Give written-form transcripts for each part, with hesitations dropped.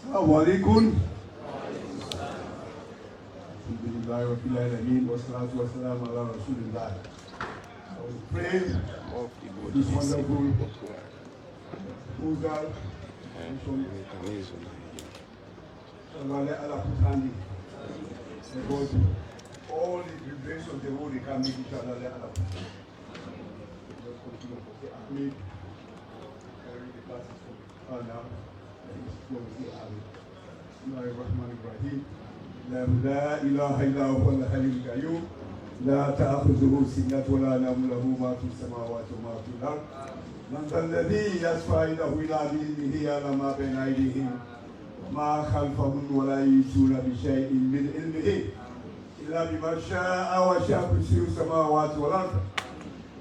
Alaikum. Alhamdulillah, Rabbil Alameen, wassalatu wassalamu ala Rasulillah. I will pray this wonderful program because all the vibrations of the world, they can make each other. Just continue to say Ahmed, carry the classes from now. Bismillahirrahmanirrahim. لا إله إلا هو الحي القيوم لا تأخذه سنة ولا نوم له ما في السماوات وما في الأرض من ذا الذي يشفع عنده إلا بإذنه يعلم ما بين أيديهم وما خلفهم ولا يحيطون بشيء من علمه إلا بما شاء وسع كرسيه السماوات والأرض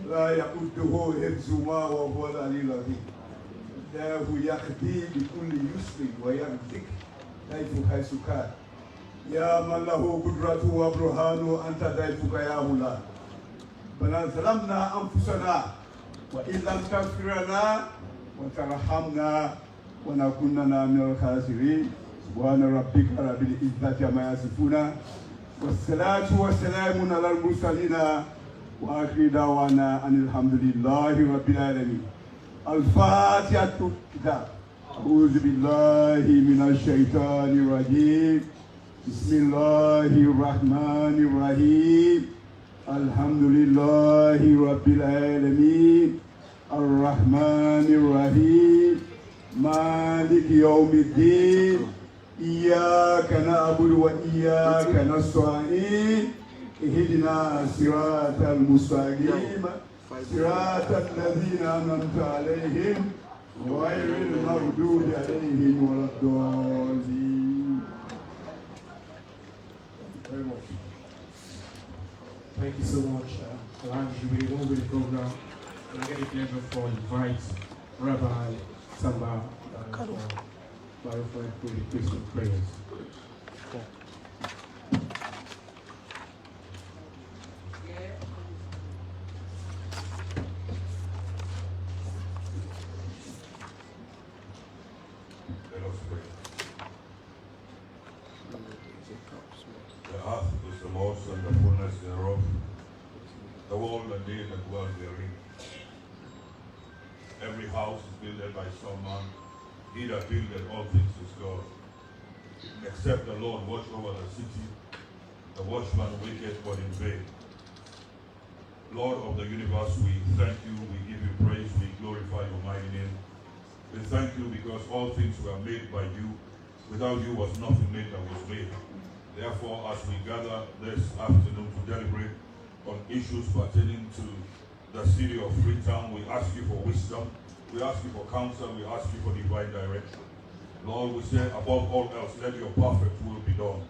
لا يؤوده حفظهما وهو العلي العظيم الله يهدي بكل يسر ويرزق حيث كان يا من له قدرته وبرهانه أنت ضيفك يا مولانا بل ظلمنا أنفسنا وإن لم تغفر لنا وترحمنا ونكوننا من الخاسرين سبحان ربك رب العزة عما يصفون والصلاة والسلام على المرسلين وآخر دعوانا أن الحمد لله رب العالمين. الفاتحة الكتاب. أعوذ بالله من الشيطان الرجيم. بسم الله الرحمن الرحيم. الحمد لله رب العالمين الرحمن الرحيم مالك يوم الدين إياك نعبد وإياك نستعين اهدنا صراط المستقيم صراط الذين أنعمت عليهم غير المغضوب عليهم ولا الضالين. Very much. Thank you so much, Alhaji. We will with the program. We'll get it pleasure for invite Rabbi Samba for clarified for the Christian prayers. Let us pray. The earth is the most and the fullness thereof, the world and they that dwell therein. Every house is builded by some man, he that builded all things is God. Except the Lord watch over the city, the watchman waketh but in vain. Lord of the universe, we thank you, we give you praise, we glorify your mighty name. We thank you because all things were made by you. Without you was nothing made that was made. Therefore, as we gather this afternoon to deliberate on issues pertaining to the city of Freetown, we ask you for wisdom, we ask you for counsel, we ask you for divine direction. Lord, we say above all else, let your perfect will be done.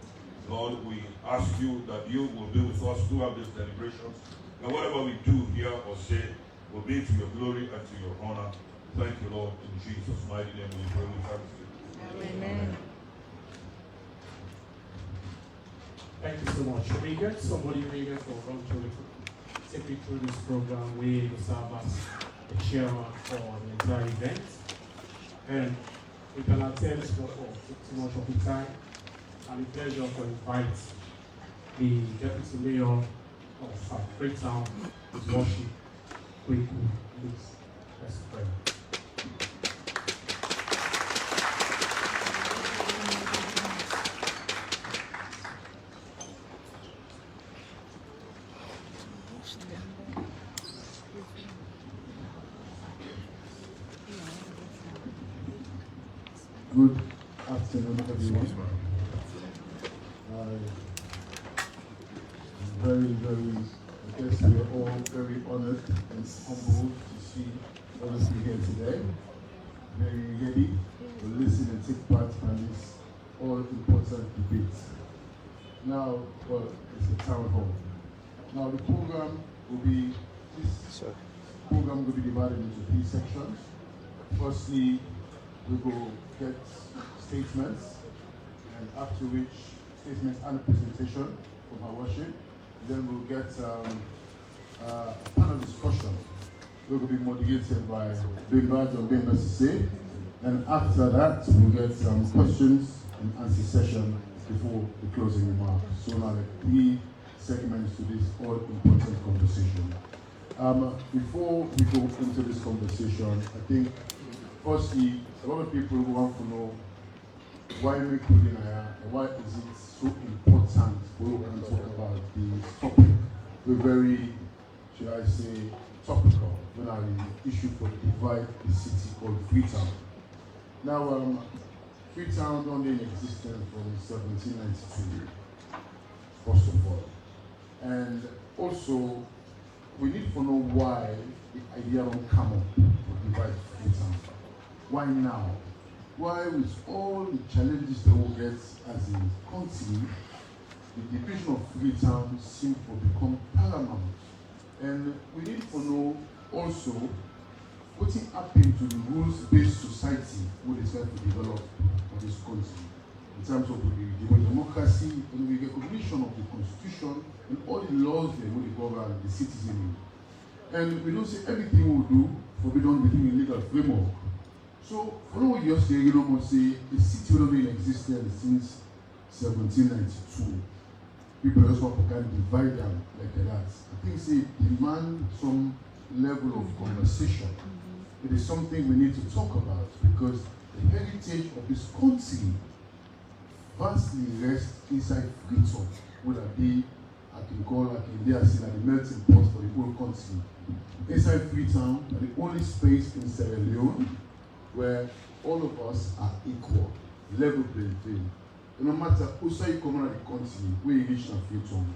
Lord, we ask you that you will be with us throughout these deliberations, and whatever we do here or say will be to your glory and to your honor. Thank you, Lord, in Jesus' mighty name we pray with thanksgiving. Amen. Thank you so much. Should we get somebody here for run through take me through this program? We will serve as the chairman for the entire event. And we can attend for too much of the time. And the pleasure to invite the Deputy Mayor of Freetown to worship. Please, let's pray. Good afternoon, everyone. I guess we are all very honored and humbled to see all of you here today. Very ready to listen and take part in this all-important debate. Now, well, it's a town hall. Now, the program will be divided into 3 sections. Firstly, we will get statements, and after which statements and a presentation from our worship. Then we'll get a panel discussion. It will be moderated by Bimbad of FCC, And after that, we'll get some questions and answer session before the closing remarks. So now the 3 segments to this all-important conversation. Before we go into this conversation, I think, firstly, a lot of people want to know why we couldn't and why is it so important for us to talk about the topic. We're very, should I say, topical when I issue for divide the city called Freetown. Now, Freetown was only in existence from 1792, first of all. And also, we need to know why the idea don't come up to divide Freetown. Why now? Why, with all the challenges that we get as a country, the division of Freetown seems to become paramount. And we need to know also what happened to the rules-based society we decide to develop in this country in terms of the democracy and the recognition of the constitution and all the laws that will govern the citizenry. And we don't say everything we do forbidden within a legal framework. So, for what we just say, you know, say the city will be in existence since 1792. People just want to kind of divide them like that. I think say demand some level of conversation. It is something we need to talk about because the heritage of this country vastly rests inside Freetown, whether they I can call like India saying that the melting pot for the whole country. Inside Freetown, the only space in Sierra Leone where all of us are equal, level playing field. No matter who say you come out of the country, where you reach in Freetown,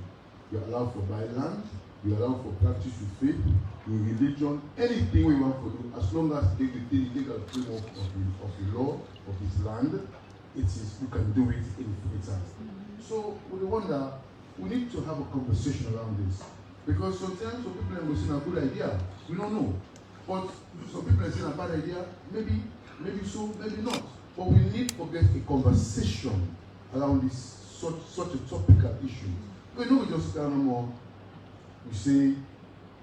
you're allowed to buy land, you're allowed to practice your faith, your religion, anything we want to do, as long as they within the legal framework of the law of this land, it is you can do it in Freetown. So we wonder, we need to have a conversation around this. Because sometimes some people are saying a good idea, we don't know. But some people are saying a bad idea, maybe so, maybe not. But we need to get a conversation around this such a topical issue. We know we just can't no more. We say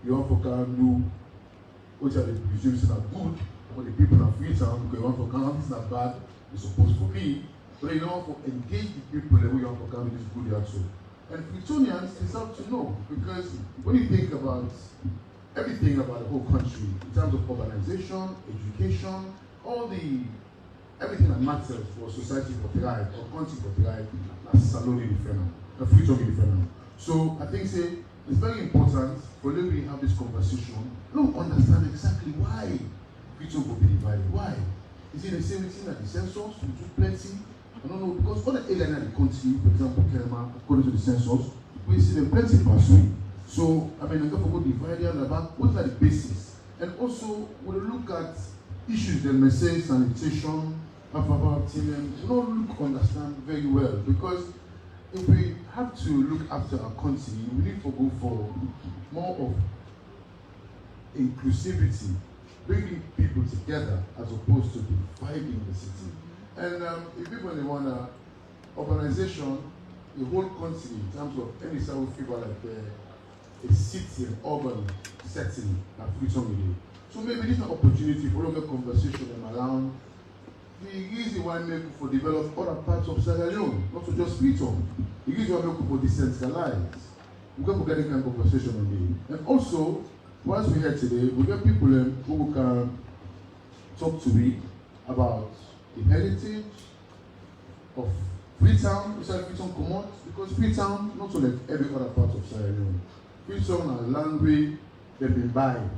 you want to do which are the regimes that are good for the people of Freetown because you want to count this not bad, it's supposed to be. But you know to engage the people the way you want to count this good also. And Freetonians deserve to know because when you think about everything about the whole country in terms of urbanization, education, all the everything that matters for society for thrive or country for thrive, that's Saloni different, the Freetown different. So I think say it's very important for when we have this conversation, we don't understand exactly why Freetown will be divided. Why? Is it the same thing that the census we took plenty? I don't know, because other areas in the country, for example, Kerma, according to the census, we see them plenty pursuing. So, I mean, I'm going to go divide them about what are the basis. And also, we'll look at issues that may say sanitation, about we don't understand very well. Because if we have to look after our country, we need to go for more of inclusivity, bringing people together as opposed to dividing the city. And if people want urbanization, the whole country, in terms of any South people like a city, an urban setting, like Freetown. So maybe this is an opportunity for longer conversation around the easy one make for develop other parts of Sierra Leone, not to just Freetown. The easy one make for decentralize. We're going to get a kind of conversation on it. And also, once we're here today, we get people who can talk to me about the heritage of Freetown, inside Freetown Commons, because Freetown, not so like every other part of Sierra Leone. Freetown are land way they've been buying.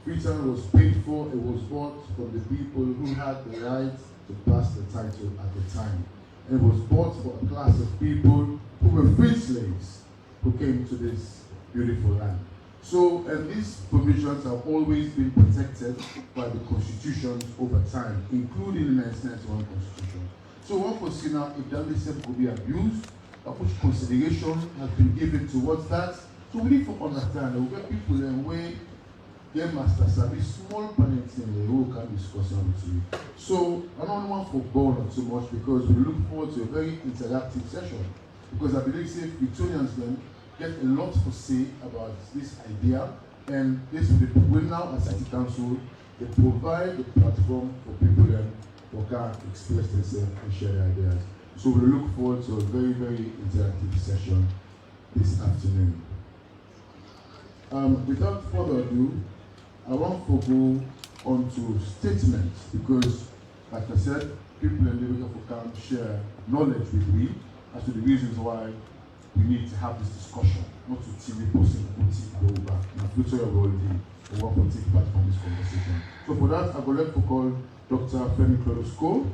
Freetown was paid for, it was bought from the people who had the right to pass the title at the time. And it was bought for a class of people who were free slaves who came to this beautiful land. So, and these provisions have always been protected by the constitutions over time, including the 1991 constitution. So one could see now if that system could be abused, of which consideration has been given towards that. So we need to understand that we get people in way their masters have a small penalty in the who can discuss on with you. So I don't want to bore on too much because we look forward to a very interactive session. Because I believe say Freetonians then get a lot to say about this idea, and this will now as City Council they provide the platform for people then who can express themselves and share their ideas. So we look forward to a very, very interactive session this afternoon. Without further ado, I want to go on to statements because, like I said, people in Leone who can share knowledge with me as to the reasons why we need to have this discussion, not to TV person who take over. In future, you already want to take part from this conversation. So for that, I would like to call Dr. Femi Clodosko,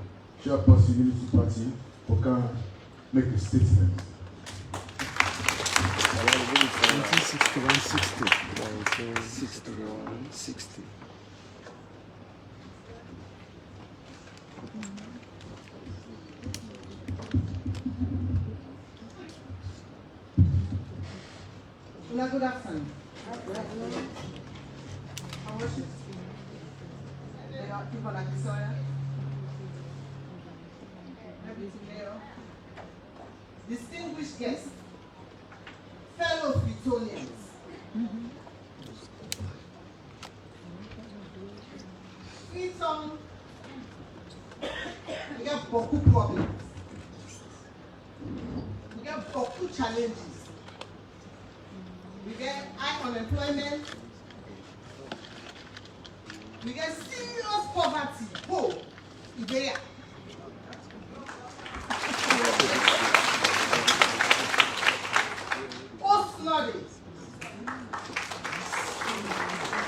Chairperson Unity Party, who can make a statement. 1961-60. Good afternoon. I worship people like Soya, distinguished guests, fellow Freetonians. Freetown, we have beaucoup problems. We have beaucoup challenges. We get high unemployment. We get serious poverty. Oh, Idea. Post-flooding.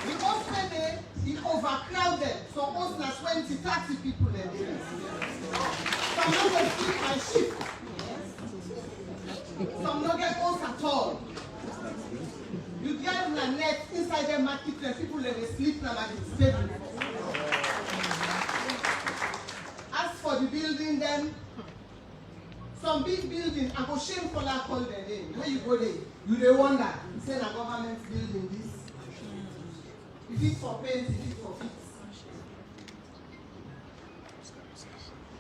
The hospital is overcrowded. So almost 20, 30 people in there. Some not get sleep and shift. Some not get host at all. You get a net inside the market and people let me sleep now like it's stable. As for the building then, some big buildings, I go shameful I call their name. Where you go there, you dey wonder, you say the government building this. If it's for paint, if it's for fix.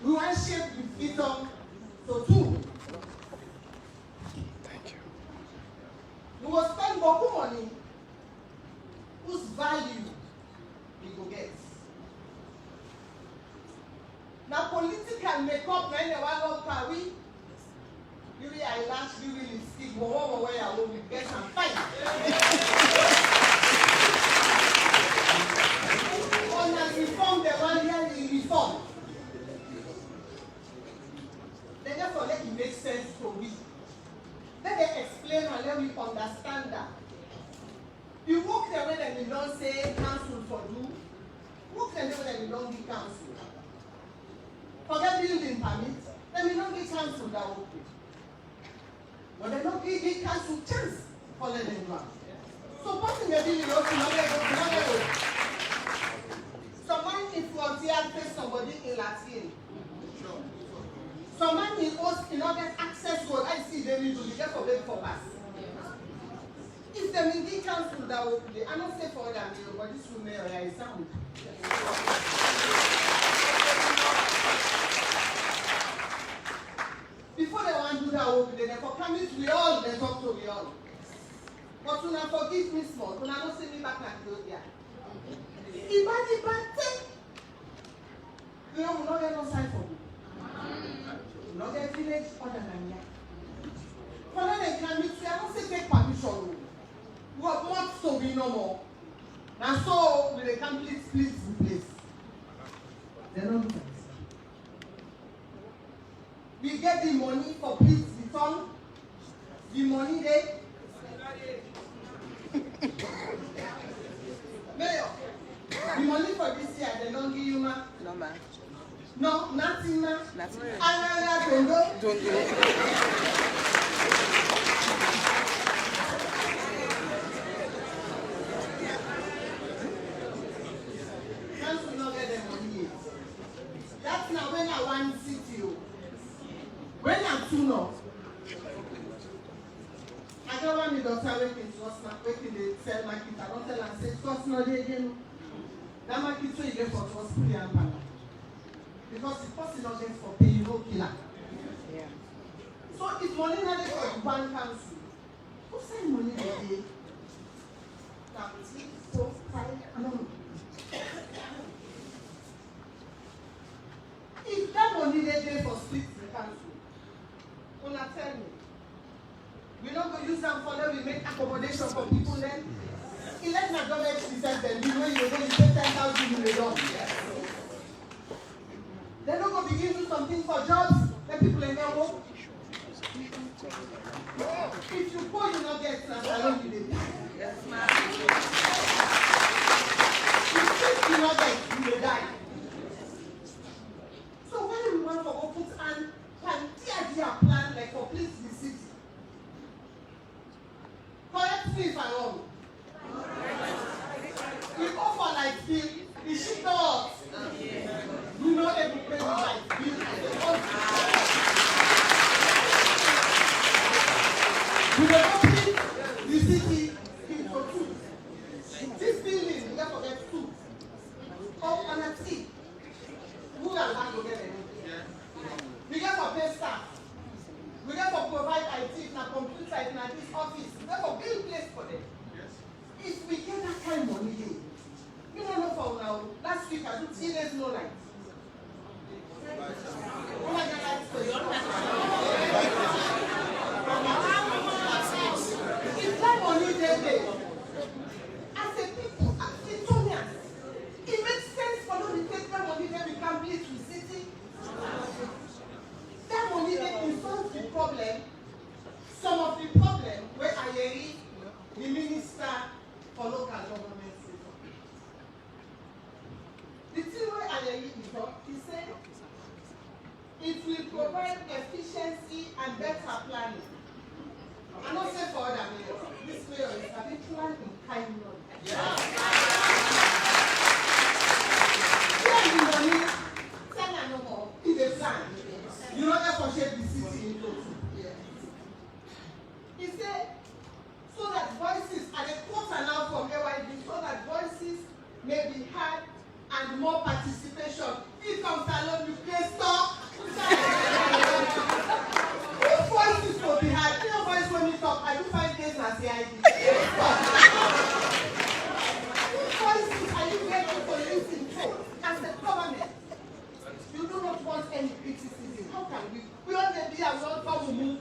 We want shape the Freetown, so too. We will spend beaucoup money whose value we go get. Now political makeup when they want to carry, you will eyelash, you will lipstick, we get some fight. On the reform, the one here is reform. Then therefore let it make sense to we. Let them explain and let me understand that. You work the way that you don't say council for do, work the way that you don't give council. Forget building permit, then you don't give council that work. But they don't give council chance for letting them run. So passing the bill, you know, someone in frontier face somebody in Latin. Some man in us in order access road, I see they need to be just for them for us. If the meeting council that will play, I don't say for them, but this will make a sound. Before they want to do that work, they for coming to we all, they talk to we all. But when I forgive me small, when I don't see me back like Claudia. If I thing, you know, we not get no sign for me. Not a village other than that. For then they can meet, I don't say take permission. We have not to be no more. And so, with the complete split in place. They don't do that. We get the money for please return. The money there. Mayor, the money for this year, they don't give you ma. No, ma. No, nothing, ma. Nothing. Don't go. Don't do it. Council not get the money yet. That's now when I want city. When I'm too now. I don't want me doctor working to us, working the sell market. I don't tell and say, cost no day again. That market so you get for us free and banner. Because the person not get for pay, you no killer. Yeah. So if money not there for the bank council, who send money they pay? Now, 3, 4, 5, no. money they dey for street in council? Una tell me. We not go use them for them, we make accommodation for people then. Elect na government system then, you know you pay 10,000 you may don't. They don't go begin do something for jobs, let people in their work. If you go, you not get salary, you dey die. Yes, ma'am. If you not get, you dey die. So when we want to go put an plan like complete the city. Correct me if I'm wrong. We go for light bill, the ship doors. We know every pay with light bill. We don't pay the city for two. This building, we don't forget two. Oh, and a tea. Who are going to get it? We get for pay staff. We get for provide IT in a computer in this office. We get for build place for them. Yes. If we get that kind of money, you don't know for now. Last week I took 3 days no light. When I get lights for you, if that money they as a people, as Freetonians, it makes sense for them to take that money then we can build the city. That money they solve the problem. Some of the problem where Ayeri, the minister for local government, the thing where Ayeri is up, he said, it will provide efficiency and better planning. I don't say for other mayors. This mayor is having plan in kind of. Here the money, tell her no more, it's a plan. You know that for shape the city into two. He said, so that voices, and a quote now from AYD, so that voices may be heard and more participation. If comes along, you play stop. If voices will be heard, your voice when you talk, I do 5 days as the ID. If voices are you ready for listening to as the government? You do not want any criticism. How can we? We all the be as well come move.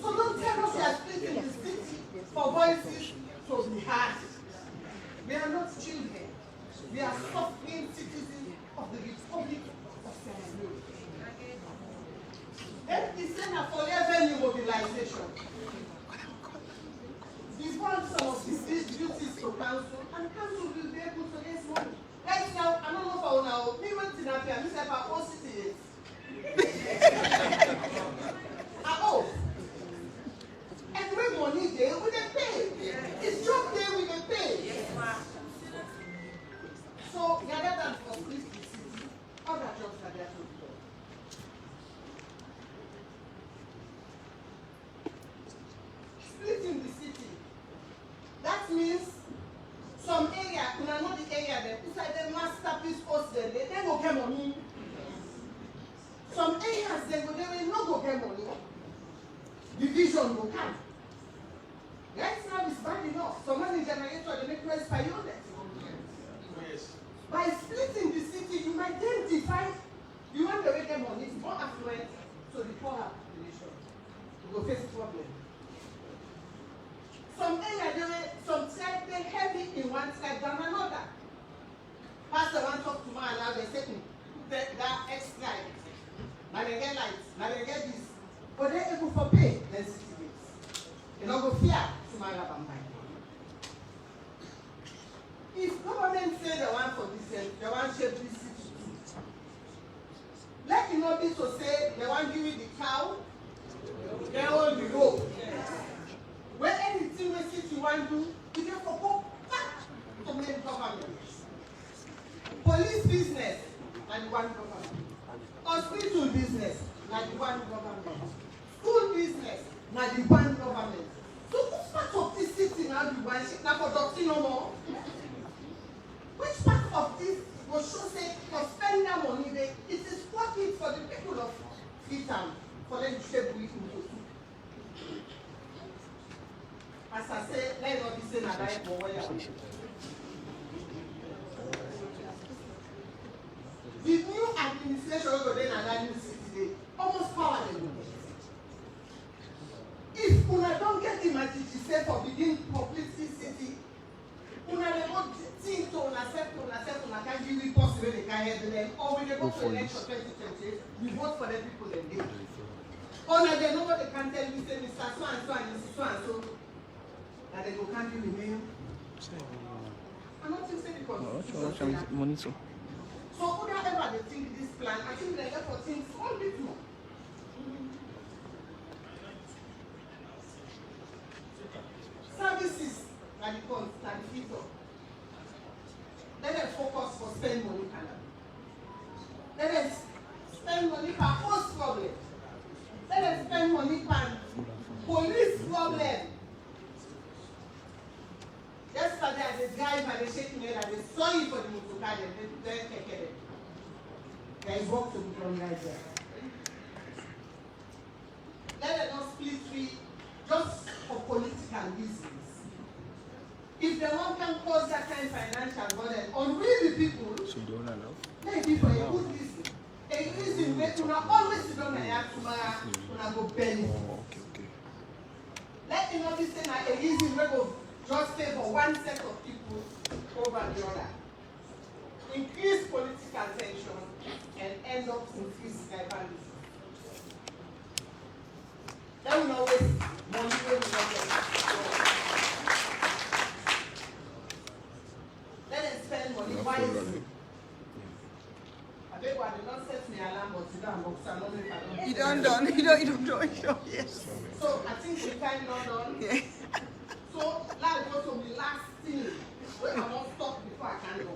So don't tell us we are splitting the city for voices to be heard. We are not children. We are suffering citizens of the Republic of Sierra Leone. Then he said that for revenue mobilization, we want some of these duties to council, and council will be able to raise money. Right now, I don't know for now, we went to Napia, we said our own city is. Oh. And when money there, we dey pay. It's job there, we dey pay. So, rather than complete the city, other jobs are there to be done. Splitting the city. That means some area, when I know the area there, inside the masterpiece post there, they go get money. Some areas they will not go get money. Division will come. Right now is bad enough. Some money generator they make noise per unit. Yes. By splitting the city, you might then divide. You want to get money, it's more affluent, so the poorer population will face problem. Some areas, some tribe they heavy in one tribe than another. Pastor want to talk to man now, they say that extra. Now they get lights, now they get this. But they're able for pay, then city rates. They don't go fear to my lab and mine. If government say they want for this, they want shape this city too. Let it not be to say they want give you the cow, they hold the rope. Where anything we city want to do, we can go back to main government. Police business, like the one government. Hospital business, like the one government. School business, like the one government. So which part of this city now the one ship now for doctor no more? Which part of this will show say for spending that money there, it is working for the people of Freetown for them to shape it into two. As I say, let not be saying that I for where the new administration to election 2028, we vote for the people they did. Oh, now they know what they can tell you, say Mr. So and so and Mrs. So and so, that they go can't do the name. I'm not saying because so whoever they think this plan, I think they for things all people. Services are the cons, are the feature. Let them focus for spend money, let them spend money for host problem. Let them spend money for police problem. Yesterday, as a guy by the shaking head, and they saw you for the motor car, they take care of it. There is work to be done right there. Let them not split free just for political reasons. If they want to cause that kind of financial burden on we the people, let it be for a good reason. A reason where you always sit down and have to go belly. Let it not be saying that a reason where go just favor one set of people over the other. Increase political tension and end up increasing diversity. Then we always money where we don't get. Let them spend money wisely. I beg what they don't set me alarm, but you don't box. I don't know if I don't. You don't. Yes. So I think we time not done. Yes. So that was to be last thing. Where I won't stop before I can go.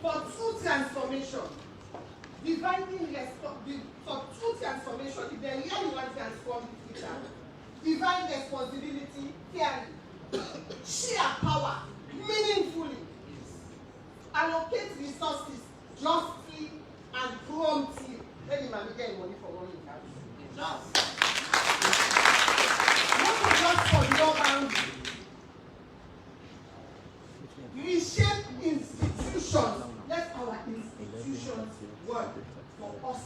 For true transformation, dividing for true transformation, if they really want to transform the future, divine responsibility, fairly, share power meaningfully, allocate resources justly and promptly. Let him get money for one in cash. Just. Not just for your boundary. Reshape institutions. Let our institutions work for us.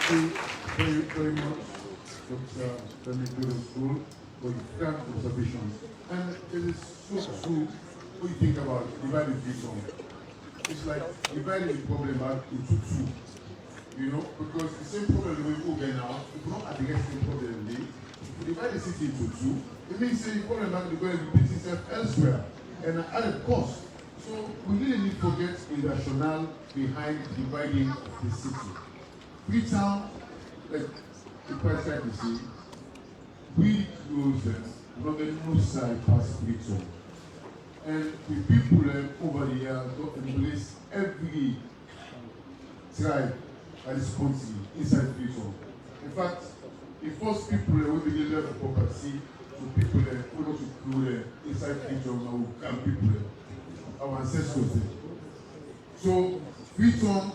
Thank you very much, Dr. Leone School, for the grand observations. And it is so true when you think about dividing vision. It's like dividing the problem back into two. You know, because the same problem we go get now, if we don't address the problem today, if we divide the city into two, it means the problem back is going to repeat itself elsewhere and at a cost. So we really need to get the rationale behind dividing the city. Freetown, like the president is saying, we close them, not the north side past Freetown. And the people over the years don't embrace every tribe that is country inside Freetown. In fact, the first people who begin to have property to people who don't include inside Freetown now who can people our ancestors there. So Freetown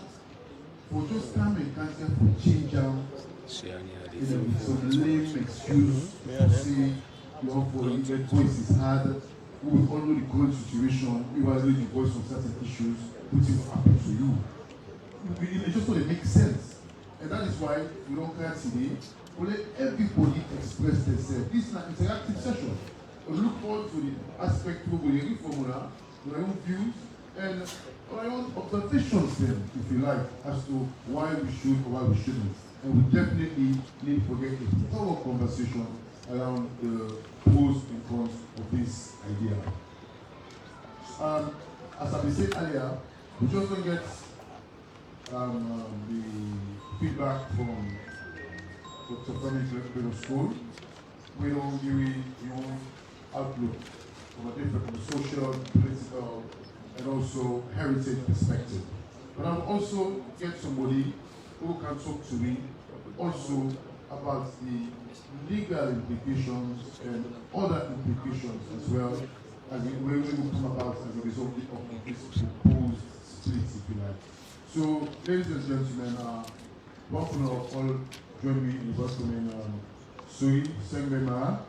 for just come and cancel for change out, some lame excuse to say your voice is hard. We all know the current situation. We were really the voice on certain issues, which will happen to you. It just doesn't make sense, and that is why we don't care today. We let everybody express themselves. This is an interactive session. We look forward to the aspect of the formula, my own views, and my own observations then, if you like, as to why we should or why we shouldn't. And we definitely need to get a thorough conversation around the pros and cons of this idea. As I said earlier, we just don't get the feedback from Dr. Leone School. We don't give your own outlook from a different social, political, and also heritage perspective. But I'll also get somebody who can talk to me also about the legal implications and other implications as well as the way we will come about as a result of this proposed split, if you like. So, ladies and gentlemen, welcome all join me in welcoming Sui Sembema,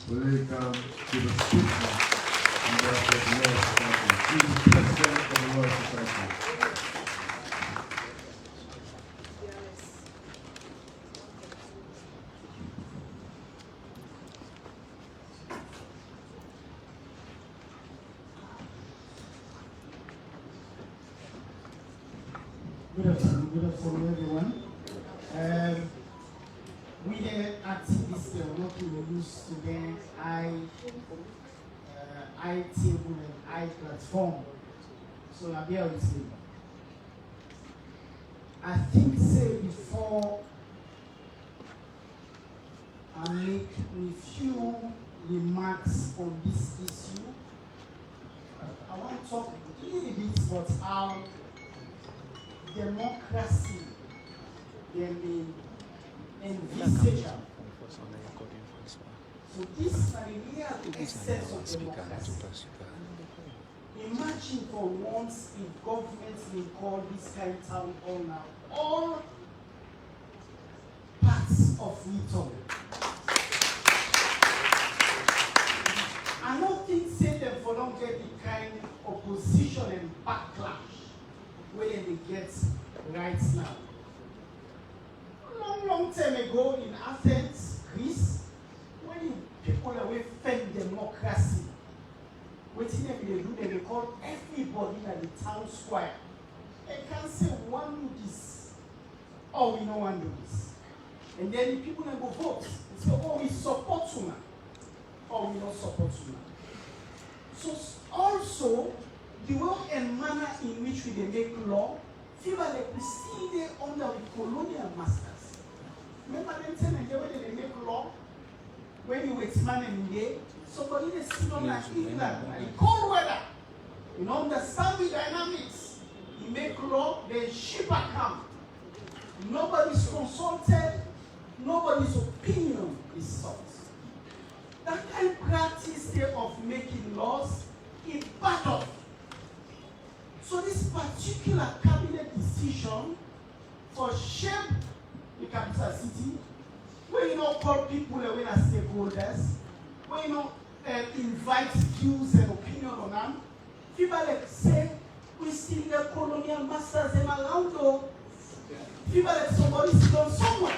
who will come to the speech on behalf of the Royal Society. She is the president of the Royal Society. Good afternoon, everyone. We the activists are working with today, I table and I platform. So I'll be able to say. I think say before I make a few remarks on this issue, I want to talk a little bit about how democracy can be envisaged. So this is the real essence of democracy. Imagine for once if governments will call this kind of town hall now all parts of Freetown. I don't think say them for don't get the kind of opposition and backlash where they get right now. Long time ago in Athens, Greece, when people were fed democracy, what they call everybody at the town square. They can say one do this, or we no one do this. And then the people go vote. They say, oh, we support you now, or we don't support you now. So also, the way and manner in which we make law, feel like we still there under the colonial masters. Remember them telling them when they make law, when you expand in there, somebody they sit on like England, and the cold weather, you know, understand the dynamics. You make law, then shipper come. Nobody's consulted, nobody's opinion is sought. That kind of practice there of making laws is part of. So this particular cabinet decision for shape the capital city, where you know call people away as stakeholders, where you know invite views and opinion on them, people like say we still the colonial masters them around though. People like somebody sit on somewhere.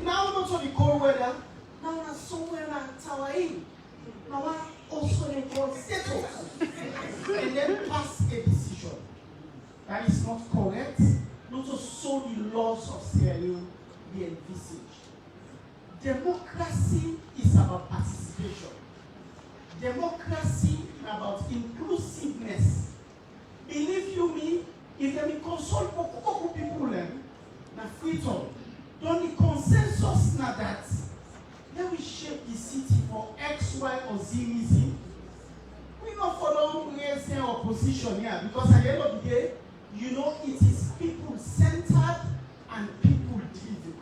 Now not only cold weather, now not somewhere like Tower Inn. Now also they call settle and then pass a decision. That is not correct, not to so the laws of Sierra Leone be envisaged. Democracy is about participation. Democracy is about inclusiveness. Believe you me, if they consult for people na Freetown, don't the consensus na that then we shape the city for X, Y, or Z reason. We not follow raise opposition here because at the end of the day, you know it is people-centered and people-driven.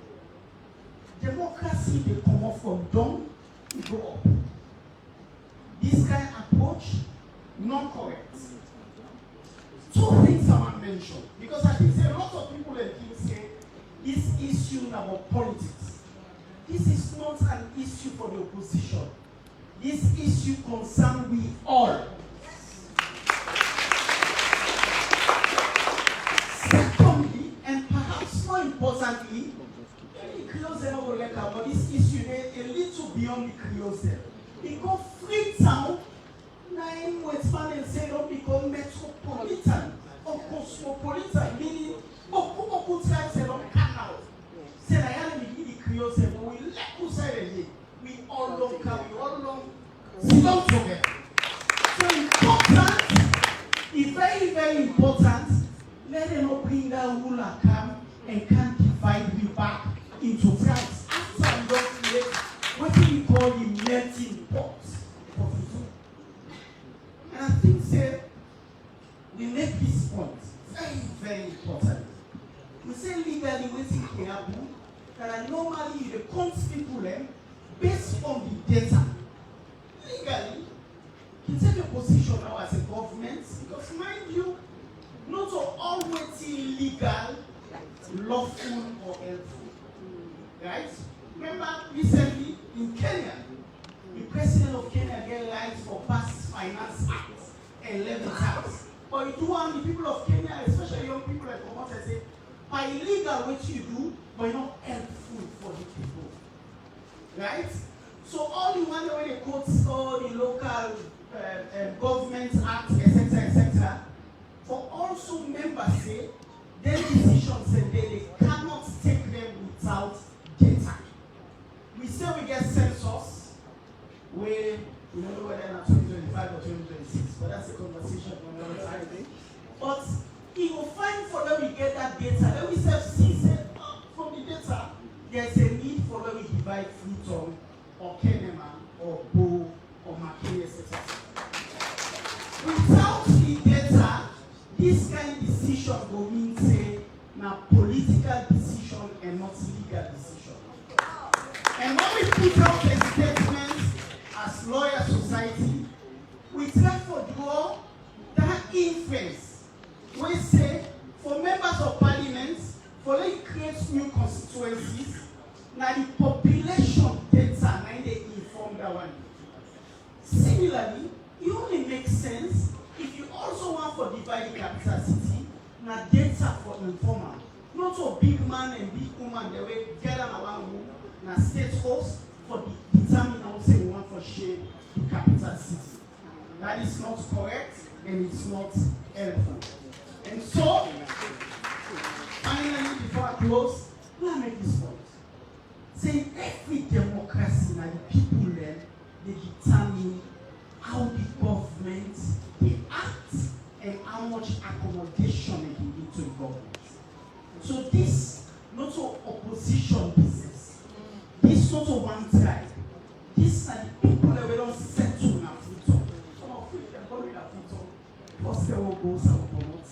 Democracy, they come up from down, they go up. This kind of approach, not correct. Two things I want to mention, because I think a lot of people that say this issue about politics. This is not an issue for the opposition. This issue concerns we all. Secondly, and perhaps more importantly, the Creoles will like about this issue a little beyond the Creoles. Because Freetown, nine Westman and say don't become metropolitan or cosmopolitan, meaning beaucoup tribes don't come out. Say I am the Creoles, but we let us say we all don't come, we all don't sit down together. So important, it's very, very important. Let them not bring that ruler come and can't divide me back into tribes. After we don't create what we call the melting pot of the. And I think, say, we make this point very, very important. We say legally waiting can happen, that normally you count people based on the data. Legally, you take a position now as a government, because mind you, not all waiting legal lawful or helpful. Right? Remember recently in Kenya, the president of Kenya get rights for past finance acts 11 times. But you do want the people of Kenya, especially young people like Omar, say, by illegal what you do, but you're not helpful for the people. Right? So all the one when they quote all the local government acts, etc., for also members say, their decisions say they cannot take them without data. We say we get census, where we don't know whether it's 2025 or 2026, but that's a conversation for another time. But he will find for them we get that data. Then we say from the data, there's a need for them we divide Freetown or Kenema or Bo or Makini, etc. Without the data, this kind of decision will mean say now political decision and not legal decision. And when we put out a statement as lawyer society, we try to draw that inference. We say for members of parliament, for them to create new constituencies, now the population data now they inform that one. Similarly, it only makes sense if you also want for divide the capital city, now data for informal. Not so big man and big woman, they will gather around room, now state host for the determine how say we want for share the capital city. That is not correct and it's not helpful. And so, finally, before I close, let me make this point. Say every democracy now the people then they determine how the government they act and how much accommodation they can give to the government. So this not so opposition business. This not so one tribe. These are the people that we don't settle in our Freetown. Some of them they go in our Freetown. First they will go some promote.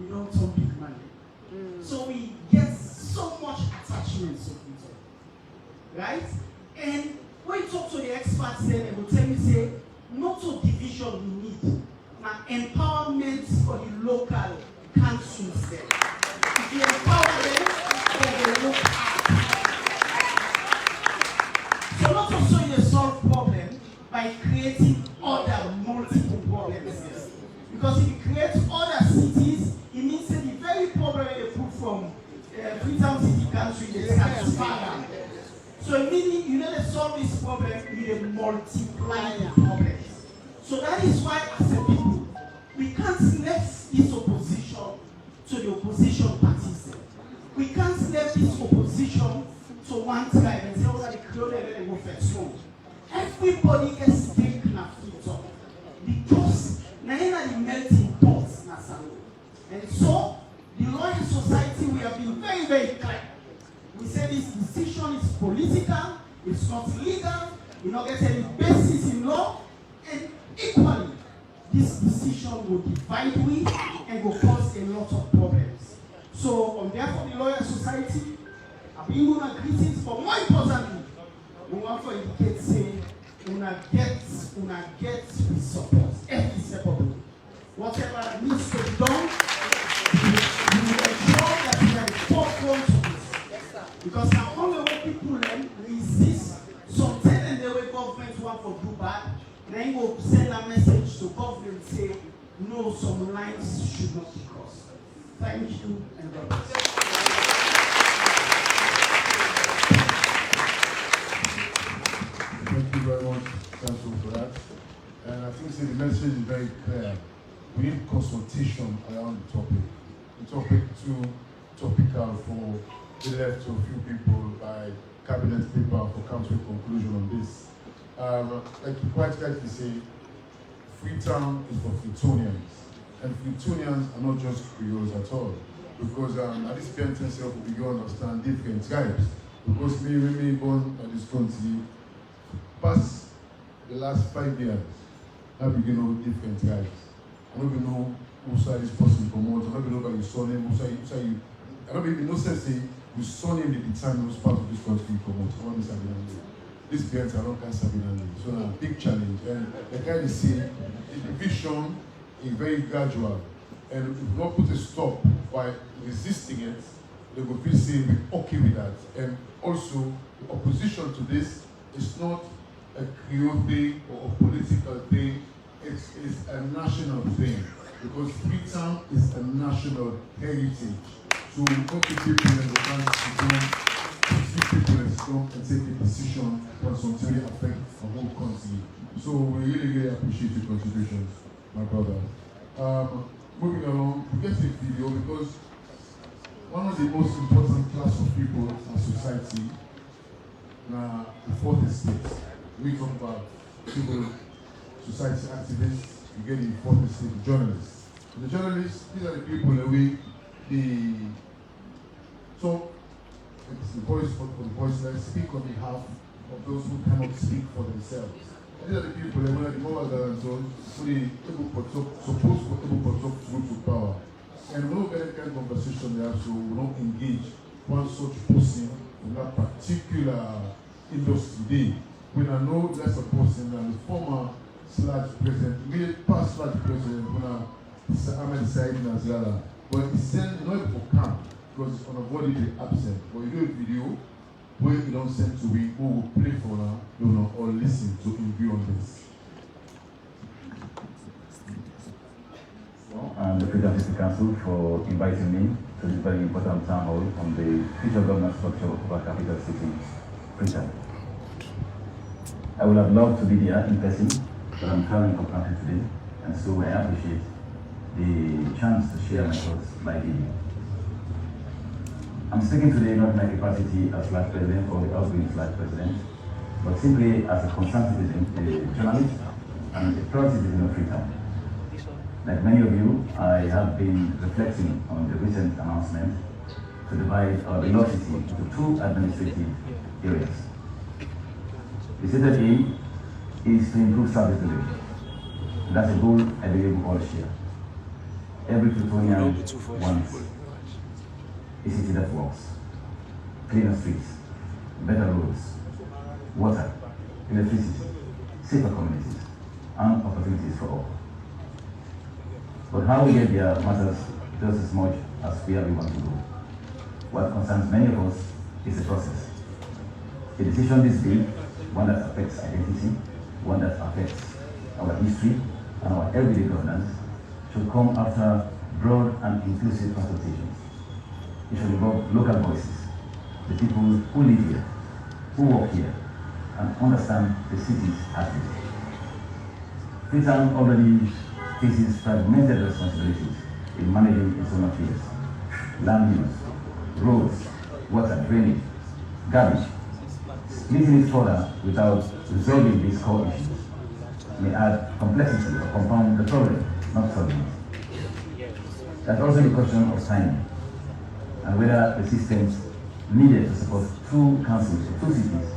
We don't talk big money. So we get so much attachment to Freetown. Right? And when you talk to the experts then they will tell you say not so division we need. Now empowerment for the local councils there. If you empower them, then they look at. So not also you solve problem by creating other multiple problems there. Because if you create other cities, it means that the very problem they put from Freetown City Council, they satisfy. So meaning you need to solve this problem, you need to multiply the problems. So that is why as a people, we can't left this opposition to the opposition parties. We can't left this opposition to one tribe and say, oh, that the Creole they go first. No. Everybody gets stake in a Freetown because now the melting pots. And so the lawyer society we have been very, very clear. We say this decision is political, it's not legal, you don't get any basis in law, and equally, this decision will divide we and will cause a lot of problems. So, on behalf of the lawyer society, I've been going to greetings, but more importantly, we want to indicate saying, una get with support every step of the way. Whatever needs to be done, we will ensure that we are the forefront of this. Because now only when people resist some telling the way government want to do bad, then go send a message to government say, no, some lines should not be crossed. Thank you and God bless. Thank you very much, Council, for that. And I think the message is very clear. We need consultation around the topic. The topic too topical for the left to a few people by cabinet paper for council conclusion on this. Like you quite rightly say, Freetown is for Freetonians. And Freetonians are not just Creoles at all. Because at this point itself, we begin to understand different tribes. Because me born in this country, past the last 5 years, I begin to know different tribes. I don't even know who side this person come out. I don't even know about your surname, who side you. I don't even know sense say your surname they determine which part of this country you come out. I want this Sabinande. This parents are not Sabinande. So now a big challenge. And the kind of see the division is very gradual. And if we don't put a stop by resisting it, they will be saying we're okay with that. And also, the opposition to this is not a Creole thing or a political thing, it's a national thing. Because Freetown is a national heritage. So what the people in the country do, people in Storm and take a decision on something that affects the whole country. So we really appreciate your contributions, my brother. Moving along, we get a video because one of the most important class of people in society, the fourth estate. We talk about civil society activists, you get the fourth estate, the journalists. The journalists, these are the people that so it's the voice for the voiceless, speak on behalf of those who cannot speak for themselves. These are the people that are the more zone, who they supposed to able to talk to power. And we don't get any kind of conversation there, so we don't engage one such person in that particular industry day. When I know that's a person than the former /president, immediate past /president, when Ahmed Said Nazara. But it's sent not for camp because it's unavoidably absent. But you do a video where you don't send to we who will play for now, or listen to in view on this. And the Freetown City Council for inviting me to this very important town hall on the future government structure of our capital city, Freetown. I would have loved to be there in person, but I'm traveling for country today, and so I appreciate the chance to share my thoughts by video. I'm speaking today not in my capacity as /president or the outgoing /president, but simply as a concerned citizen, a journalist, and a proud citizen of Freetown. Like many of you, I have been reflecting on the recent announcement to divide our beloved city into two administrative areas. The stated aim is to improve service delivery. That's a goal I believe we all share. Every Freetonian wants a city that works, cleaner streets, better roads, water, electricity, safer communities, and opportunities for all. But how we get there matters just as much as where we want to go. What concerns many of us is the process. A decision this big, one that affects identity, one that affects our history and our everyday governance, should come after broad and inclusive consultations. It should involve local voices, the people who live here, who work here, and understand the city's heartbeat. Freetown already faces fragmented responsibilities in managing its own affairs. Land use, roads, water, drainage, garbage. Splitting it further without resolving these core issues may add complexity or compound the problem, not solving it. There's also the question of timing and whether the systems needed to support two councils or two cities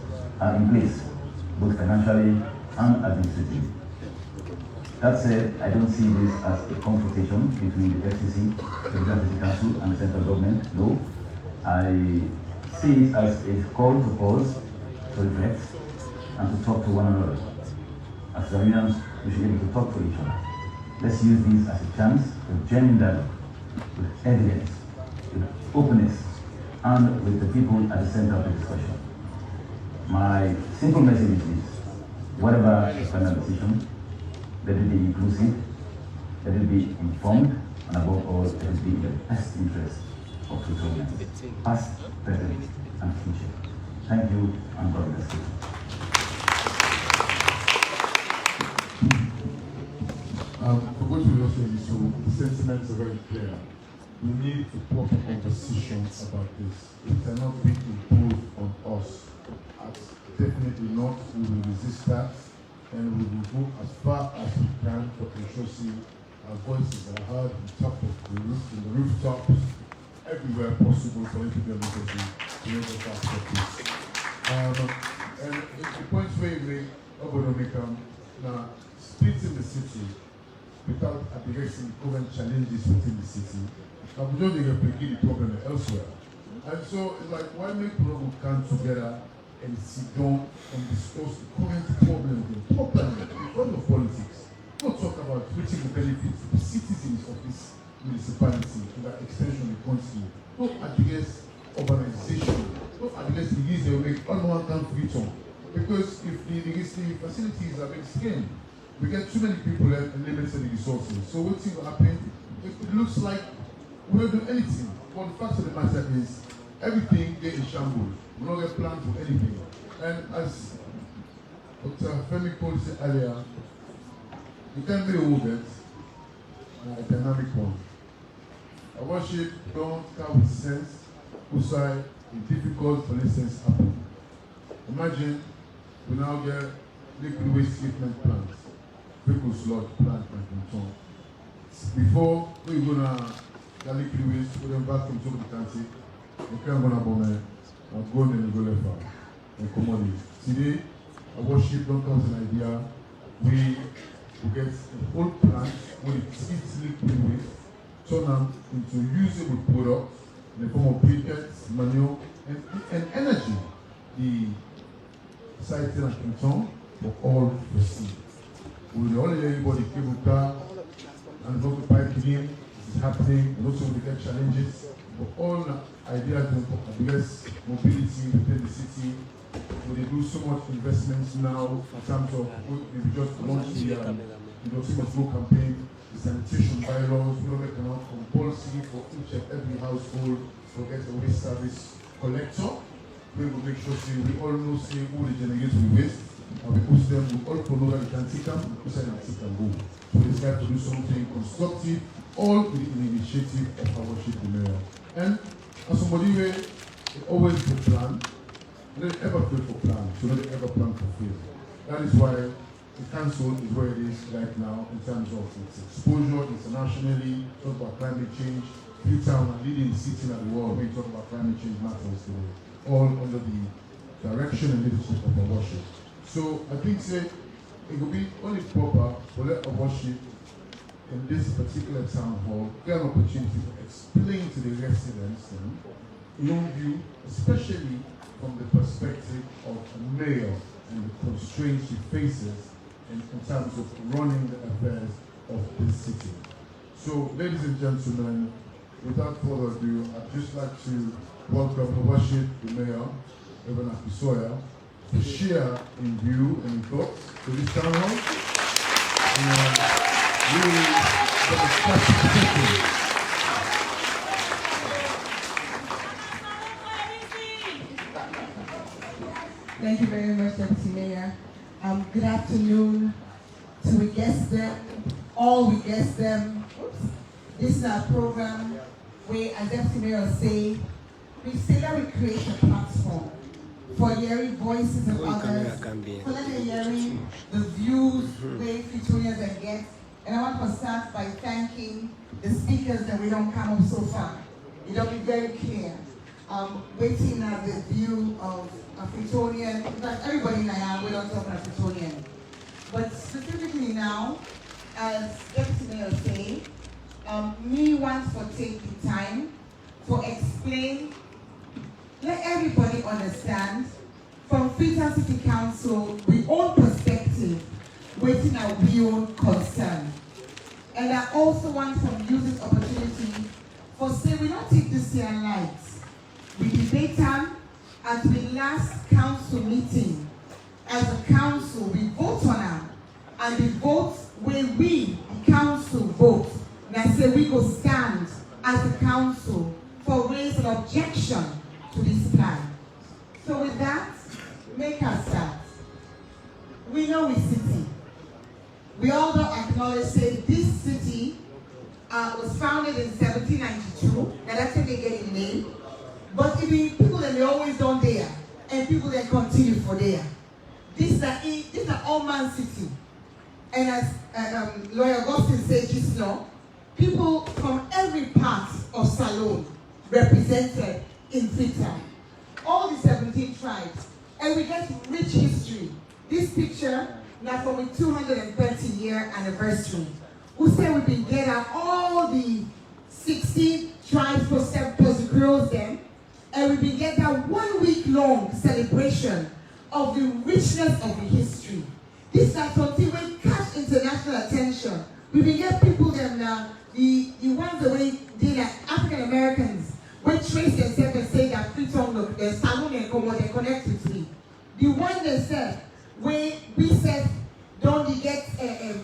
are in place, both financially and administratively. That said, I don't see this as a confrontation between the FCC, the Freetown City Council, and the central government. No, I see it as a call to pause, to reflect, and to talk to one another. As Ghanaians, we should be able to talk to each other. Let's use this as a chance for genuine dialogue, with evidence, with openness, and with the people at the center of the discussion. My simple message is this: whatever the final decision, let it be inclusive, let it be informed, and above all, let it be in the best interest of Freetonians, past, present, and future. Thank you, and God bless you. For what we also say, so the sentiments are very clear. We need a proper conversation about this. It cannot be imposed on us. Definitely not. We will resist that. And we will go as far as we can to ensure our voices are heard on top of the roof, in the rooftops, everywhere possible for it to be able to make us accept this. And the point where you make, now, splitting the city without addressing current challenges within the city, we don't replicate the problem elsewhere. And so it's like, why make people who come together and sit down and discuss the current problem properly in front of politics? Not talk about reaching the benefits to the citizens of this municipality, to that extension of the country, no address urbanization, no address the use they make on one time Freetown. Because if the facilities are being scanned, we get too many people and limited resources. So what's going to happen? It looks like we don't do anything. But the fact of the matter is, everything there is shambles. We don't get planned for anything. And as Dr. Femi Cole said earlier, you can't be a movement, a dynamic one. I worship don't come with sense, outside a difficult, for instance, happen. Imagine we now get liquid waste treatment plants, vehicle sludge plant and so on. Before we're gonna get liquid waste, we then vacuum to the country, we can't go and go and go left and commodity. Today, I worship don't come with an idea. We get a whole plant with its liquid waste, turn them into usable products in the form of briquettes, manure, and energy. The society and Freetown for all to see. We will only everybody cable car and go to pipe clean is happening, and also we get challenges. But all ideas to address mobility within the city. We do so much investments now in terms of we just launched the Flow campaign, the sanitation bylaws, we don't make enough compulsory for each and every household to get a waste service collector. We will make sure we all know who they generate the waste, and we push them, we all know that they can take them, we say they can go. So this guy to do something constructive, all with the initiative of our worship the mayor. And as somebody where they always do plan, they don't ever fail for plan, so they don't ever plan for fail. That is why the council is where it is right now in terms of its exposure internationally, talk about climate change. Freetown are leading the city and the world when you talk about climate change matters today, all under the direction and leadership of our worship. So I think it will be only proper for let our worship in this particular town hall get an opportunity to explain to the residents in own view, especially from the perspective of a mayor and the constraints she faces in terms of running the affairs of this city. So, ladies and gentlemen, without further ado, I'd just like to welcome the worship the mayor, Reverend Apisoya, to share in view and in thoughts to this town hall. Thank you very much, Deputy Mayor. Good afternoon to we guest them, all we guest them. This is our program where, as Deputy Mayor say, we say that we create a platform for hearing voices of others, for them hearing the views where Freetonians are get. And I want to start by thanking the speakers that we don't come up so far. It'll be very clear. Waiting at the view of a Freetonian, in fact, everybody in Leone, we don't talk about Freetonian. But specifically now, as Deputy Mayor say, me wants for take the time to explain, let everybody understand from Freetown City Council, we own perspective, waiting our we own concern. And I also want to use this opportunity for say we don't take this year light. We debate them at the last council meeting. As a council, we vote on them. And the vote where we, the council, vote. And I say we go stand as a council for raise an objection to this plan. So with that, make us start. We know we city. We all don't acknowledge say this city was founded in 1792. Now that's when they get in name. But it be people that they always done there, and people that continue for there. This is an all-man city. And as Lawyer Augustine said just now, people from every part of Salone represented in Freetown. All the 17 tribes. And we get rich history. This picture, now from a 230-year anniversary. Who said we've been getting all the 16 tribes plus the girls then. And we've been getting a 1 week long celebration of the richness of the history. This is something will catch international attention We will get people them now, the ones the way they like African Americans, when trace themselves and say that Freetown look, the salon and come they connect with me. The one they said, when we said, don't you get the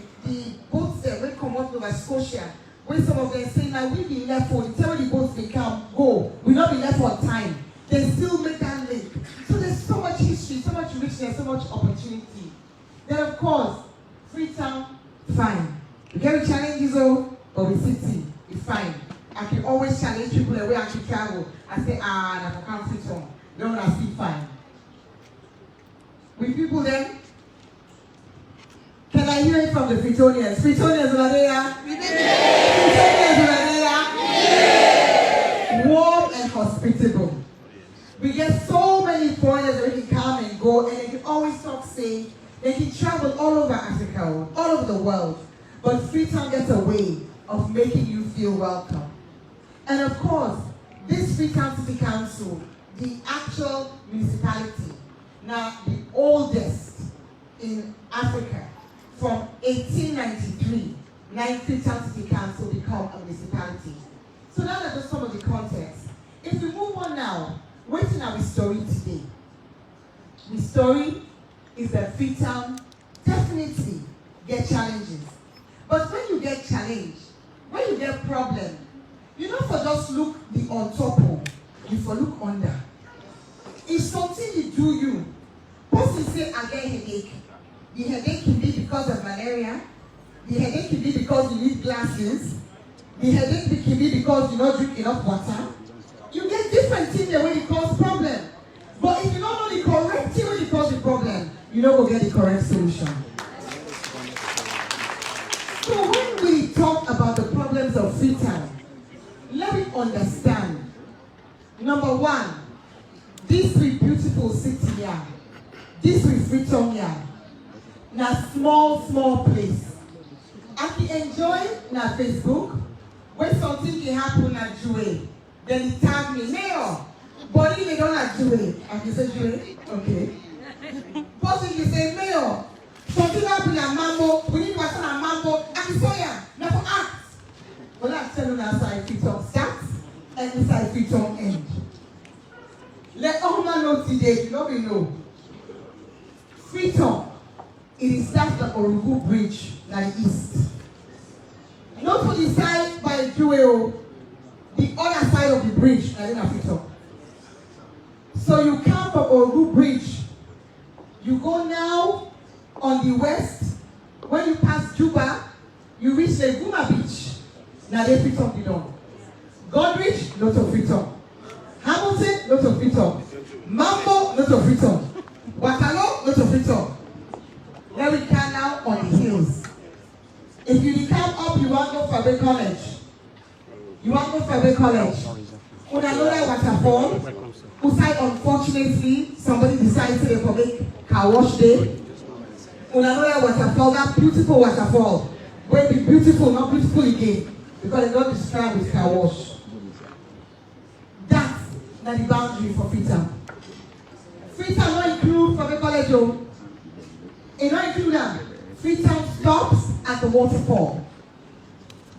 boats that will come up Nova Scotia, when some of them say, now we be left for, tell the boats they come, go, we not be left for time. They still make that link. So there's so much history, so much richness, so much opportunity. Then of course, Freetown, fine. We get the challenges but we city, it's fine. I can always challenge people the way I should travel. I say, I can't Freetown. They don't want to see fine. With people then, can I hear it from the Freetonians? Freetonians over there? Freetonians over there? Warm and hospitable. We get so many foreigners that they can come and go, and they can always talk, say, they can travel all over Africa, all over the world. But Freetown gets a way of making you feel welcome. And of course, this Freetown City Council, the actual municipality, now the oldest in Africa, from 1893, Freetown City Council become a municipality. So now that's just some of the context. If we move on now, what's in our story today? The story is that Freetown definitely get challenges. But when you get challenged, when you get problem, you don't for just look the on top of, you for look under. If something you do you, person say I get headache. The headache can be because of malaria. The headache can be because you need glasses. The headache can be because you don't drink enough water. You get different things when it cause problem. But if you don't know the correct thing when it cause the problem, you don't go get the correct solution. So when we talk about the problems of Freetown, let me understand. Number one, this beautiful city here, this is Freetown here, na small place. I can enjoy na Facebook, when something can happen na Jue, then it tag me, Mayor, body they don't like Jue. I can say Jue, okay. Person can say, Mayor, something happen na Mambo, we need to watch na Mambo, I can say ya, na for act. Well, I'm telling you outside Freetown starts and inside Freetown end. Let all man know today, you know we know. Freetown, it is starts the Orugu Bridge, like the east. Not for the side by Jewel, the other side of the bridge, like in Freetown. So you come from Orugu Bridge, you go now on the west, when you pass Juba, you reach the Guma Beach. Now they Freetown be done. Godrich, not of Freetown. Hamilton, not of Freetown. Mambo, not of Freetown. Wakalo, not of Freetown. Then we come now on the hills. If you come up, you want to go for Bay College. You want to go for Bay College. Unanora waterfall. Usai, unfortunately, somebody decided to make car wash day. Unanora waterfall, that beautiful waterfall. Will be beautiful, not beautiful again. Because they don't describe with car wash. That's not the boundary for Freetown. Freetown not include for the college. It not include that. Freetown stops at the waterfall.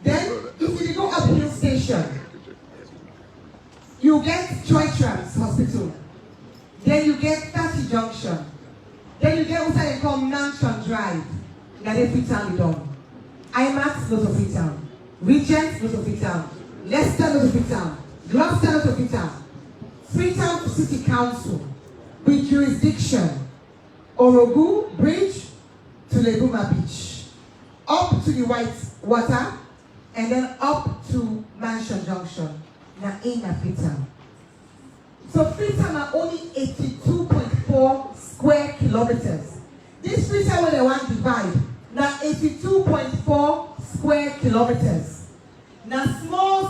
Then, if you go up hill station, you get Joy Trams Hospital. Then you get 30 Junction. Then you get what they call Mansion Drive. Now they Freetown done. IMAX, not of Freetown. Regent, not of Freetown. Leicester, not of Freetown. Gloucester, not of Freetown. Freetown City Council with jurisdiction Orugu Bridge to Leguma Beach, up to the White Water, and then up to Mansion Junction. Now in Freetown. So Freetown are only 82.4 square kilometers. This Freetown where they want to divide. Now 82.4 square kilometers. Now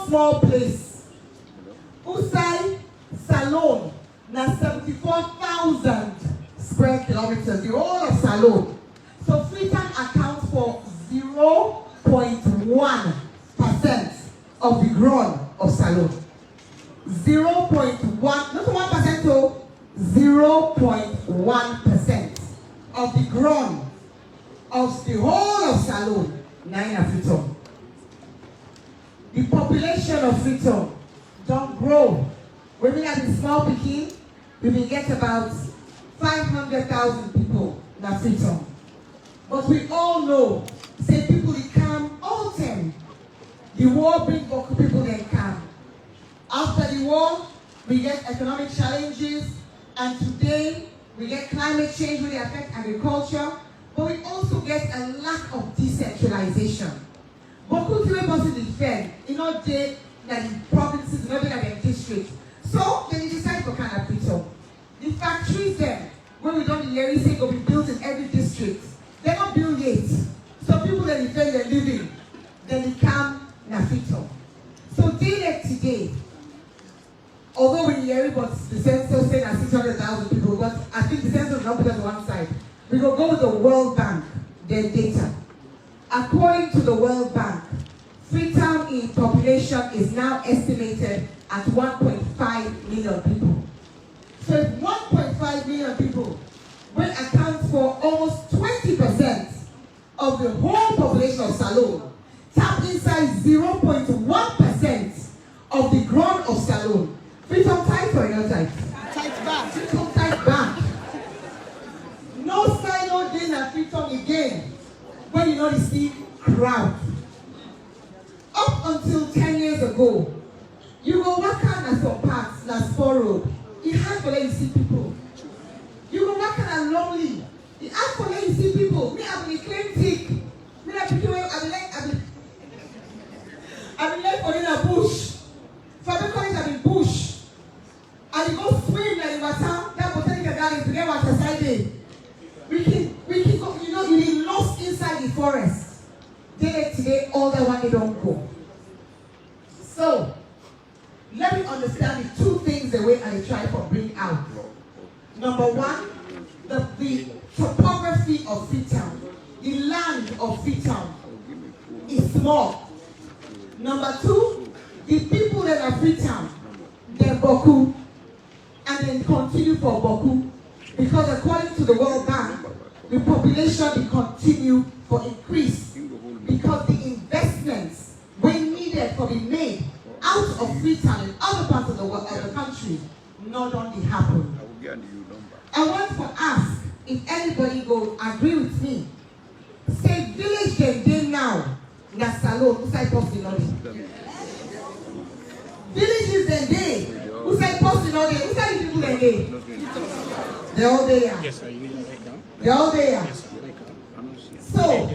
small place. Usai Salon. Now 74,000 square kilometers. The whole of Salon. So Freetown accounts for 0.1% of the ground of Salon. 0.1, not 1%, 0.1% of the ground of the whole of Salon 9 of Freetown. The population of Freetown don't grow. When we have a small picking, we will get about 500,000 people in Freetown. But we all know, say people they come all time. The war bring Boku people then come. After the war, we get economic challenges, and today we get climate change which affect agriculture, but we also get a lack of decentralization. Boku people must defend, in all day that the provinces, not in the districts. So then you decide for kind of Freetown. The factories then, when we don't hear say go be built in every district, they're not built yet. So people that defend their living, then they come na Freetown. So day like today, although we hear it, but the census saying 600,000 people, but I think the census is not put on one side. We will go with the World Bank, their data. According to the World Bank, Freetown in population is now estimated at 1.5 million people. So if 1.5 million people will account for almost 20% of the whole population of Salone, tap inside 0.1% of the ground of Salone. Freetown tight or not tight? Tight back. Freetown tight back. No silo day na Freetown again when you know the see crowd. Up until 10 years ago, you go walk out na some parts, na Spur Road. It hard for let you see people. You go walk out na Lonely. It hard for let you see people. Me have been claim tick. Me have been like for in a bush. For me college have been bush. And you go swim like in water. That botanical garden to get water side day. We can go, you know, you be lost inside the forest. Today, all that one they don't go. So, let me understand the two things the way I try to bring out. Number one, the topography of Freetown, the land of Freetown is small. Number two, the people that are Freetown, they're Boku, and then continue for Boku, because according to the World Bank, the population will continue for increase, because the investments when needed for being made out of Freetown and other parts of the world, of the country, not only happen. I want to ask if anybody will agree with me. Say village them day now, na Salone, who say post in order. Villages them day, who say post in order, who say people them day. They're all there. Yes, sir. You need to write down. They're all there. Yes, sir. Write down. So,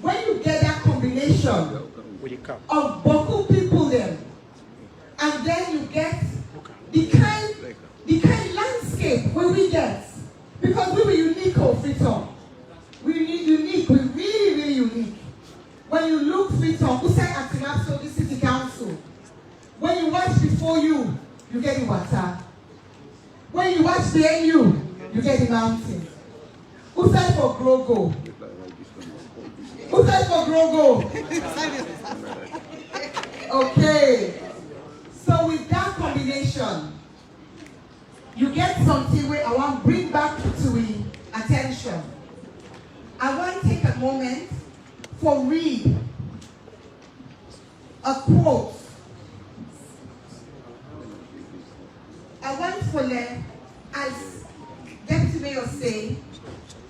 when you get that combination of Boku people then, and then you get the kind landscape where we get, because we were unique of Freetown. We unique, we really, really unique. When you look Freetown, who say Atinapso, the city council, when you watch before you get the water. When you watch the NU, you get the mountain. Who said for Grogo? Who said for Grogo? Okay. So with that combination, you get something where I want to bring back to attention. I want to take a moment for read a quote. I want for them, as Deputy Mayor say,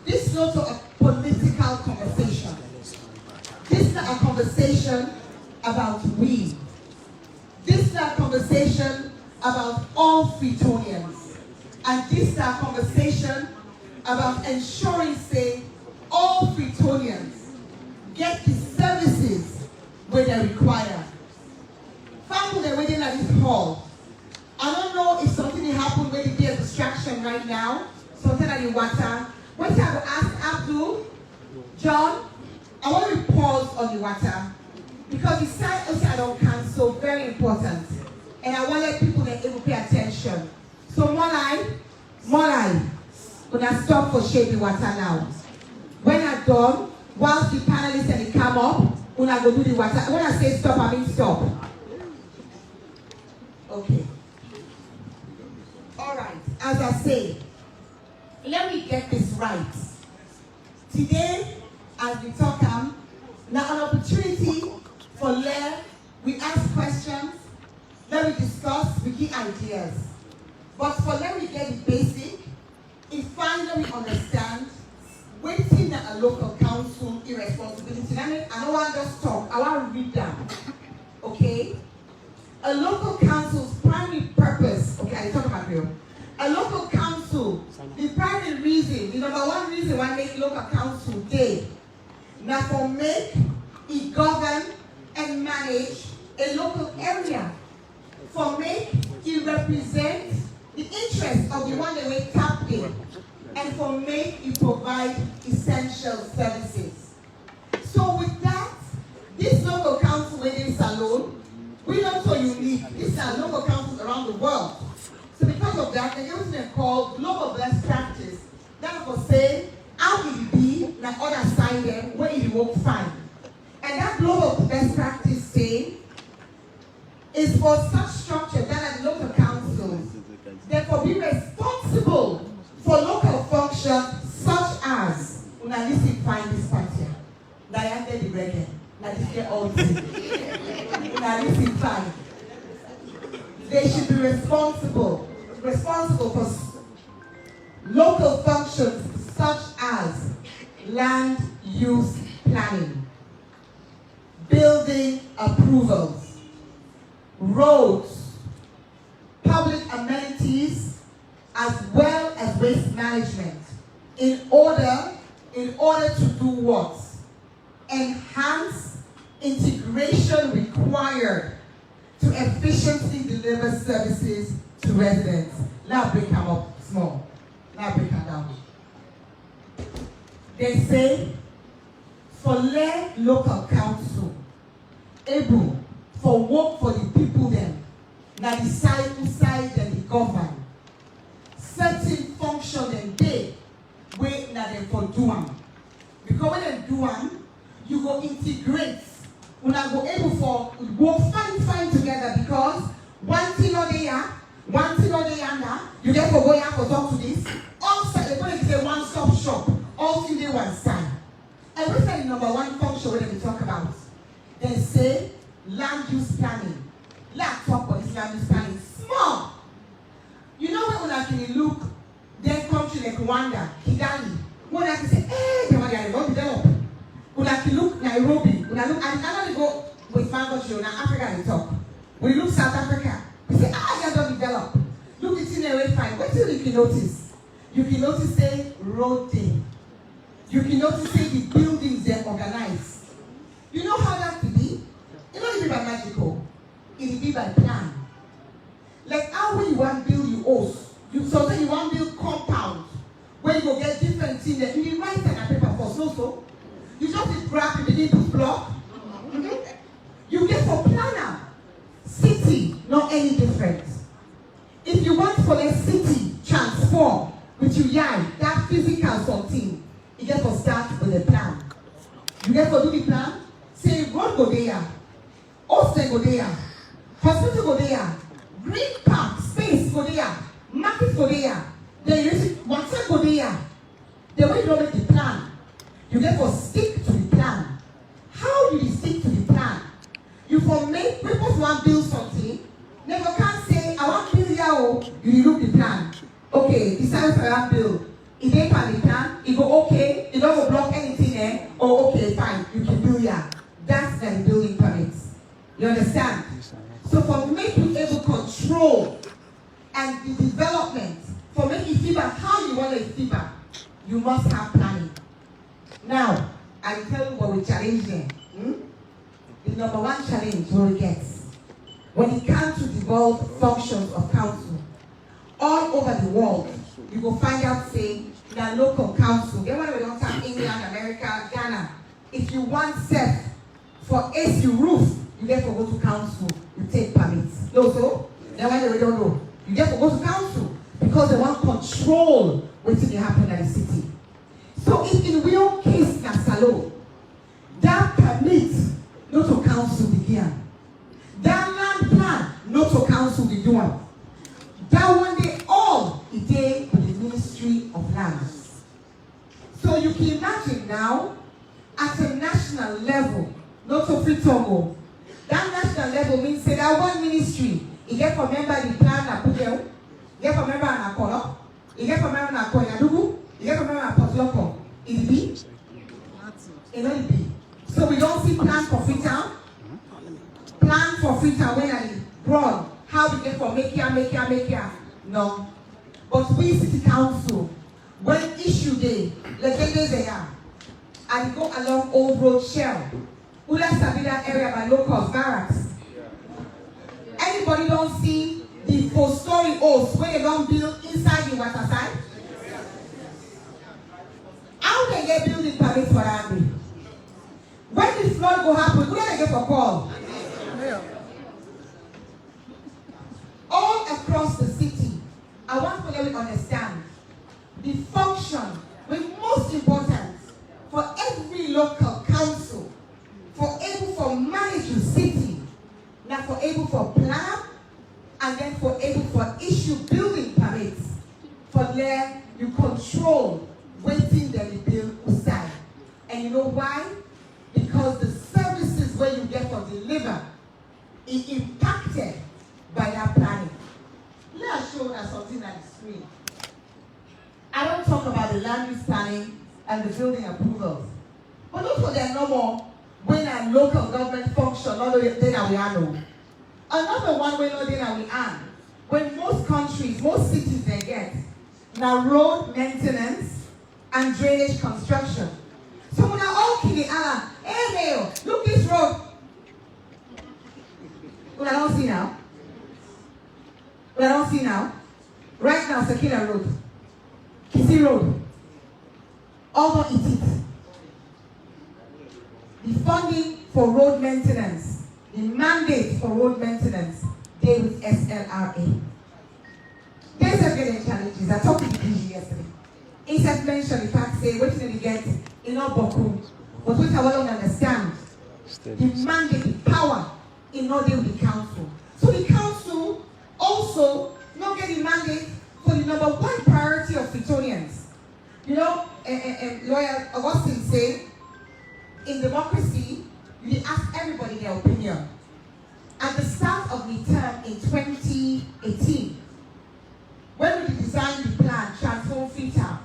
this is not a political conversation. This is not a conversation about we. This is not a conversation about all Freetonians. And this is a conversation about ensuring, say, all Freetonians get the services where they require. Family, they're waiting at this hall. I don't know if something happened where there is a distraction right now, something at the water. What I will ask Abdul, John, I want to pause on the water because the side also I don't cancel, very important. And I want to let people that able to pay attention. So Molai, gonna stop for shady water now. When I'm done, whilst the panelists and they come up, when I go do the water, when I say stop, I mean stop. Okay. All right, as I say, let me get this right. Today, as we talk, Now an opportunity for we ask questions, let we discuss, we give ideas. But for let we get the basic, if finally we understand, waiting at a local council irresponsibility. I don't want to just talk, I want to read them. Okay? A local council's primary purpose, okay, I talk about you. A local council, the primary reason, the number one reason why make local council day, now for make it govern and manage a local area. For make it represent the interest of the one that we tap in. And for make it provide essential services. So with that, this local council within Salone, we're not so unique. These are local councils around the world. So because of that, they use a called global best practice. That will say, how will it be like other side there where it won't find. And that global best practice say is for such structure that at local councils, therefore be responsible for local functions such as una listen find this part here. Diane the reggae. Now this get all una listen find. They should be responsible for local functions such as land use planning, building approvals, roads, public amenities, as well as waste management, in order to do what? Enhance integration required to efficiently deliver services to residents. Now break them up small. Now break them down. They say, for local council, able for work for the people then, now decide who side and the government. Certain function and day, wait now they for do them. Because when they do them, you go integrate. When I go able for work fine together because one thing or the other, one thing or the other, you get for going out for talk to this. Also, they're going to say one-stop shop. All things they one side. And we say the number one function when we talk about. They say land use planning. Let's talk about this land use planning. Small. You know when I can look, then country like Rwanda, Kigali, when I can say, hey, they want to develop. When I can look Nairobi, when I look, I normally go with Fango now Africa and talk. When you look South Africa, we say, they don't develop. Look at it away fine. What do you can notice? You can notice say road thing. You can notice say the buildings they're organized. You know how that to be? It don't be by magical. It be by plan. Like how when you want to build your house, sometimes you want to build compound where you will get different things that you write on paper for so. You just grab the begin to block. You get for planner. City, not any different. If you want for a city transform with your that physical something, you get for start with a plan. You get for do the plan, say road go there, hostel go there, hospital go there, green park, space go there, market go there, then you see water go there. The way you don't make the plan, you get for stick to the plan. How do you stick to the plan? You for make people want to build something, never can say, I want to build here, you look the plan. Okay, decide for that build. It ain't part the plan, it go okay, it don't go block anything there, oh okay, fine, you can build here. That's the building permits. You understand? So for making able control and the development, for making feedback how you want to feedback, you must have planning. Now, I tell you what we challenge them. The number one challenge we get when it comes to devolve functions of council all over the world, you will find out saying that local council, then when we don't have England, America, Ghana, if you want set for AC roof, you get to go to council, you take permits. No, so then when we don't know, you get to go to council because they want control what's going to happen in the city. So if in real case Nasalo, that permit not to council begin. That land plan not to council the doing. That one day all it day with the Ministry of Lands. So you can imagine now at a national level, not to Freetown. That national level means say that one ministry, you get for member the plan na Pugel, you get for member na Kolo, you get for member na Koyadugu, you get for member na Potloko. It be? It don't be. So we don't see plan for Freetown. Plan for Freetown when I broad. How we get from make here. No. But we city council, when issue day, let's say they are, and go along Old Road Shell, Ula Sabina area by locals, barracks. Anybody don't see the 4-story house where they don't build inside the water side? How they get building permits for that? When the flood go happen, who they get for call? All across the city, I want to let you understand the function, the most important for every local council, for able for manage the city, not for able for plan, and then for able for issue building permits, for there you control waiting that you build outside. And you know why? Because the services where you get for deliver is impacted by that planning. Let us show us something on the screen. I don't talk about the land use planning and the building approvals. But those for them no more when a local government function, not the that we are no. Another one way not that we are. When most countries, most cities they get now road maintenance and drainage construction. So when I all kill it, hey Mayo, look this road. Well, I don't see now. Well, I don't see now. Right now, Sakina Road. Kisi Road. All don't eat it. The funding for road maintenance, the mandate for road maintenance, they with SLRA. There's a getting challenges. I talked to the DG yesterday. He said mention the fact say what did he get in our Boku. But what I want to understand, the mandate, the power in order with the council. So the council also not get the mandate for the #1 priority of Freetonians. You know, Lawyer Augustine said, in democracy, you ask everybody their opinion. At the start of the term in 2018, when we designed the plan, Transform Freetown,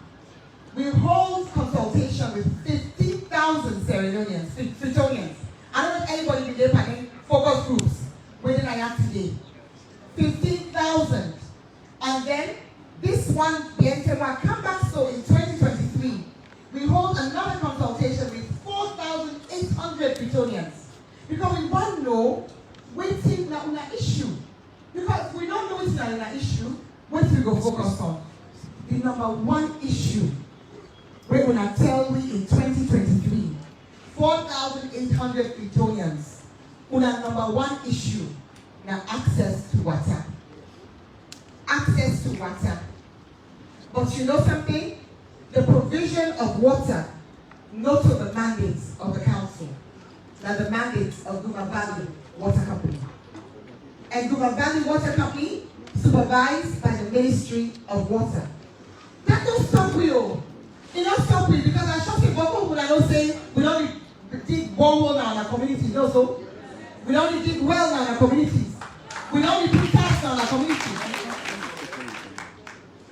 we hold consultation with 15,000 Freetonians. I don't know if anybody will be there focus groups within I am today. 15,000. And then this one, the NTMA, come back so in 2023, we hold another consultation with 4,800 Freetonians. Because we want to know waiting on an issue. Because if we don't know what's on an issue, what we go focus on? The #1 issue. We're going to tell we in 2023, 4,800 Freetonians, on a #1 issue, now access to water. Access to water. But you know something? The provision of water, not to the mandates of the council, now the mandates of Guma Valley Water Company. And Guma Valley Water Company supervised by the Ministry of Water. That don't stop you. It don't stop you because I shot the bubble when I don't say we don't dig borehole now in our communities. No, so we don't dig well now in our communities. We don't put tax now in our communities.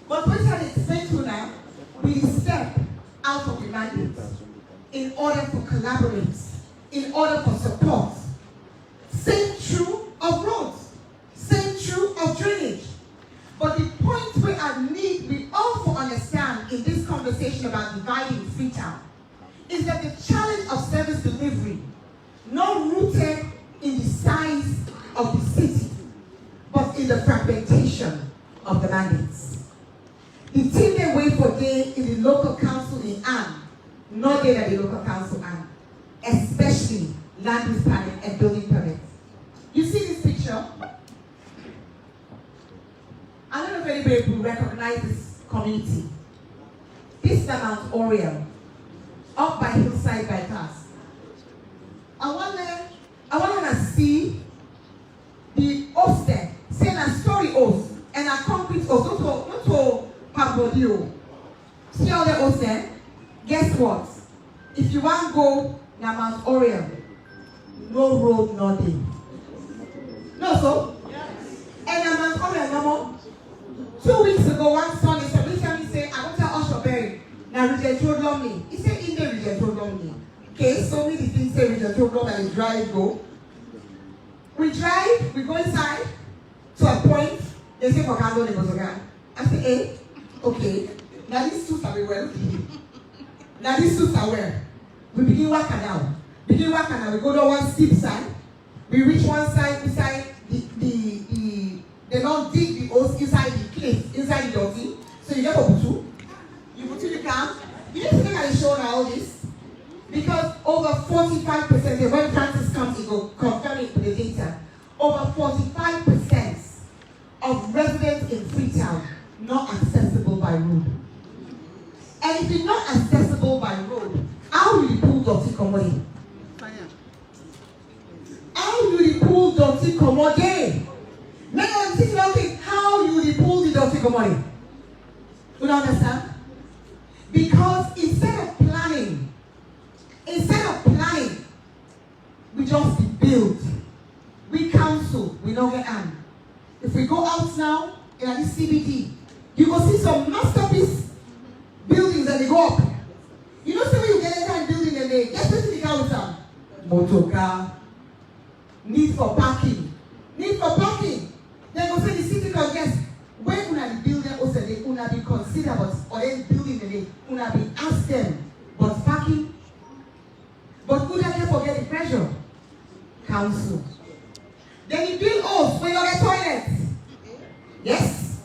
But what I explain to now, we step out of the mandate in order to collaborate, in order for support. Same true of roads, same true of drainage. But the point where I need we also understand in this conversation about dividing Freetown is that the challenge of service delivery, not rooted in the size of the city, but in the fragmentation of the mandates. The team they wait for day in the local council in Anne, not there at the local council Anne, especially land use planning and building permits. You see this picture? I don't know if anybody will recognize this community. This is Mount Oriel, up by Hillside Bypass. I want to see the host there, saying a story host and a concrete host, not to Pablodio. See all the host there? Guess what? if you want to go na Mount Orion, no road, no day. No, so? Yes. And na Mount Orion, no more. 2 weeks ago, one son is somebody say, I want to Usher Berry. Now, Regent Road Lumley. He said, in the Regent Road Lumley. Okay, so many things say Regent Road Lumley and drive, go. We drive, we go inside to a point, they say, for Kando, they go to I say, hey, okay. Now, these suits are well. Now, these suits are well. We begin working now. We go to one steep side. We reach one side beside they don't dig the holes inside the cliff, inside the dirty. So you get a butu. You come. You need to look at the show now all this. Because over 45%, when Francis comes, he will confirm it with the data. Over 45% of residents in Freetown not accessible by road. And if you're not accessible by road, how will you pull dirty commodity? How will you pull dirty commodity? Make them think about it. How will you pull the dirty commodity? You don't understand? Because instead of planning, we just build. We counsel, we don't get on. If we go out now in this CBD, you will see some masterpiece buildings and they go up. You know, so when you get into a building and they get to the car with them. Motor car, need for parking. Then go say the city can guess when una the building also they una be considered but or then building they una be ask them but parking. But who can forget the pressure? Council. Then you build holes when you get toilets. Yes.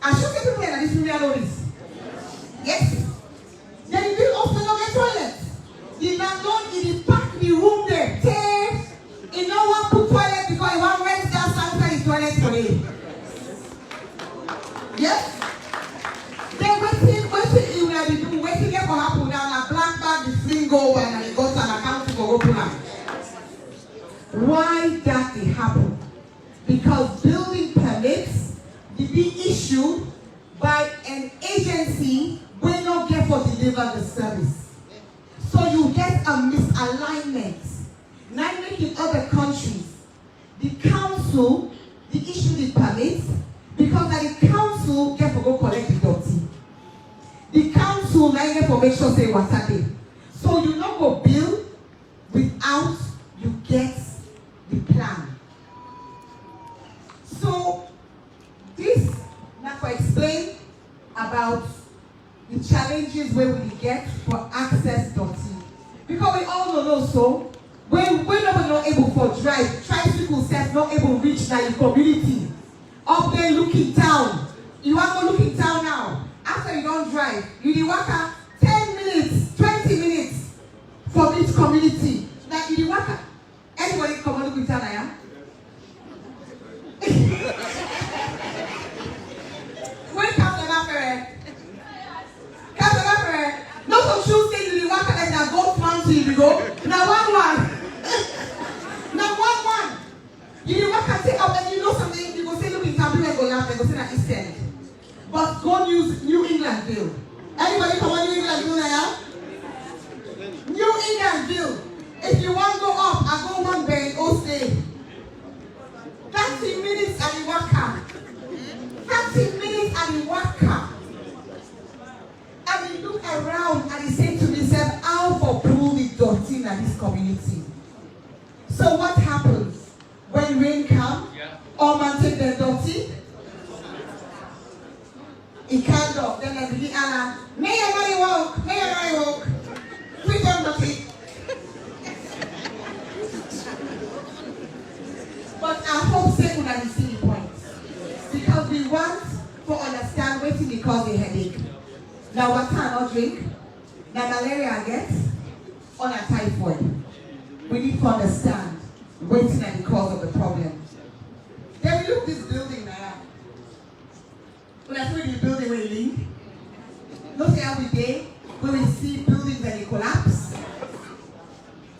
I should get people in this room know this. Yes. Then you build holes when you get toilets. The landlord in the park the room there. You know what put toilet because you want rent that outside the toilet for you. Yes? Then waiting you will be doing waiting here for happen down a black bag the fling go and it goes an account for open up. Why that it happen? Because building permits to be issued by an agency will not get for deliver the service. So you get a misalignment. Now in other countries, the council, they issue the permits because the council get to go collect the dirty. The council now get to make sure say what's happening. So you not go build without you get the plan. So this now to explain about the challenges where we get for access dirty. Because we all know so. When not able for drive, tricycle set not able to reach now your community. Up there looking down. You want to go looking down now. After you don't drive, you walk 10 minutes, 20 minutes for each community. Like you walk. Anybody come on looking down now? When come the mapper? Come the mapper. Not to choose things you walk and then go mountain you go. Now one. Now one. You walk and take up and you know something, you go say look in Taboo and go laugh and go say that East End. But go use New Englandville. Anybody come on New Englandville now? New Englandville. If you want to go up, I go one day, all stay. 30 minutes and you walk up. 30 minutes and you walk up. And you look around and he said to himself, how for pull the dirty in this community? So what happens when rain comes? All man take their dirty. It can't go. Then they begin Anna. May your money walk. Freetown dirty. But I hope say una see the point. Because we want to understand waiting because the headache. Now what can I drink? Now malaria I get or a typhoid. We need to understand waiting and the cause of the problem. Then we look this building now. When I see the building we live, look every day when we see buildings and they collapse.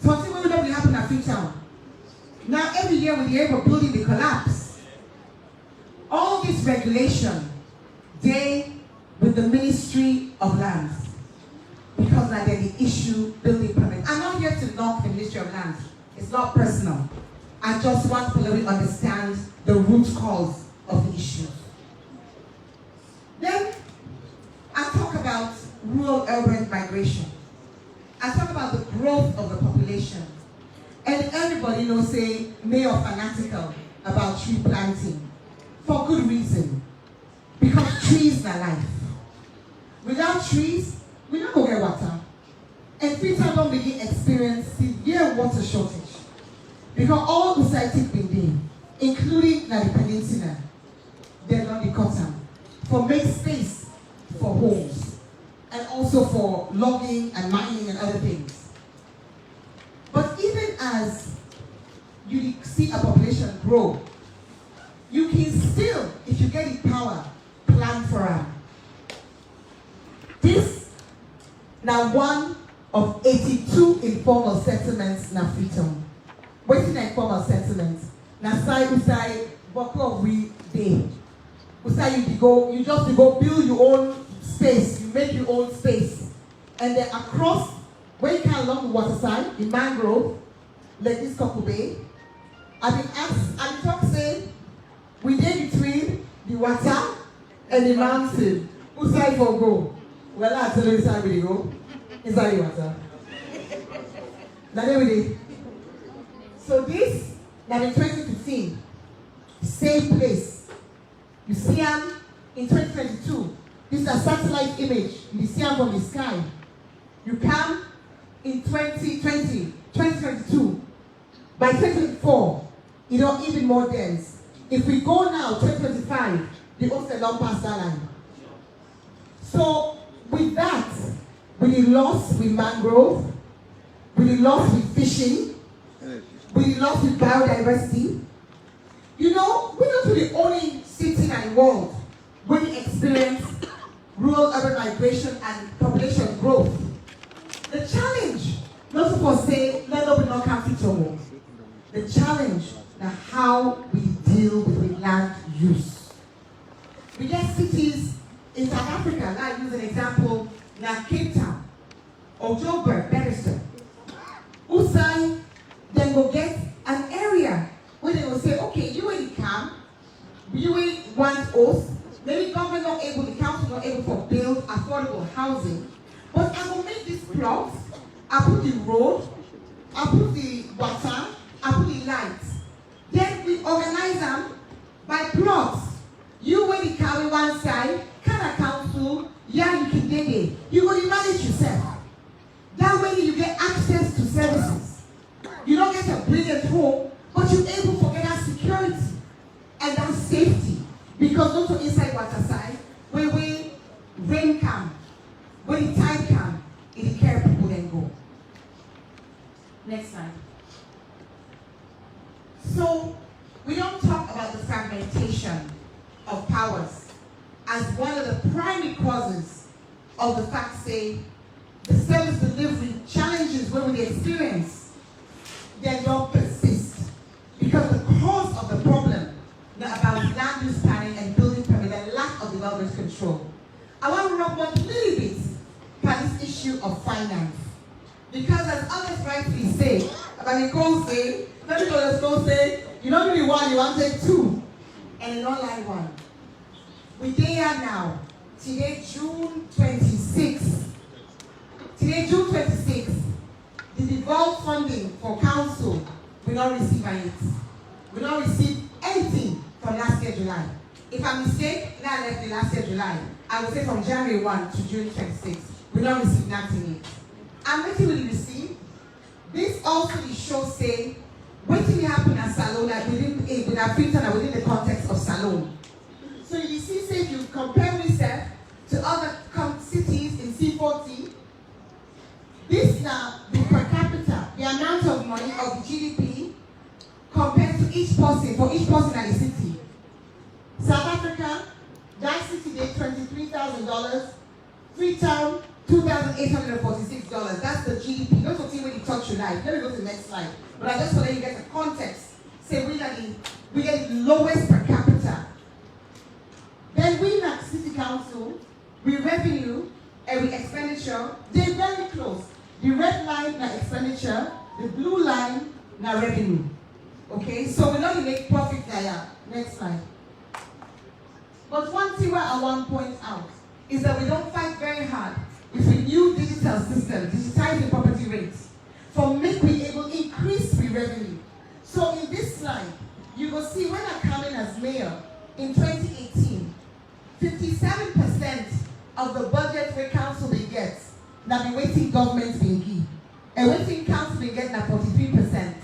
Something will not happen at Freetown. Now every year when you have a building they collapse. All this regulation, they with the Ministry of Lands. Because because now then the issue building permit. I'm not here to knock the Ministry of Land. It's not personal. I just want people to understand the root cause of the issue. Then I talk about rural-urban migration. I talk about the growth of the population. And everybody knows, say, Mayor fanatical about tree planting. For good reason. Because trees are life. Without trees, we're not going to get water. And Freetown don't begin experience severe water shortage. Because all the sites been there, including the peninsula, they're not the cotton. For make space for homes. And also for logging and mining and other things. But even as you see a population grow, you can still, if you get the power, plan for it. This now one of 82 informal settlements na Freetown. Waiting informal settlements. Now usai boko we day. Usai you just go build your own space, you make your own space. And then across where you can along the water side, the mangrove, like this Coco Bay, I've been asked, and talk say, we did between the water and the mountain. Whose side for go? Well, I'll tell you which side we go. Inside the water. Now there we did. So this, now in 2015, same place. You see them in 2022. This is a satellite image. You see them from the sky. You come in 2020, 2022. By 2024, you know, even more dense. If we go now, 2025, the ocean don't pass that line. So with that, with the loss with mangrove, with the loss with fishing, with the loss with biodiversity, you know, we're not the only city in the world where we experience rural-urban migration and population growth. The challenge, not supposed to say, let us not come to the challenge now how we deal with land use. We get cities in South Africa, like use an example, like Cape Town, or Joburg, Barrister. Usai, then go get an area where they will say, okay, you will come, you will want us, maybe government not able, the council not able to build affordable housing, but I will make this plot, I put the road, I put the water, I put the lights. Then we organize them by plots. You when you carry one side, can a council, yeah, you can get it. You will manage yourself. That way you get access to services. You don't get a brilliant home, but you're able to get that security and that safety. Because also inside water side, where we rain come, when the tide come, it care people then go. Next slide. So we don't talk about the fragmentation of powers as one of the primary causes of the fact, say, the service delivery challenges when we experience, they don't persist. Because the cause of the problem about land use planning and building permit and lack of development control. I want to rub one little bit on this issue of finance. Because as others rightly say, about the call say, let me go say, you don't really want, you want to take two. And you don't like one. We there now. Today, June 26th. Today, June 26th. The devolved funding for council, we don't receive it. We don't receive anything from last year, July. If I'm mistaken, now left the last year, July. I would say from January 1 to June 26th. We don't receive nothing yet. And what will receive? This also shows, say, what will happen at Salone within our Freetown and within the context of Salone. So you see, say, if you compare myself to other cities in C40, this now, the per capita, the amount of money of the GDP compared to each person, for each person in the city. South Africa, that city did $23,000. Freetown, $2,846. That's the GDP. Don't see when you touch your life. Let me go to the next slide. But I just want to let you get the context. Say we get the lowest per capita. Then we at City Council, we revenue every expenditure, they're very close. The red line na expenditure, the blue line na revenue. Okay, so we know you make profit there. Next slide. But one thing where I want to point out is that we don't fight very hard with a new digital system, digitizing property rates, for make we able to increase the revenue. So in this slide, you will see when I come in as mayor in 2018, 57% of the budget where council they get, now the waiting government will give. And waiting council they get now 43%.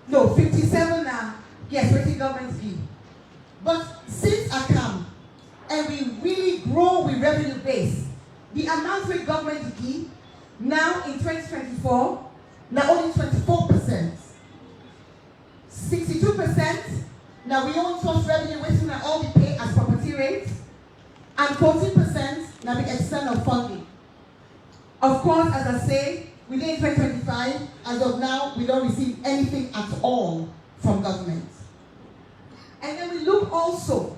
No, 57 now, yes, waiting government give. But since I come, and we really grow with revenue base, the amount where government give, now in 2024, now only 24%. 62%, now we own source revenue waiting and all we pay as property rates, and 14% now the external funding. Of course, as I say, within 2025, as of now, we don't receive anything at all from government. And then we look also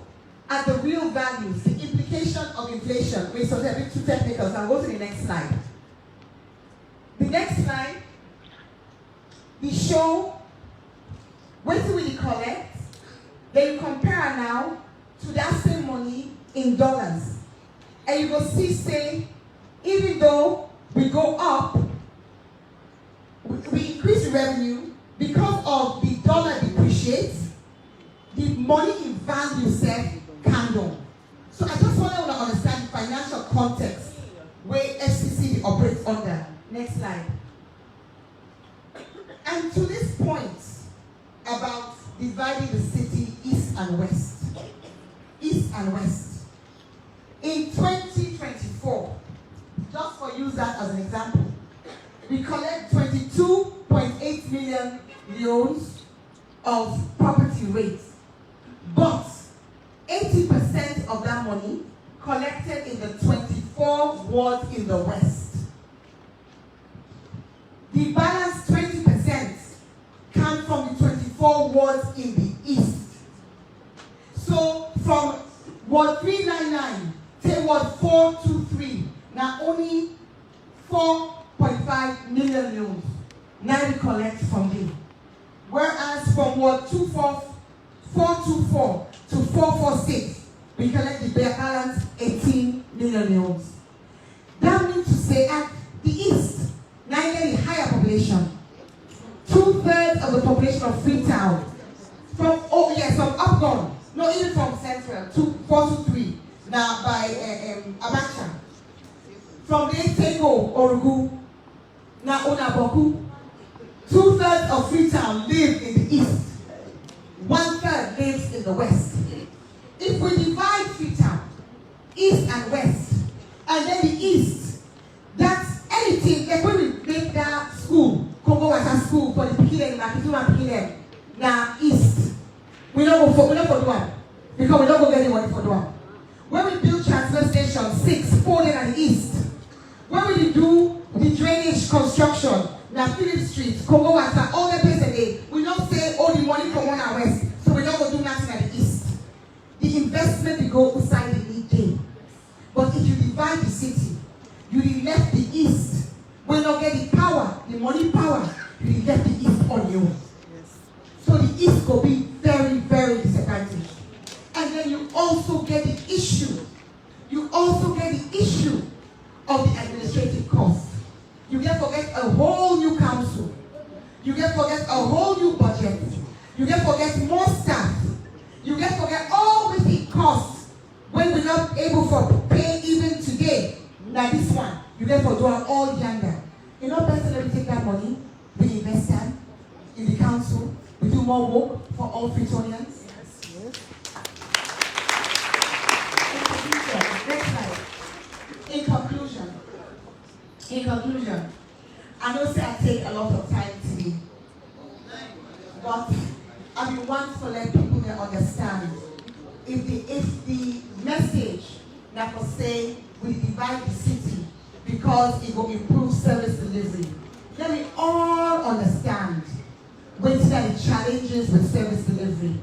at the real values, the implication of inflation, which is a bit too technical, so I'll go to the next slide. The next slide, we show what do we collect, then you compare now to that same money in dollars. And you will see, say, even though we go up, we increase the revenue because of the dollar depreciates, the money in value set can go. So I just want to understand the financial context where FCC operates under. Next slide. And to this point about dividing the city east and west. East and west. In 2024, just for use that as an example, we collect 22.8 million loans of property rates. But 80% of that money collected in the 24 wards in the west. The balance 20% come from the 24 wards in the east. So from Ward 399 to Ward 423, now only 4.5 million loans now we collect from them. Whereas from Ward 424 to 446, we collect the balance 18 million loans. That means to say at the east, now you get a higher population. 2/3 of the population of Freetown. From Upgon, no, even from Central, 423, now by Abacha. From there, Tego, Orugu, now Onaboku. 2/3 of Freetown live in the east. 1/3 lives in the west. If we divide Freetown, east and west, and then the east, that's anything, like when we make that school, Congo Water School for the Pikilen, Makituma Pikilen, now east, we don't go for one, because we don't go get any money for one. When we build transfer station 6, 4 in the east, when we do the drainage construction, now Philip Street, Congo Water, all the places there, we don't say all the money from one and west, so we don't go do nothing at the east. The investment will go outside the day. But if you divide the city, you left the east, we don't get the power, the money power, you left the east on you. So the east will be very, very disadvantaged. And then you also get the issue. You also get the issue of the administrative cost. You get forget a whole new council. You get forget a whole new budget. You get forget more staff. You get forget all with the costs when we're not able to pay even today. Like this one, you get for doing all younger. You know, better than we take that money, we invest that in the council. We do more work for all Freetonians. Next slide. In conclusion, I know say I take a lot of time today, but I mean want to let people understand if the message that was say we divide the city because it will improve service delivery. Let me all understand what are the challenges with service delivery.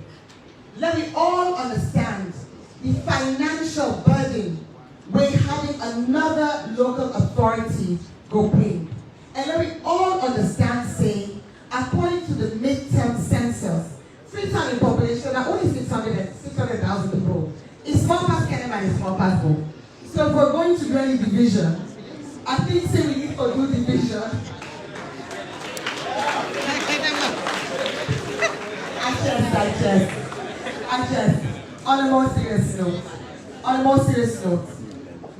Let me all understand the financial burden we're having only another local authority go bring. And let me all understand, say, according to the midterm census, Freetown in population are only 600,000 people. It's small past Kenya and it's small past Go. So if we're going to do any division, I think say we need to do division. I just. On a more serious note,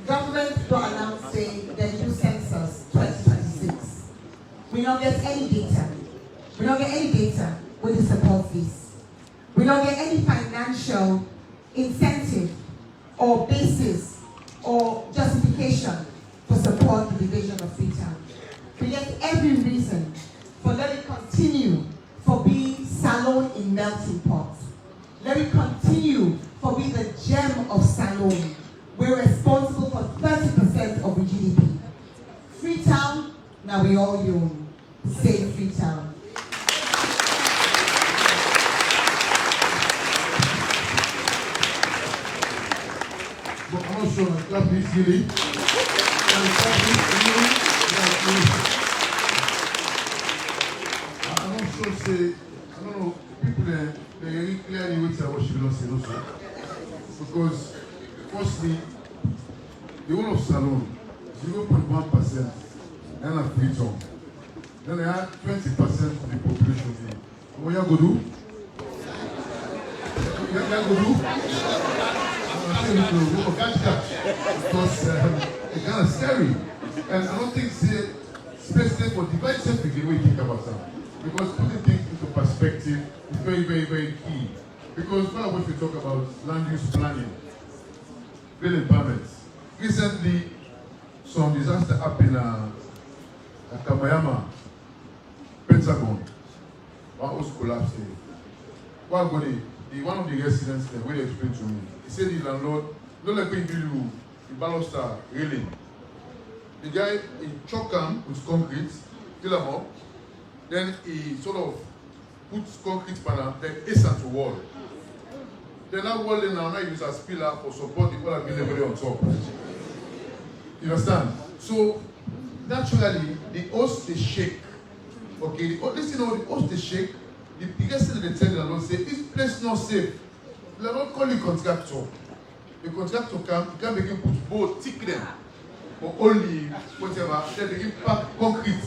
government don't announce saying the new census 2026. We don't get any data. We don't get any data with the support this. We don't get any financial incentive or basis or justification to support the division of Freetown. We get every reason for let it continue for being salon in melting pot. Let it continue for being the gem of salon. We're responsible for 30% of the GDP. Freetown, now we all own. Save Freetown. But I'm not sure that this really. I'm not sure say, I don't know, people there, they really clearly wait what she belongs to also. Because firstly, the whole of salon, 0.1% and a Freetown. Then they had 20% of the population here. What you go do? You go do? Because it's kind of scary. And I don't think space for divide self-thinking the way you think about that. Because putting things into perspective is very, very, very key. Because now what we talk about land use planning, building permits. Recently, some disaster happened at Kamayama, Pentagon. One house collapsed here. One of the residents there, when they explained to me, he said the landlord, don't let me build you the baluster railing. The guy, he choked him with concrete, fill him up, then he sort of puts concrete panel, then ace at the wall. Then that wall now use as pillar for support the wall and build on top. You understand? So naturally, the host they shake. Okay, the host they shake. The biggest thing they tell the landlord say, this place not safe. The landlord call the contractor. The contractor can begin put both thick them or only whatever. Then begin pack concrete.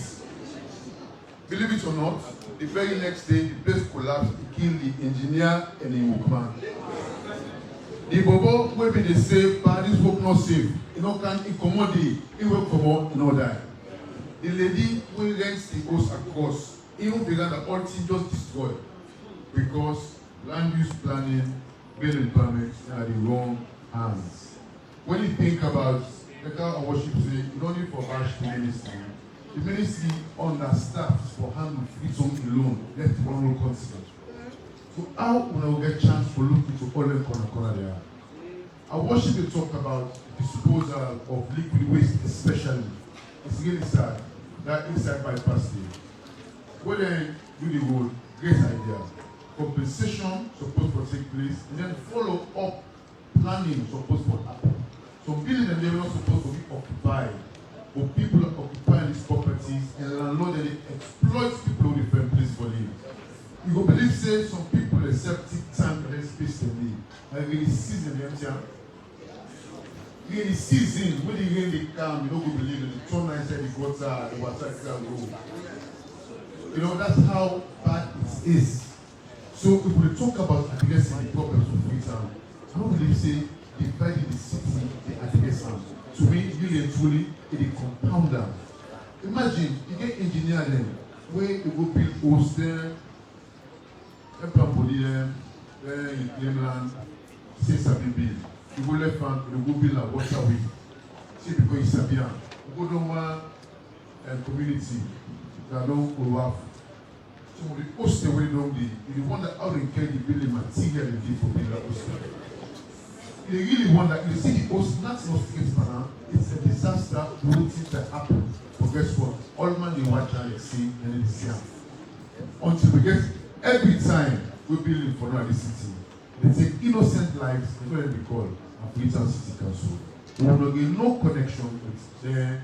Believe it or not, the very next day the place collapsed. It killed the engineer and the workman. The bobo will be the safe, but this work not safe. You know, can incommodate, it will come out, you know that. The lady will rent the house across. Even began the whole thing just destroyed. Because land use planning, building permits are the wrong hands. When you think about the kind of worship say, you don't need for bash the ministry. The ministry understaffed for handle Freetown alone, left one whole continent. So how will we get a chance to look into all them corner there? Our worship will talk about disposal of liquid waste especially. It's really sad that inside bypass day. When they do the road, great idea. Compensation supposed to take place, and then follow up planning supposed to happen. So building and they are not supposed to be occupied, but people are occupying these properties and landlord and they exploit people who different place for live. You go believe say some people a septic tank and then space they need. And when the season they empty. In the season, when the rain they come, you don't go believe it. The turn inside the gutter, the water can go. You know, that's how bad it is. So if we talk about addressing the problems of Freetown, I don't believe say dividing the city, the address them. To me, really and truly, it is compounder. Imagine you get engineer them where you go build house there, help them body them, then you claim land, say something build. You go left hand, you go build a waterway. See because it's a bien. You go down one community that don't go off. So the host the way down the, you wonder how they carry the building material they give for building a host. You really wonder, you see the host, not straight banana, it's a disaster waiting to happen. But guess what? All man they watch and they see and they see. Until we get, every time we build for another city, they take innocent lives, that's what they call a Freetown City Council. we will get no connection with the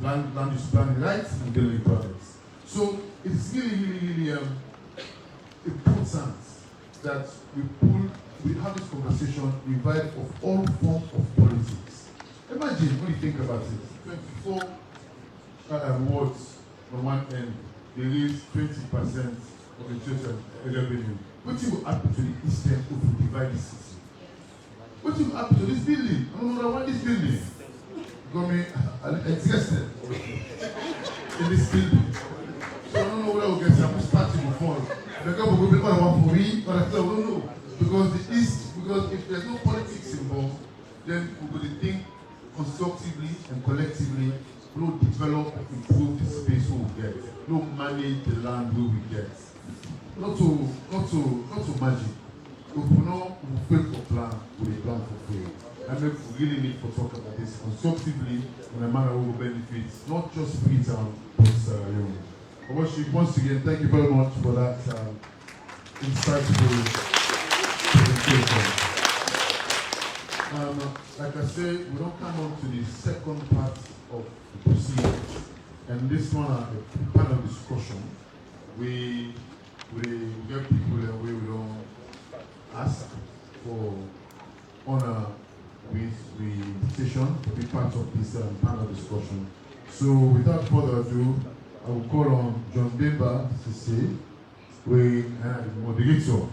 land use planning rights and building permits. So it's really important that we have this conversation wide of all forms of politics. Imagine when you think about it, 24 wards on one end, they raise 20% of the total revenue. What will happen to the eastern if we divide the city? What will happen to this building? I don't know what this building. I'm interested in this building. So I don't know where we'll get some starting before. The government will be one for me, but I don't know. Because if there's no politics involved, then we will think constructively and collectively, we will develop, improve the space we will get, we will manage the land we will get. Not to magic. If we know we fail for plan, we will plan for fail. And we really need to talk about this constructively in a manner who will benefit not just Freetown, but Leone. Once again, thank you very much for that insightful presentation. Like I said, we don't come on to the second part of the proceedings. And this one, a panel discussion. We get people and we don't ask for honor with the invitation to be part of this panel discussion. So without further ado, I will call on John Bemba CC, the moderator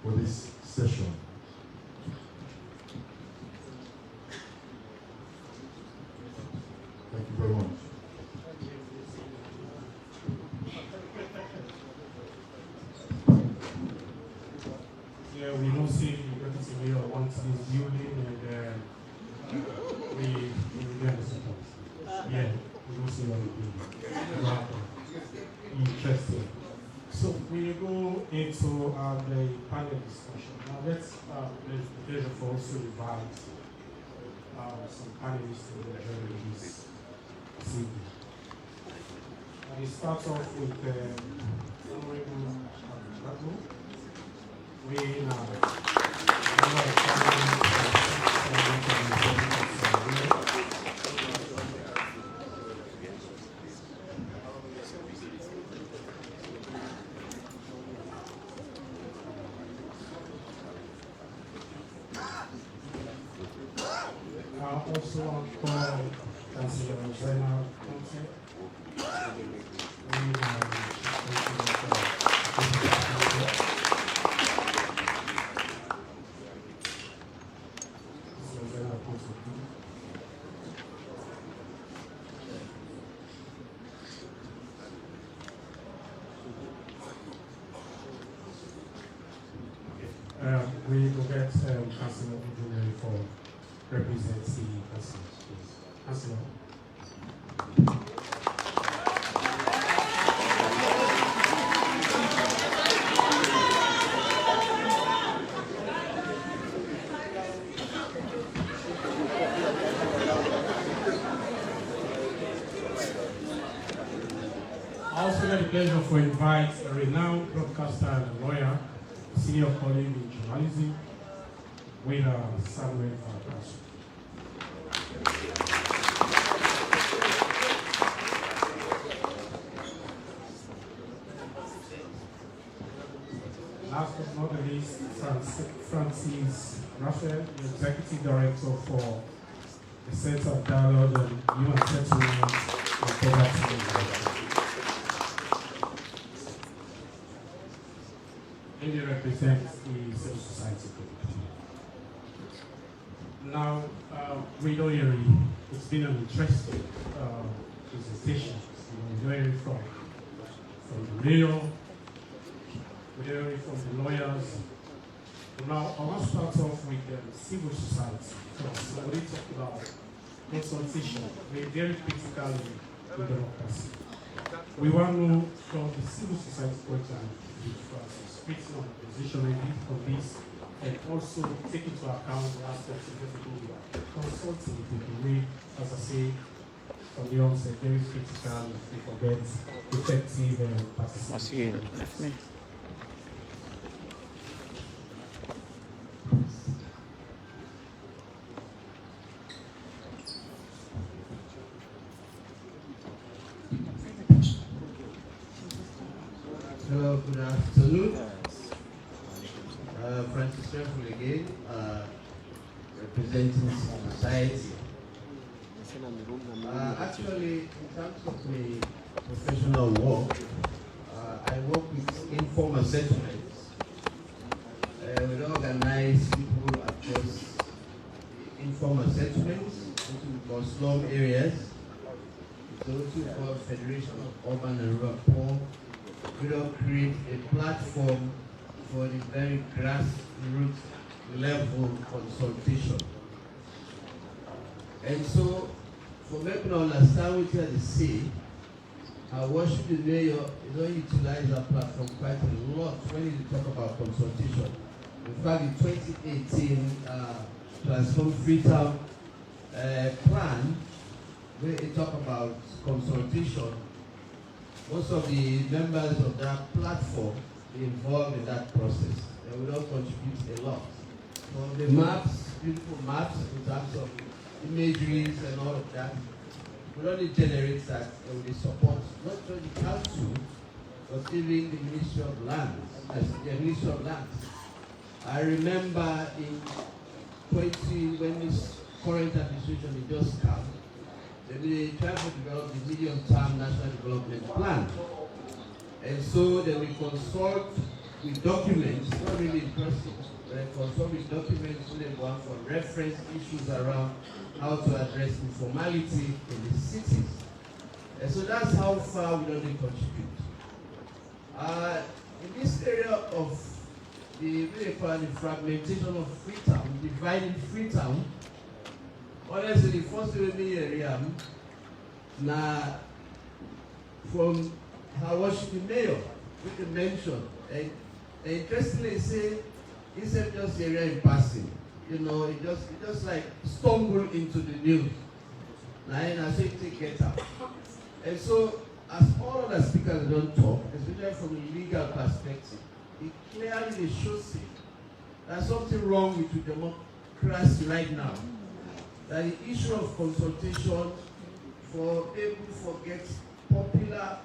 for this session. Thank you very much. Yeah, we don't see the deputy mayor wants this building and we get the support. Yeah, we don't see what we do. Interesting. So we go into the panel discussion. Now there's the pleasure for us to invite some panelists to the jury this evening. We start off with Honorable Rago. Also on call Councillor Zainab Conte. We will get Councillor Engineering for represents the council. Councillor. I also get the pleasure to invite a renowned broadcaster and lawyer, senior colleague in journalism, with Samuel Farkas. Last but not the least, Francis Raphael, the Executive Director for the Center of Dialogue and Human Settlement and Poverty. And he represents the civil society community. Now, it's been an interesting presentation. We're hearing from the mayor, we're hearing from the lawyers. Now, I want to start off with civil society. So we talked about consultation, very critical in democracy. We want to know from the civil society point of view, Francis, speaking on the positioning on this, and also take into account the aspects of people consulting the way, as I say, from the onset, very critical, to forget effective and participatory. Hello, good afternoon. Francis Reffel again, representing civil society. Actually, in terms of my professional work, I work with informal settlements. We organize people across informal settlements, which we call slum areas. So what we call Federation of Urban and Rural Poor. We don't create a platform for the very grassroots level consultation. And so, for making to understand what they say, our worship the mayor don't utilize that platform quite a lot when you talk about consultation. In fact, the 2018 Transform Freetown plan, where they talk about consultation, most of the members of that platform involved in that process. They will not contribute a lot. So the maps, beautiful maps in terms of imageries and all of that, will only generate that and will support not just the council, but even the Ministry of Lands, the Ministry of Lands. I remember in 20, when this current administration just came, they tried to develop the medium-term national development plan. And so they will consult with documents, not really in person, but they consult with documents so they want for reference issues around how to address informality in the cities. And so that's how far we don't contribute. In this area of the fragmentation of Freetown, dividing Freetown, honestly, the first area now from her worship the mayor, which you mentioned, and interestingly say instead just area in passing, you know, it just like stumbled into the news. Now I say get out. And so as all other speakers don't talk, especially from a legal perspective, it clearly shows there's something wrong with the democracy right now. That the issue of consultation for people to forget popular,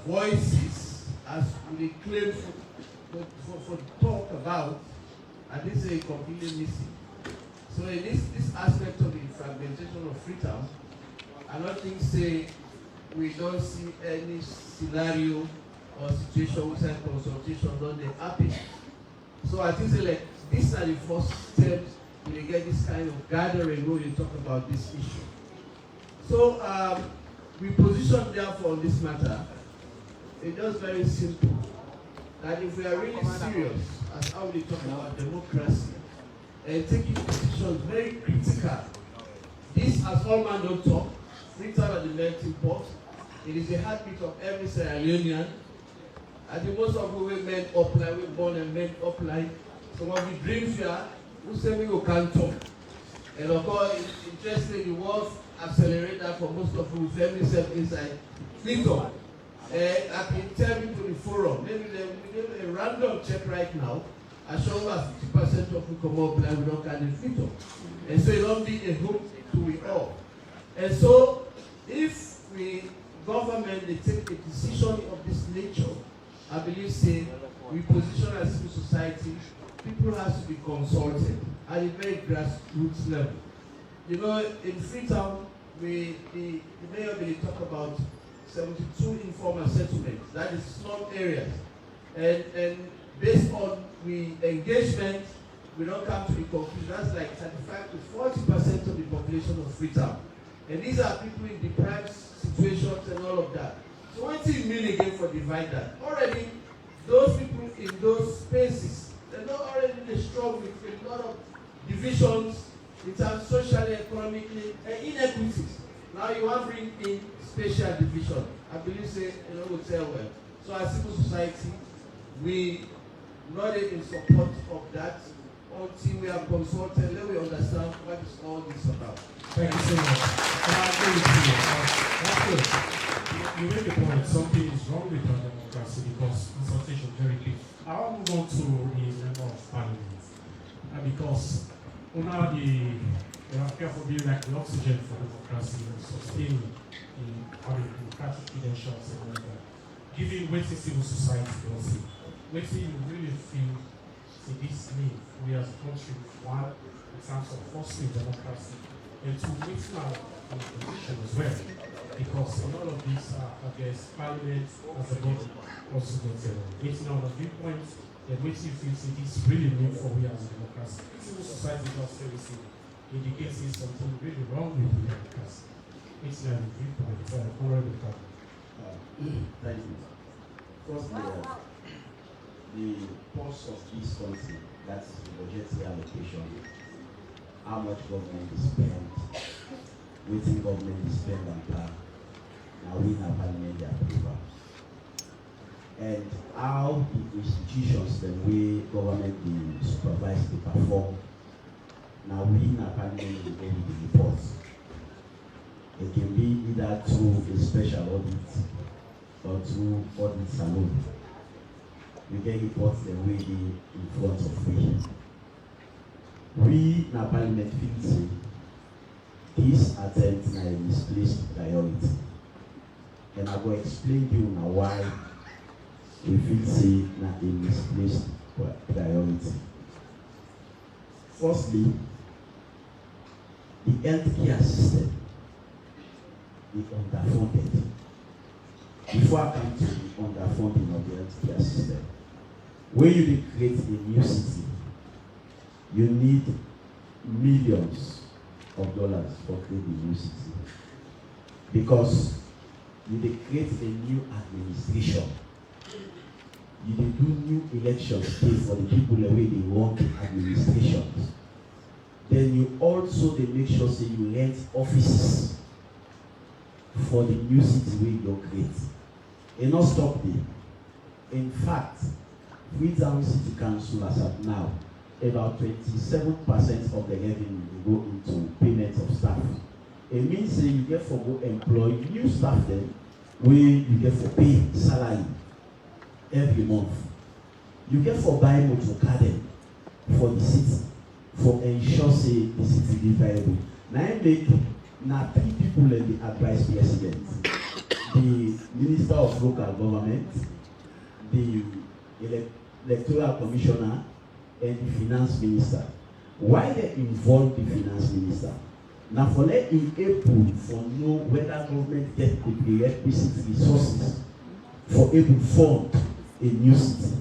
voices as we claim for talk about, and this is completely missing. So in this aspect of the fragmentation of Freetown, I don't think we don't see any scenario or situation where consultation don't happen. So I think like these are the first steps when you get this kind of gathering where you talk about this issue. So we position therefore on this matter. It's just very simple. That if we are really serious as how we talk about democracy and taking decisions very critical, this as all man don't talk, Freetown at the melting pot, it is the heartbeat of every Sierra Leonean. And the most of we men upline, we born and men upline. So when we dream here, we say we can't talk. And of course, it's interesting, the world accelerator for most of you family self inside Freetown. I can tell you to the forum, maybe a random check right now, I show over 50% of you come up and we don't carry Freetown. And so it don't be a hope to it all. And so if we government they take a decision of this nature, I believe we position as civil society, people have to be consulted at a very grassroots level. You know, in Freetown, the mayor will talk about 72 informal settlements, that is slum areas. And based on the engagement, we don't come to the conclusion, that's like 35 to 40% of the population of Freetown. And these are people in deprived situations and all of that. So what does it mean again for divide that? Already, those people in those spaces, they're not already in a struggle with a lot of divisions in terms socially, economically, and inequities. Now you want to bring in spatial division. I believe we'll tell well. So as civil society, we not in support of that until we are consulted, then we understand what is all this about. Thank you so much. I agree with you. That's good. You made the point, something is wrong with our democracy because consultation is very key. I want to move on to the member of parliament. Because now the careful being like the oxygen for democracy and sustaining the democratic credentials and all that. giving waiting civil society also. Waiting you really feel see this need we as a country one in terms of fostering democracy and two waiting our position as well. Because a lot of these I guess parliament as a body also gets waiting on the viewpoints and waiting you feel see this really need for we as a democracy. Civil society just service indicating something really wrong with the democracy. It's not a viewpoint, honorable Captain. Thank you. Firstly, the pulse of this country, that's the budgetary allocation, how much government is spent, waiting government is spent and plan, now we have parliament approval. And how the institutions the way government they supervise, they perform, now we have parliament will go with the reports. It can be either through a special audit or through audit alone. We get reports the way they in front of we. We na parliament feel say this attempt na a misplaced priority. And I will explain to you now why we feel say na a misplaced priority. Firstly, the healthcare system is underfunded. Before I come to the underfunding of the healthcare system, when you create a new city, you need millions of dollars for creating a new city. Because you create a new administration, you do new elections for the people the way they want administrations. Then you also make sure say you rent offices for the new city where you create. And not stop there. In fact, Freetown City Council as of now, about 27% of the revenue will go into payment of staff. It means say you get for go employ new staff then, where you get for pay salary every month. You get for buy motor car then for the city, for ensure say the city is viable. Now I make now 3 people that the advice president. The Minister of Local Government, the Electoral Commissioner, and the Finance Minister. Why they involve the Finance Minister? Now for let him able for know whether government get the prerequisite resources for able to fund a new city.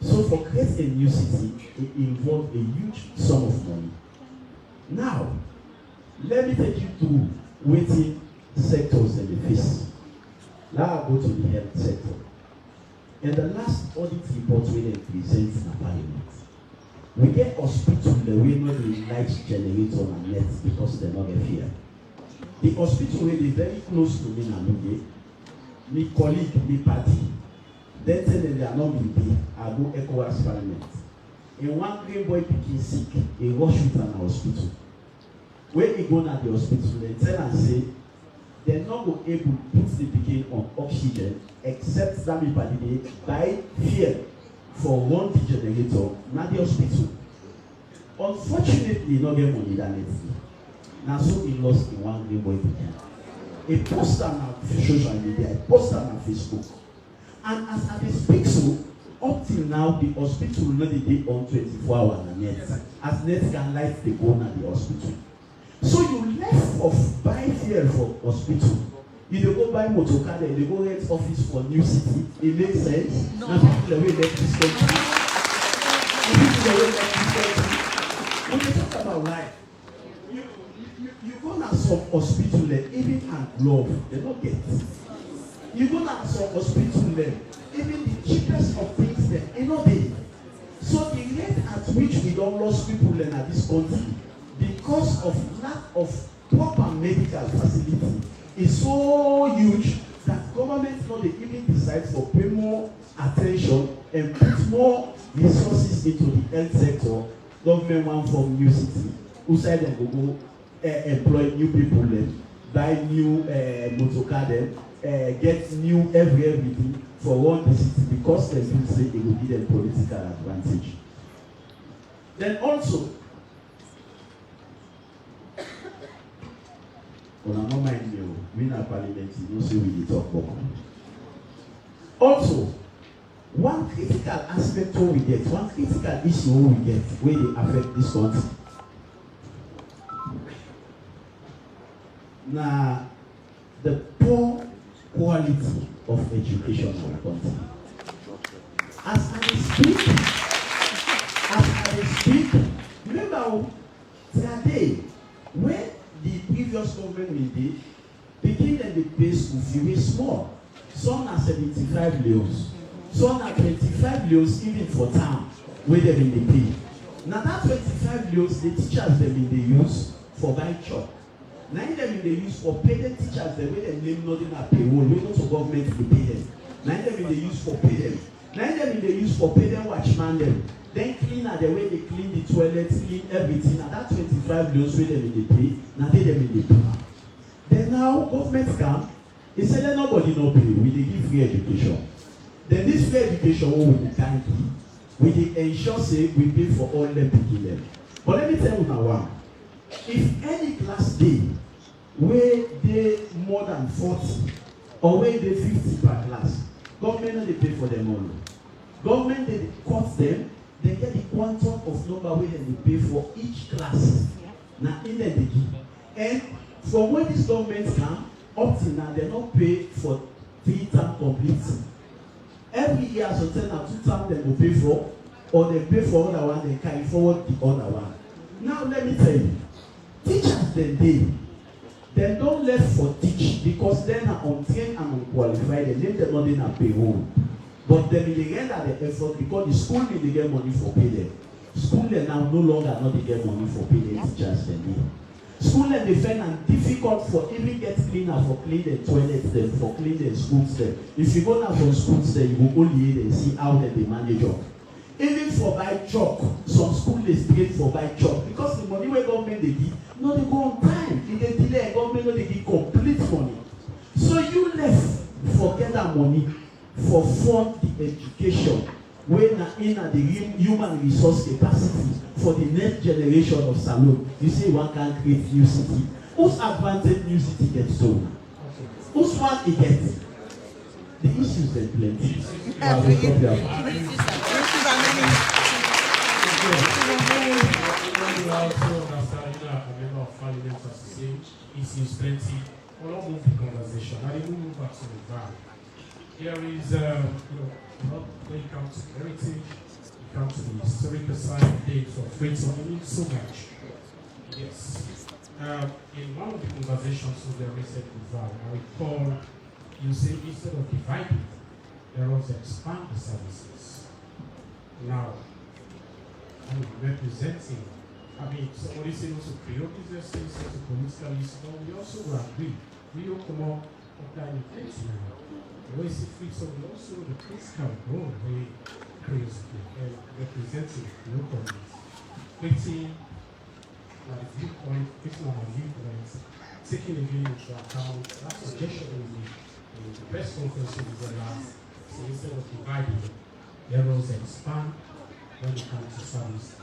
So for create a new city, it involves a huge sum of money. Now, let me take you to waiting sectors in the face. Now I go to the health sector. In the last audit report we they present in the parliament, we get hospital the way not the light generator and net because they not get fear. The hospital where they very close to me and my colleague, my party, they tell them they are not going to be, I go ECOWAS parliament. In one green boy picking sick, he rush with an hospital. When he go to the hospital, they tell and say, they're not going able to put the pikin on oxygen except that we buy fear for one generator, not the hospital. Unfortunately, not get money than it. Now so he lost in one green boy pikin. A poster on social media, a poster on Facebook. And as I speak so, up till now the hospital will not be on 24 hours and net. As net can light the go at the hospital. So you left of buy fear for hospital. You dey go buy motor car there, you go rent office for new city. It makes sense. No. Now people the way let this country. People the way let this country. When you talk about life, you go na some hospital there, even hand glove, they don't get. You go na some hospital there, even the cheapest of things there, they no dey. So the rate at which we don't lose people in this country, because of lack of proper medical facility, is so huge that government not even decides to pay more attention and put more resources into the health sector. Government want from new city, who said them go employ new people, then buy new motor car, then get new everything for one city because they will say it will give them political advantage. Then also, when I don't mind you, we in our parliament, you know, say we talk about. Also, one critical aspect we get, one critical issue we get, where they affect this country. Now, the poor quality of education in our country. As I speak, remember today, when the previous government did, begin and the pay school fee was small. Some are 75 leos, some are 25 leos even for town, where they in the pay. Now that 25 leos, the teachers them in the use for buy chalk. Now them in the use for pay the teachers, the way they name nothing at payroll, we go to government to pay them. Now them in the use for pay them. Now them in the use for pay them watchman them. Then cleaner the way they clean the toilets, clean everything. Now that 25 leos where them in the pay, now they them in the pay. Then now government come, they say that nobody no pay, we dey give free education. Then this free education what we can give, we dey ensure say we pay for all them picking them. But let me tell you now one. If any class day where they more than 40 or where they 50 per class, government no dey pay for them all. Government they cut them, they get the quantum of number where they pay for each class. Now in them they give. And from when this government come, up till now, they don't pay for 3 terms complete. Every year, so 10 or 2 terms they will pay for, or they pay for other one, they carry forward the other one. Now, let me tell you, teachers they don't left for teach because they are untrained and unqualified. They name them not in a payroll. But they will render the effort because the school need to get money for pay them. School they now no longer not to get money for pay the teachers they need. School and defend and difficult for even get cleaner for clean the toilets them, for clean the schools them. If you go now from schools there, you will only hear and see how they manage up. Even for buy chalk, some school is paid for buy chalk because the money where government they give, no they go on time. If they delay, government no they give complete money. So you left forget that money for fund the education when in the human resource capacity for the next generation of Salon. You say one can create new city. Whose advantage new city gets to? Whose one it gets? The issues are plenty. Issues plenty. We'll not move the conversation. I didn't move back to the van. Here is, when it comes to heritage, it comes to the historical side of things of Freetown. We need so much. Yes. In one of the conversations with the recent van, I recall you say instead of dividing, there was expand the services. Now, I'm representing. Somebody said also pre-business things, also political issues, but we also agree. We don't come up with that things now. The way it's Freetown, we also the political role very crazy and representing local needs. Creating like viewpoint, creating our viewpoints, taking again into account that suggestion in the press conference in the last. So instead of dividing, there was expand when it comes to service.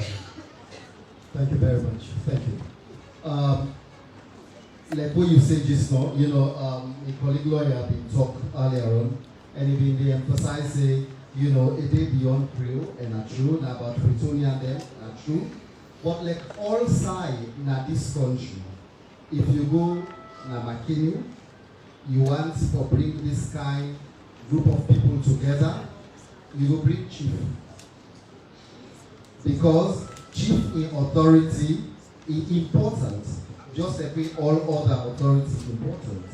Thank you very much. Thank you. Like what you said just now, a colleague lawyer been talked earlier on, and they emphasize say, it is beyond Creole and are true, now about Freetonian them are true. But like all sides in this country, if you go na Makini, you want to bring this kind group of people together, you will bring chief. Because chief in authority is important, just like we all other authorities important.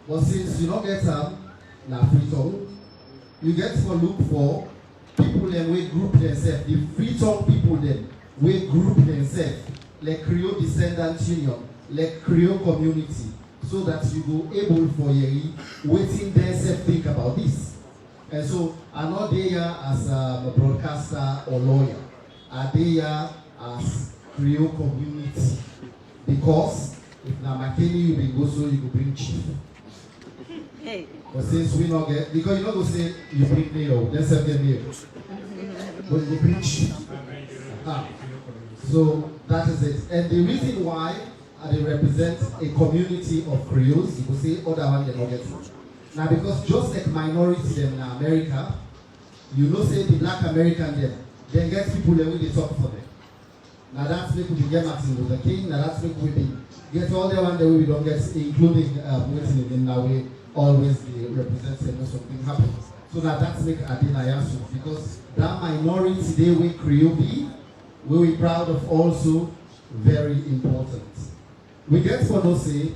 But since you don't get na Freetown, you get to look for people that will group themselves, the Freetown people then will group themselves, like Creole Descendants Union, like Creole community, so that you go able for you waiting themselves think about this. And so I'm not there as a broadcaster or lawyer. I'm there as Creole community. Because if na Makeni you will go so you go bring chief. But since we not get, because you not go say you bring mail, then say get mail. But you bring chief. So that is it. And the reason why they represent a community of Creoles, you will say other one they not get it. Now because just like minority them in America, you know say the black American them, then get people that will talk for them. Now that's make we get Martin Luther King, now that's make we get all the one that we don't get, including waiting in that way, always the representative when something happens. So now that's make Adina Yasu, because that minority they will Creole be, we be proud of also very important. We get for no say,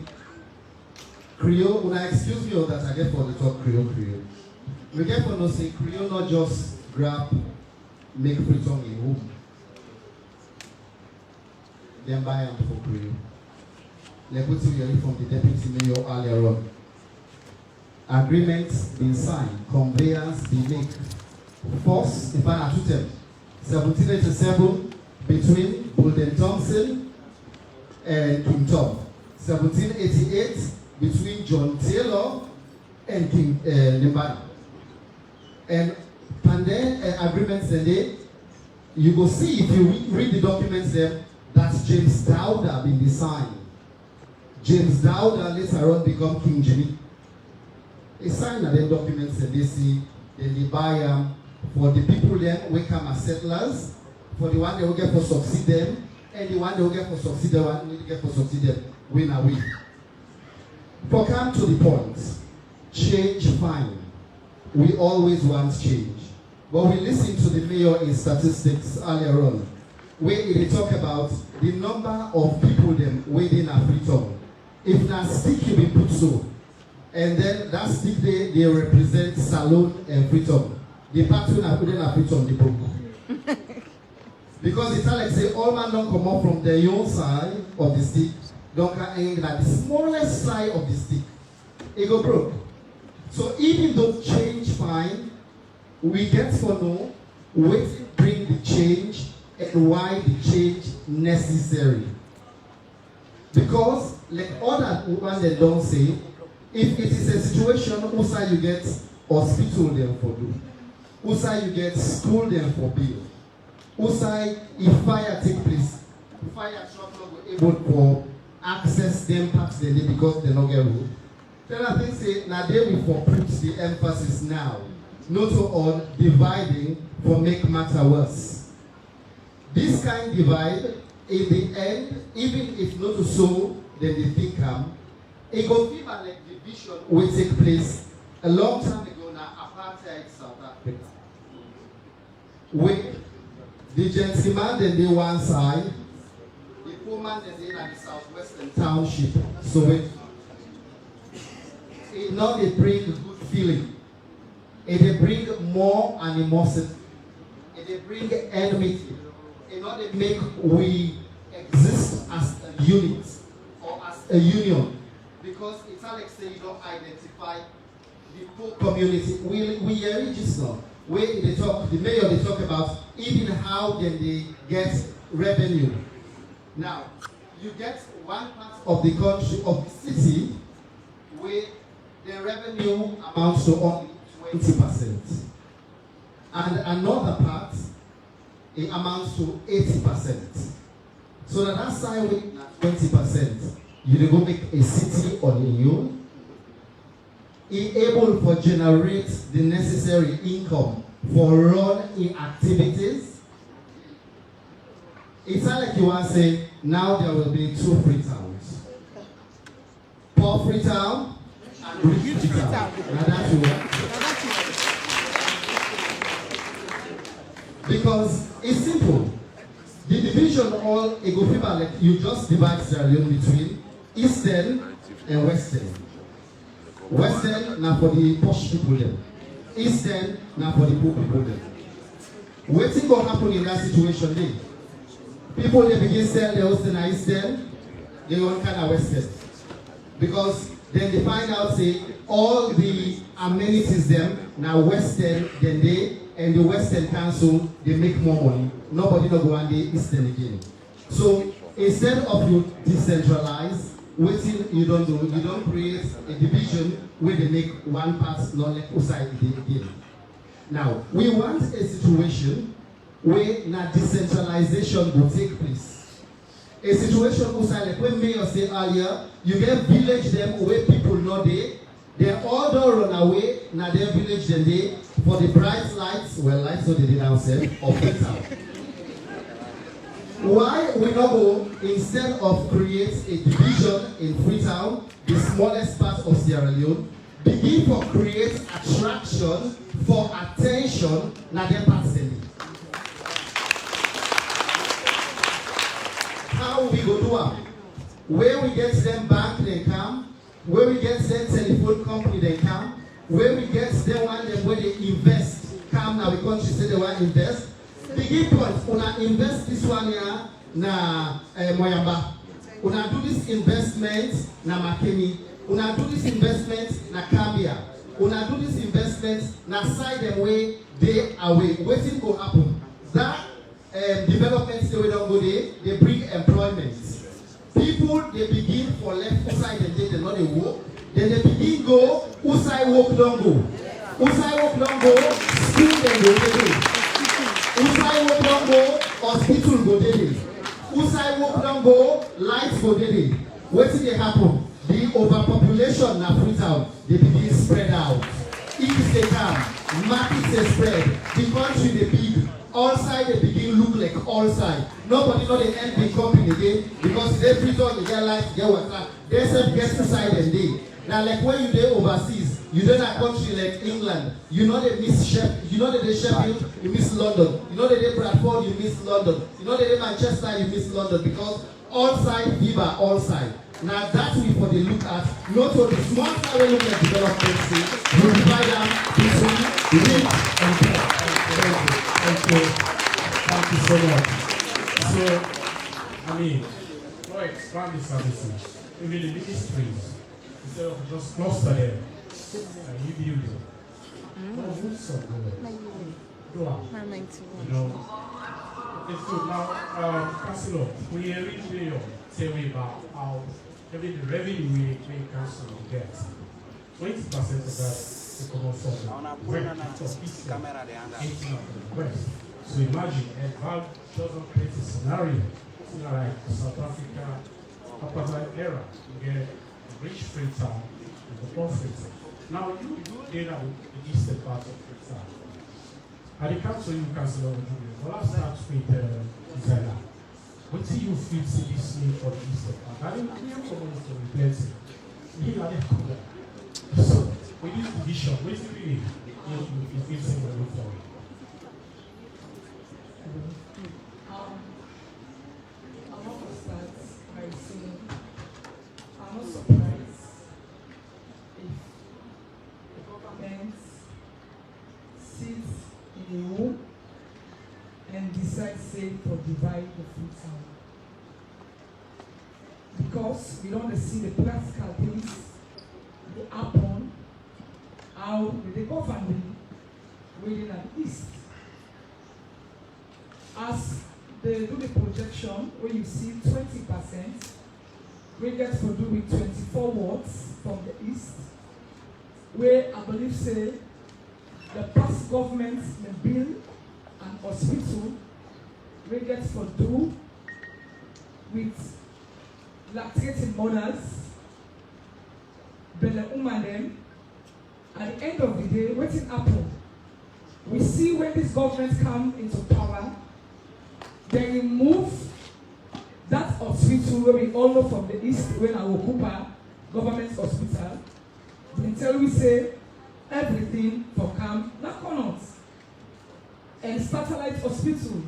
Creole, when I excuse me or that I get for the talk Creole. We get for no say, Creole not just grab, make Freetown in home. Then buy them for Creole. Like what we heard from the deputy mayor earlier on. Agreements been signed, conveyance been made. First, if I to them, 1787 between Bolden Thompson and King Tom. 1788 between John Taylor and King Limbana. And then agreements today, you go see if you read the documents there, that's James Dowder been signed. James Dowder later on become King Jimmy. They sign the documents and they see, then they buy them for the people then we come as settlers, for the one they will get for succeed them, and the one they will get for succeed them, and we get for succeed them, win a win. For come to the point, change fine. We always want change. But we listen to the mayor in statistics earlier on, where they talk about the number of people them within a Freetown. If that stick you be put so, and then that stick they represent Salone and Freetown. The pattern are putting a Freetown the broke. Because it's like say all man don't come up from the young side of the stick, don't come in at the smallest side of the stick. It go broke. So even though change fine, we get to know what bring the change and why the change necessary. Because like other one they don't say, if it is a situation also you get hospital them for do, also you get school them for bill, also if fire take place, fire truck not able for access them past the day because they not get road. Then I think say now they will for put the emphasis now, not on dividing for make matter worse. This kind divide in the end, even if not so, then they think it go feel like division will take place a long time ago now, apartheid South Africa. Where the gentleman then they one side, the poor man then they at the southwestern township. So it now they bring good feeling. They bring more animosity. They bring enmity. Now they make we exist as a unit or as a union. Because it's like say you don't identify the poor community. We hear register where they talk, the mayor they talk about even how then they get revenue. Now, you get one part of the country, of the city, where the revenue amounts to only 20%. And another part, it amounts to 80%. So that side with 20%. You go make a city on you, able to generate the necessary income for run-in activities. It's like you want to say, now there will be 2 Freetowns. Poor Freetown and rich Freetown. Now that's what. Because it's simple. The division all it go feel like you just divide Sierra Leone between Eastern and Western. Western now for the posh people there. Eastern now for the poor people there. Waiting will happen in that situation there. People they begin sell the Western and Eastern, they want kind of Western. Because then they find out say all the amenities them now Western then they and the Western Council they make more money. Nobody not go on the Eastern again. So instead of you decentralize, waiting you don't do, you don't create a division where they make one part not like outside again. Now we want a situation where now decentralization will take place. A situation outside like when Mayor said earlier, you get village them where people know they They all don't run away, na their village then they, for the bright lights, well, lights so they did ourselves, of Freetown. Why we not go, instead of create a division in Freetown, the smallest part of Sierra Leone, begin to create attraction for attention, na their parts then. How we go do am? Where we get them bank, they come. Where we get them telephone company, they come. Where we get them one them where they invest, come now we country say they want invest. Begin point, una invest this one here na Moyamba. Una do this investment na Makeni. Una do this investment na Kambia. Una do this investment na side them way day away. Waiting go happen. That developments they don't go there, they bring employment. People they begin for left side and they not they work. Then they begin go, Usai work don't go. Usai work don't go, school then go there. Usai work don't go, hospital go there. Usai work don't go, lights go there. What did they happen? The overpopulation na Freetown, they begin spread out. If they come, markets they spread. The country they big. All side they begin look like all side. Nobody know the end big company again because they Freetown they get light, get water. They self get inside and they. Now like when you dey overseas, you don't have country like England. You know they miss Sheffield, you know they Sheffield, you miss London. You know they Bradford, you miss London. You know they Manchester, you miss London because all side viva all side. Now that's we for the look at not only the small side when look at development see, we divide them between rich and poor. Thank you so much. So, I mean, to expand the services, even the ministries, instead of just cluster them, and you build them. No, move some go on. You know, it's good. Now, Councillor, we are really saying about how every the revenue we council gets, 20% of that. So imagine, and how doesn't create a scenario like South Africa, apartheid era, you get a rich Freetown and the poor Freetown. Now you did out the eastern part of Freetown. At the council, you Councillor Junior. Well, I'll start with Zena. What do you feel see this need for the eastern part? I didn't clear community to replace it. He had a so with this division, what is it really you feel saying we're looking for? I want to start by saying I'm not surprised if the government sits in a room and decides say for divide the Freetown. Because we don't see the practical things they happen how the government within the east. As they do the projection, where you see 20%, we get to do with 24 wards from the east, where I believe say the past government may build an hospital, we get to do with lactating mothers, Bele Umanem. At the end of the day, what's happen? We see when this government come into power, they remove that hospital where we all know from the east, when our Kupa government hospital, until we say everything for come, not corners. And satellite hospital,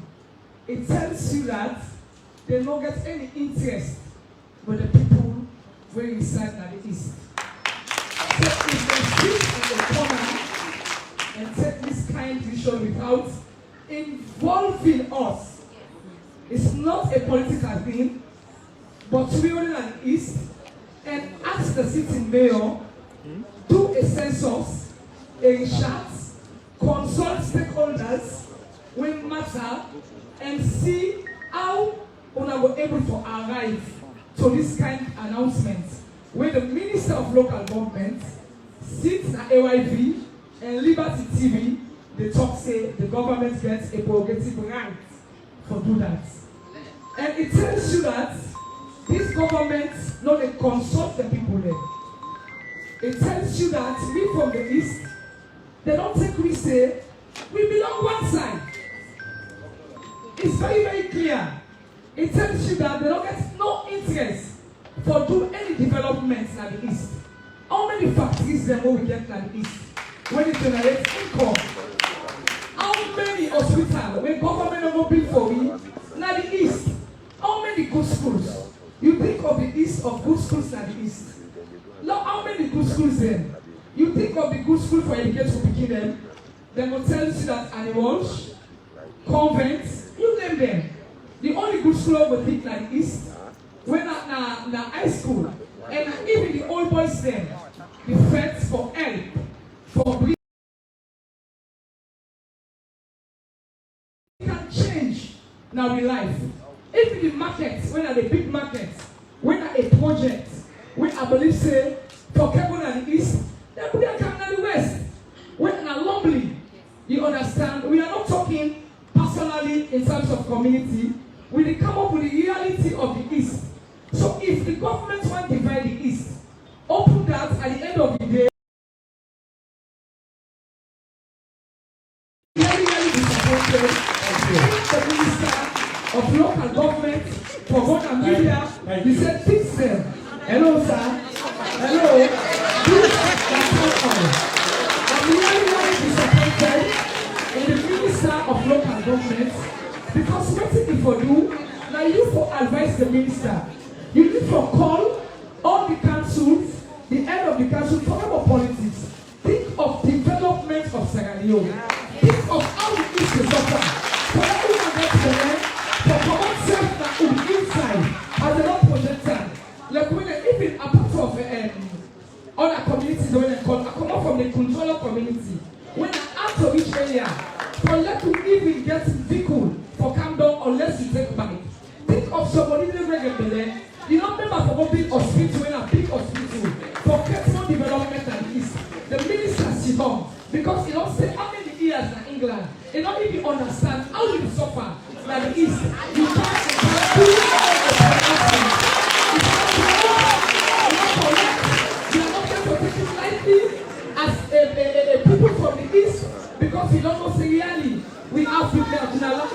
it tells you that they don't get any interest with the people where reside at the east. So if they sit in the corner and take this kind of decision without involving us, it's not a political thing, but we only an east and ask the sitting mayor, do a census, a chat, consult stakeholders when matter, and see how we are able to arrive to this kind of announcement, where the Minister of Local Government sits at AYV and Liberty TV, they talk say the government gets a prerogative right for do that. And it tells you that this government not consult the people there. it tells you that we from the east, they don't take we say, we belong one side. It's very, very clear. It tells you that they don't get no interest for do any development in the east. How many factories then will we get in the east when it generates income? How many hospitals when government will build for we in the east? How many good schools? You think of the east of good schools in the east. Now, how many good schools then? You think of the good school for education for begin them, they will tell you that animals, convents, you name them. The only good school we think like east, when na high school, and even the old boys then, the threats for help, for breathing. Can change now in life. Even the markets, when are the big markets, when are a project, when I believe say for people in the east, they put their camera in the west. When are lonely, you understand? We are not talking personally in terms of community. We come up with the reality of the east. So if the government want to divide the east, open that at the end of the day. Very, very disappointed. The minister of local government for God and media, he said, fix them. Hello, sir. Hello. I'm really, really disappointed in the minister of local government because what if for you, now you for advise the minister, you need to call all the councils, the head of the council, talk about politics. Think of development of Sierra Leone. Think of how the east is suffer. For everyone get to the land, for common self that will be inside as a not projector. Like when even apart of other communities when they come out from the controller community, when I out of each area, for let to even get vehicle for come down unless you take bike. Think of somebody in the regular. You don't remember for one big hospital when a big hospital for personal development and east. The minister sit on because he don't say how many years in England. He don't even understand how you suffer like the east. You can't do as a people from the east because we don't know really we have to marginalize.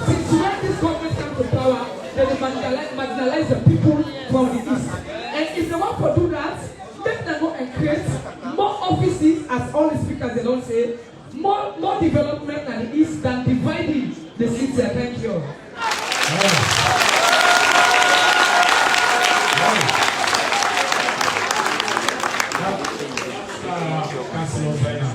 Since when this government comes to power, they marginalize the people from the east. And if they want to do that, let them go and create more offices, as all the speakers they don't say, more development in the east than dividing the city. Thank you. Councillor Zaina,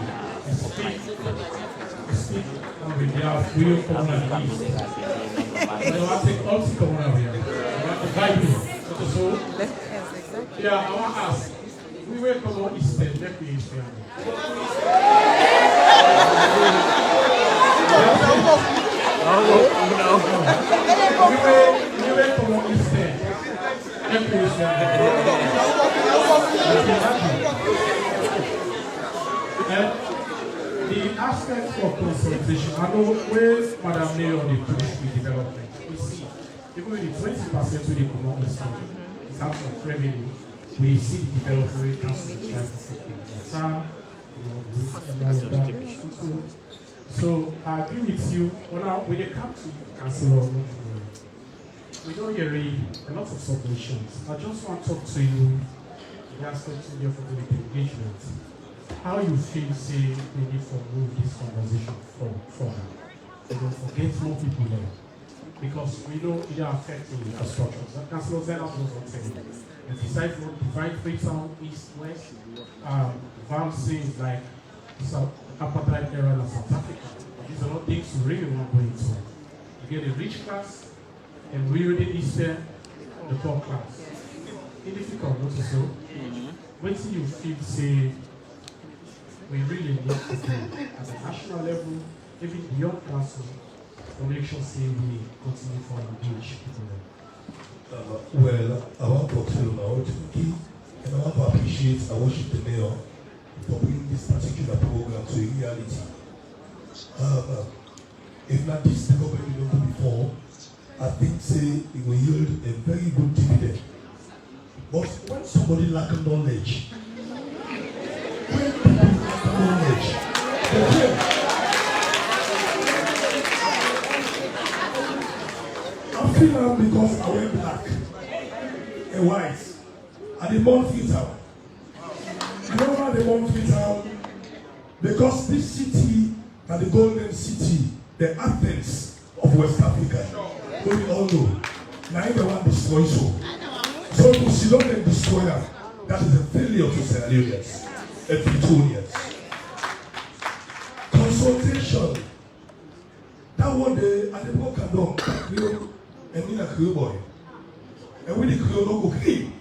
speak on behalf of real common east. You want to also come over here. You want to guide me. So, yeah, I want to ask. We were common eastern, let me eastern. We were common eastern. Let me eastern. And the aspect of consultation, I know where Madam Mayor they push with development. We see, even with the 20% we come on this country, in terms of revenue, we see the development council trying to take So I agree with you. When it comes to council, we don't hear a lot of submissions. I just want to talk to you in the aspect of your public engagement. How you feel say we need to move this conversation forward. We don't forget more people there. Because we know it affects the infrastructure. Councillor Zena was on saying and besides from divide Freetown, east, west, things like South apartheid era in South Africa. These are not things we really want to go into. You get a rich class and we really eastern the poor class. It's difficult, not so. When do you feel say we really need to do at the national level, even beyond council, to make sure say we continue to engage people there? Well, I want to tell you now, and I want to appreciate and worship the mayor for bringing this particular program to a reality. If not this the government we don't do before, I think say it will yield a very good dividend. But when somebody lacks knowledge, demand Freetown. You know why they want Freetown? Because this city and the golden city, the Athens of West Africa, we all know. Now the one destroy so to see not and destroy them, that is a failure to Sierra Leoneans and Freetonians. Consultation. That one day, at the book and dog, Creole, and me a Creole boy. And when the Creole don't go clean,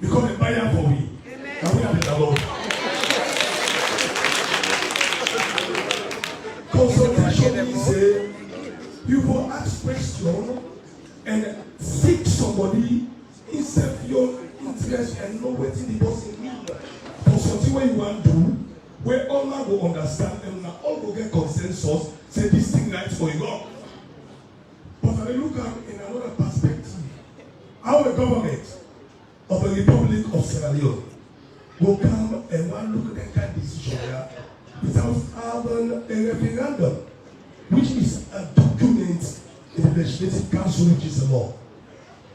because they buy out for me. And we are the Lord. Consultation is you will ask questions and seek somebody instead of your interest and know what the person means. For something where you want to do, where all man will understand and all will get consensus, say this thing right for you. But when I look at in another perspective, our government of the Republic of Sierra Leone will come and one look at that kind of decision here without having a referendum, which is a document in the legislative council, which is a law.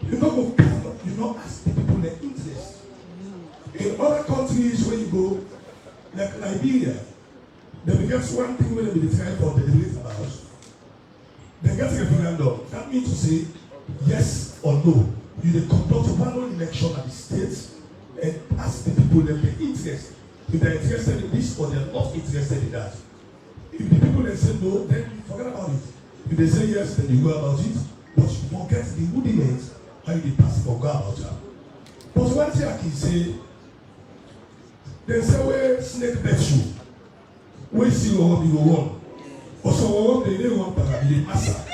You not go come, you not ask the people their interest. In other countries where you go, like Liberia, they get one thing when they try for the debate about. They get a referendum. That means to say yes or no. You conduct one election at the state and ask the people their interest. If they're interested in this or they're not interested in that. If the people then say no, then you forget about it. If they say yes, then you go about it. But you forget the rudiment how you pass it or go about it. But one thing I can say, they say where snake bet you, where see what you want. Also, what they want to be massa.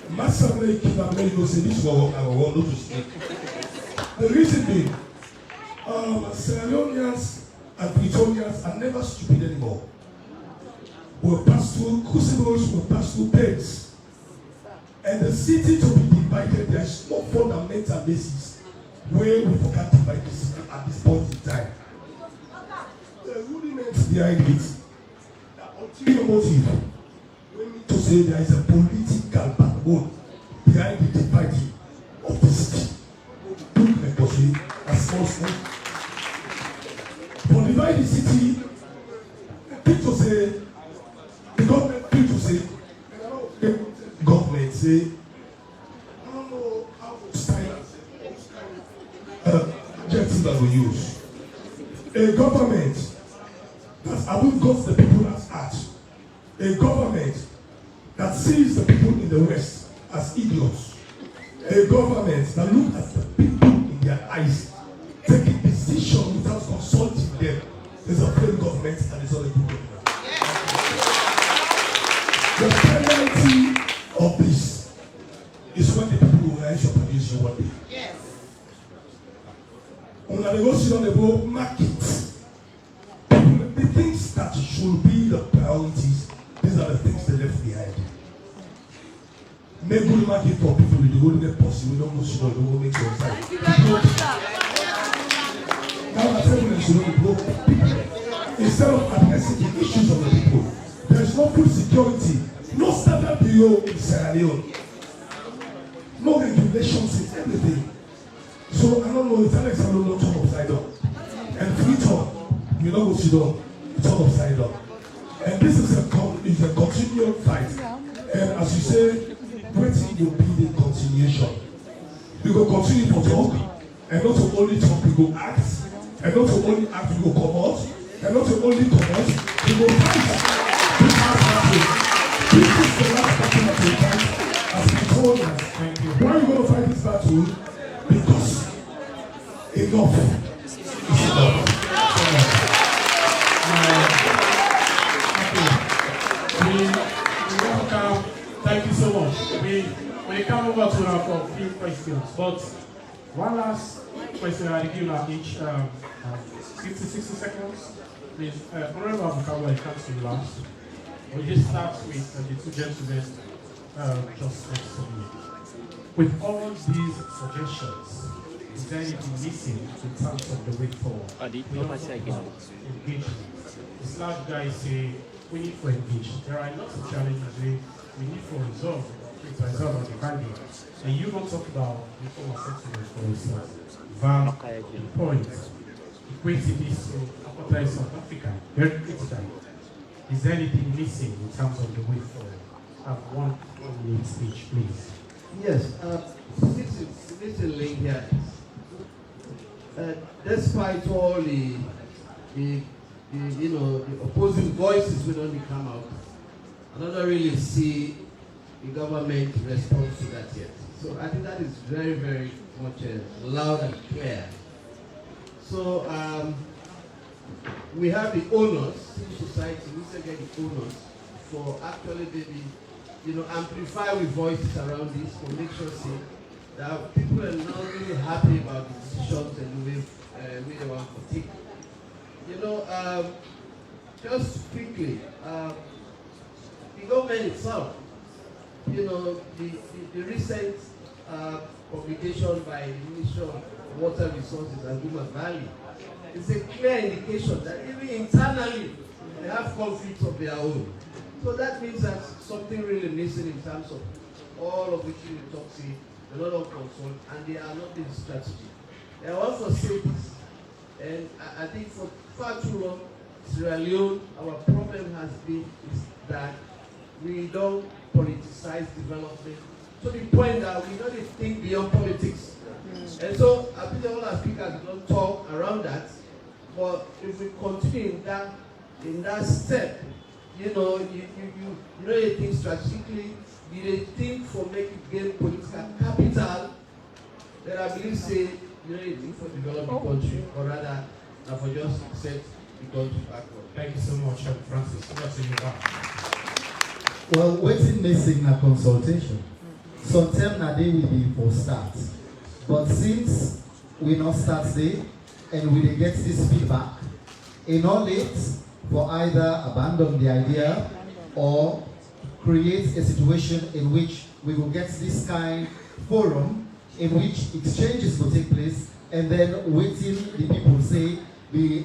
Massa may keep a man who say this one I want not to snake. The reason being, Sierra Leoneans and Freetonians are never stupid anymore. We'll pass through crucibles, we'll pass through pains. And the city to be divided, there's no fundamental basis where we forget to divide the city at this point in time. The rudiments behind it, the ulterior motive, we need to say there is a political backbone behind the dividing of the city. A small step. For divide the city, people say, the government people say, the government say, I don't know how to style adjective that we use. A government that I will got the people as heart. A government that sees the people in the West as idiots. A government that looks at the people in their eyes, taking decisions without consulting them. There's a failed government and it's not a good government. The penalty of this is when the people will rise up against you one day. Yes. On a negotiation on the board market, the things that should be the priorities, these are the things they left behind. Make good market for people with the golden possible, we don't know, you don't make your side. Now I tell you, instead of addressing the issues of the people, there is no food security, no standard bureau in Sierra Leone, no regulations in everything. So I don't know if Alex and not turn upside down. And Freetown, you know what you do, turn upside down. And this is a continual fight. And as you say, waiting will be the continuation. We will continue to talk, and not to only talk, we will act, and not to only act, we will come out, and not to only come out, we will fight. This is the last battle that we fight as we told us. Why are we going to fight this battle? Because enough is enough. Thank you so much. We come over to now for a few questions, but one last question I'll give now each 60 seconds. Please, Honorable Abukawa, it comes to you last. We'll just start with the two gentlemen just next to me. With all these suggestions, is there anything missing in terms of the way forward? Engagement. This large guy say we need to engage. There are lots of challenges we need to resolve on the candidates. And you don't talk about reform assessment, for instance. Van point, equating this to Apartheid South Africa, very critical. Is there anything missing in terms of the way forward? Have one minute speech, please. Yes, Mr. Lane here. Despite all the opposing voices we don't come out, I don't really see the government response to that yet. So I think that is very, very much loud and clear. So we have the owners, civil society, we still get the owners for actually maybe, amplify with voices around this for make sure that people are not really happy about the decisions and the way they want to take. Just quickly, the government itself, the recent publication by the Ministry of Water Resources and Human Valley is a clear indication that even internally they have conflicts of their own. So that means that something really missing in terms of all of which you talk to, a lot of consult, and they are not in strategy. They are also say this, and I think for far too long, Sierra Leone, our problem has been is that we don't politicize development to the point that we don't think beyond politics. And so I think all our speakers don't talk around that, but if we continue in that step, you think strategically, you think for making gain political capital, then I believe say you think for develop the country, or rather for just set the country backward. Thank you so much, Francis. Well, waiting missing a consultation. Sometimes na day will be for start. But since we not start there and we get this feedback, it's not late for either abandon the idea or create a situation in which we will get this kind of forum in which exchanges will take place and then waiting the people say be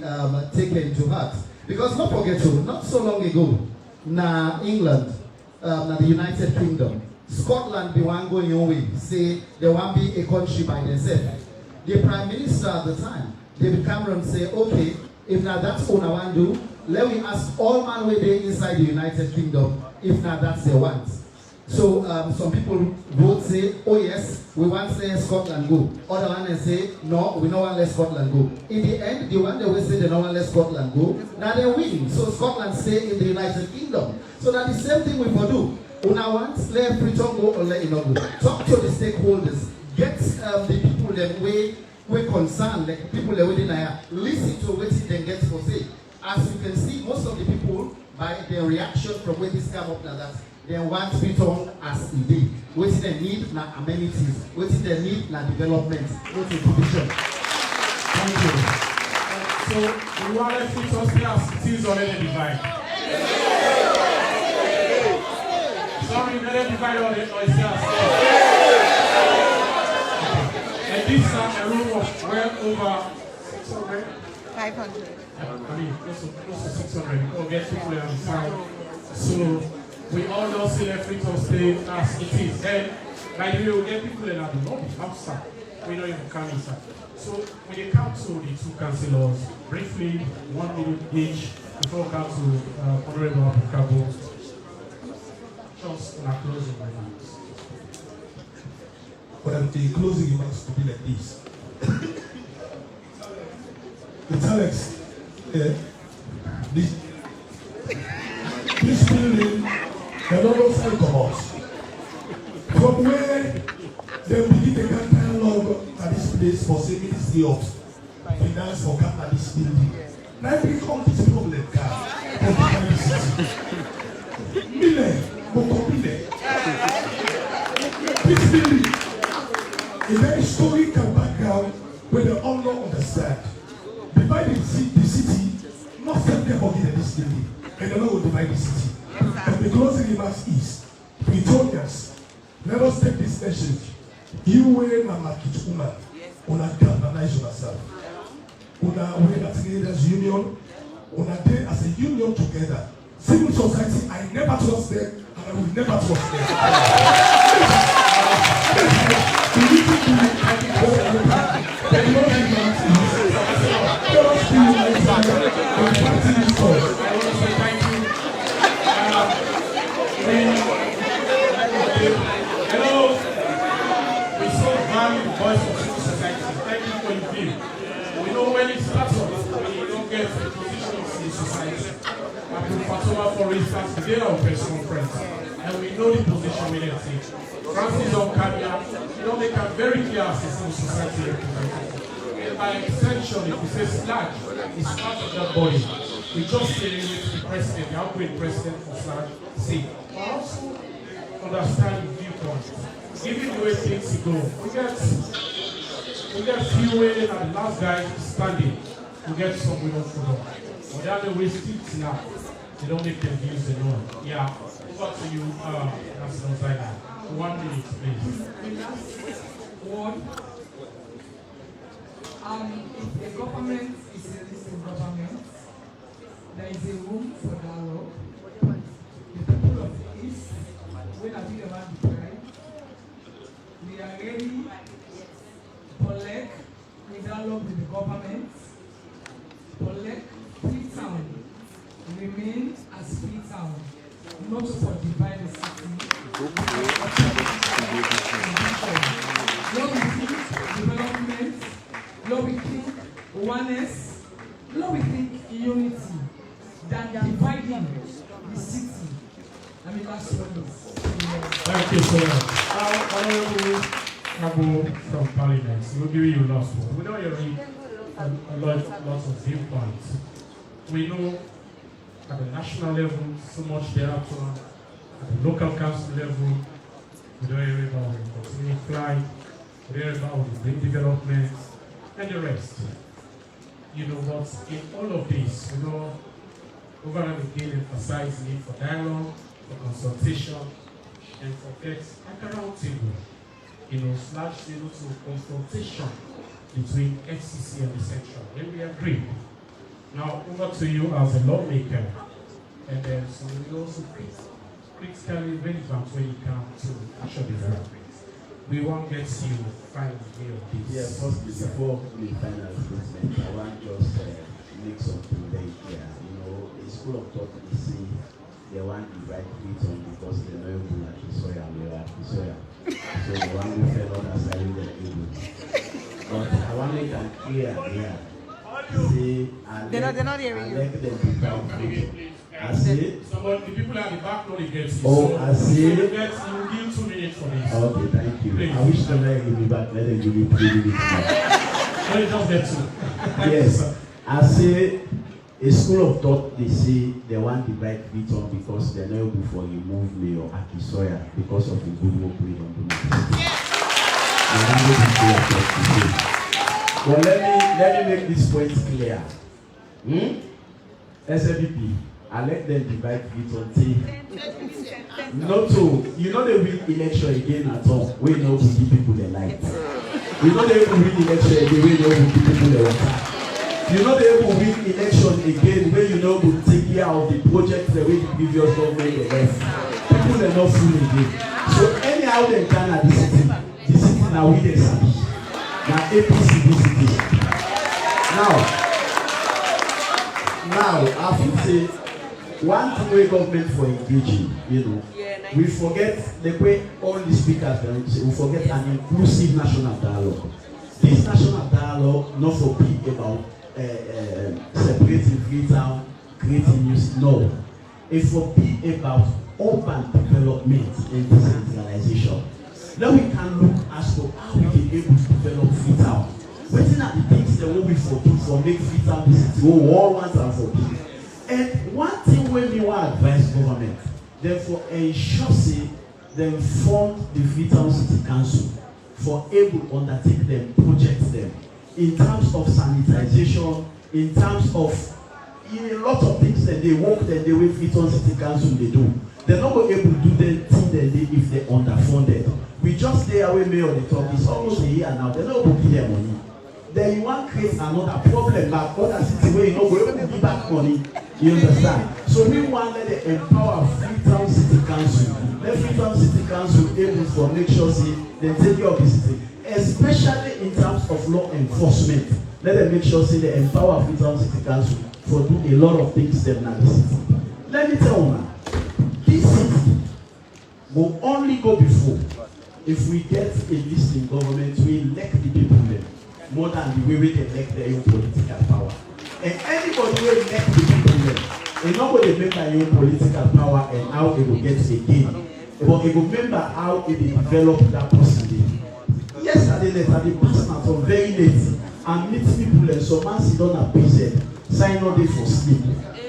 taken to heart. Because don't forget not so long ago, na England, na the United Kingdom, Scotland be one going your way, say they want be a country by themselves. The Prime Minister at the time, David Cameron, say, okay, if now that's all I want to do, let me ask all man where they inside the United Kingdom, if now that's their want. So some people vote say, oh yes, we want to say Scotland go. Other one say, no, we don't want to let Scotland go. In the end, the one that will say they don't want to let Scotland go, now they win. So Scotland stay in the United Kingdom. So that the same thing we will do. Una want let Freetown go or let it not go. Talk to the stakeholders. Get the people that we concerned, like people that we deny. Listen to what they get for say. As you can see, most of the people by their reaction from when this come up now that they want Freetown as it is. What they need na amenities. What they need na development. What is division. Thank you. So we want to Freetown stay as it is already divided. Sorry, let them divide all the noise here. And this is a room of well over 600. 500. I mean, close to 600. We'll get people on the side. So we all know see the Freetown stay as it is. Then, by the way, we'll get people in at the lobby outside. We don't even come inside. So when you come to the two councillors, briefly, 1 minute each, before we come to Honorable Abukabo. Just not closing my hands. Well, the closing remarks to be like this. It's Alex. This building, the normal side of us. From where they begin the catalog at this place for say Ministry of Finance for at this building. Now become this problem car of the city. This building is a very historical background where they all don't understand. Dividing the city, not simply forget this building, and they will divide the city. And the closing remarks is, Pretonians, let us take this message. You wear a market woman, una galvanize yourself. Una wear that leaders union, una day as a union together. Civil society, I never trust them, and I will never trust them. Hello. We so value the voice of civil society. Thank you for your view. We know when it starts off, when you don't get the positions in society. Like in Fatoma, for instance, we did our press conference, and we know the position we need to take. Francis on camera, they can very clear as a civil society representative. And by extension, if we say SLAG is part of that body, we just say the president, the outgoing president for SLAG, say, but also understand the viewpoint. Given the way things go, we get few and the last guy standing, we get some we don't follow. But the other way still now, they don't make them views alone. Yeah, over to you, National Zaina. 1 minute, please. One, if the government is a listening government, there is a room for dialogue. The people of the East, when I think about the pride, we are ready to collect a dialogue with the government, collect Freetown, remain as Freetown, not for divide the city. Lord, we think development, Lord, we think oneness, Lord, we think unity, than dividing the city. I mean, that's what it is. Thank you so much. Honorable Abu from Parliament, we'll give you last one. We know you're lots of viewpoints. We know at the national level, so much there at the local council level, we don't hear about the continuing flight, we don't hear about the green development, and the rest. You know what, in all of this, over and again emphasize the need for dialogue, for consultation, and for text like a round table, slash to confrontation between FCC and the central. When we agree. Now over to you as a lawmaker, and then so we also critically relevant when it comes to action development. We won't get you final view of this. Yeah, first before we final statement, I want just make something very clear. A school of thought they say they want the right Freetown because they know who like Kisoya and they are Kisoya. So the one who fell on us are in the able. But I want to make that clear here. Say, they're not hearing you. I say, somebody, the people at the back know they get you. Oh, so I see. You will give 2 minutes for this. Okay, thank you. Please. I wish the man give me back, let them give me 3 minutes. No, you just get 2. Yes, I say, a school of thought, they say they want the right Freetown because they're not able to remove Mayor Akisoya because of the good work we don't do. But let me make this point clear. SLPP, I let them divide Freetown. Not to, they win election again at all. We know we give people the light. They win election again. We know we give people the water. They will win election again where will take care of the projects the way the previous government they left. People are not full again. So anyhow they can at the city now we dey sabi. Now APC this city. Now I feel say one thing wey government for engaging, we forget the way all the speakers say, we forget an inclusive national dialogue. This national dialogue not for be about separating Freetown, creating news. No. It will be about urban development and decentralization. Then we can look as to how we can able to develop Freetown. What are the things that we do for make Freetown the city we all want and for people? And one thing when we want to advise government, therefore ensure say they fund the Freetown City Council for able to undertake them, project them. In terms of sanitization, in terms of a lot of things that they work that they will Freetown City Council they do. They're not able to do the thing that they if they're underfunded. We just stay away mayor the talk. It's almost a year now. They're not able to give their money. Then you want to create another problem like other city where you know we're able to give back money. You understand? So we want to empower Freetown City Council. Let Freetown City Council able to make sure they take care of the city, especially in terms of law enforcement. Let them make sure say they empower Freetown City Council for do a lot of things them in the city. Let me tell you now, this city will only go before if we get a listing government we elect the people there more than the way we elect their own political power. And anybody will elect the people there, they not going to remember their own political power and how they will get again. But they will remember how they develop that person. Yesterday night, I passed out from very late and meet people and some man sit down at PZ, sign on day for sleep.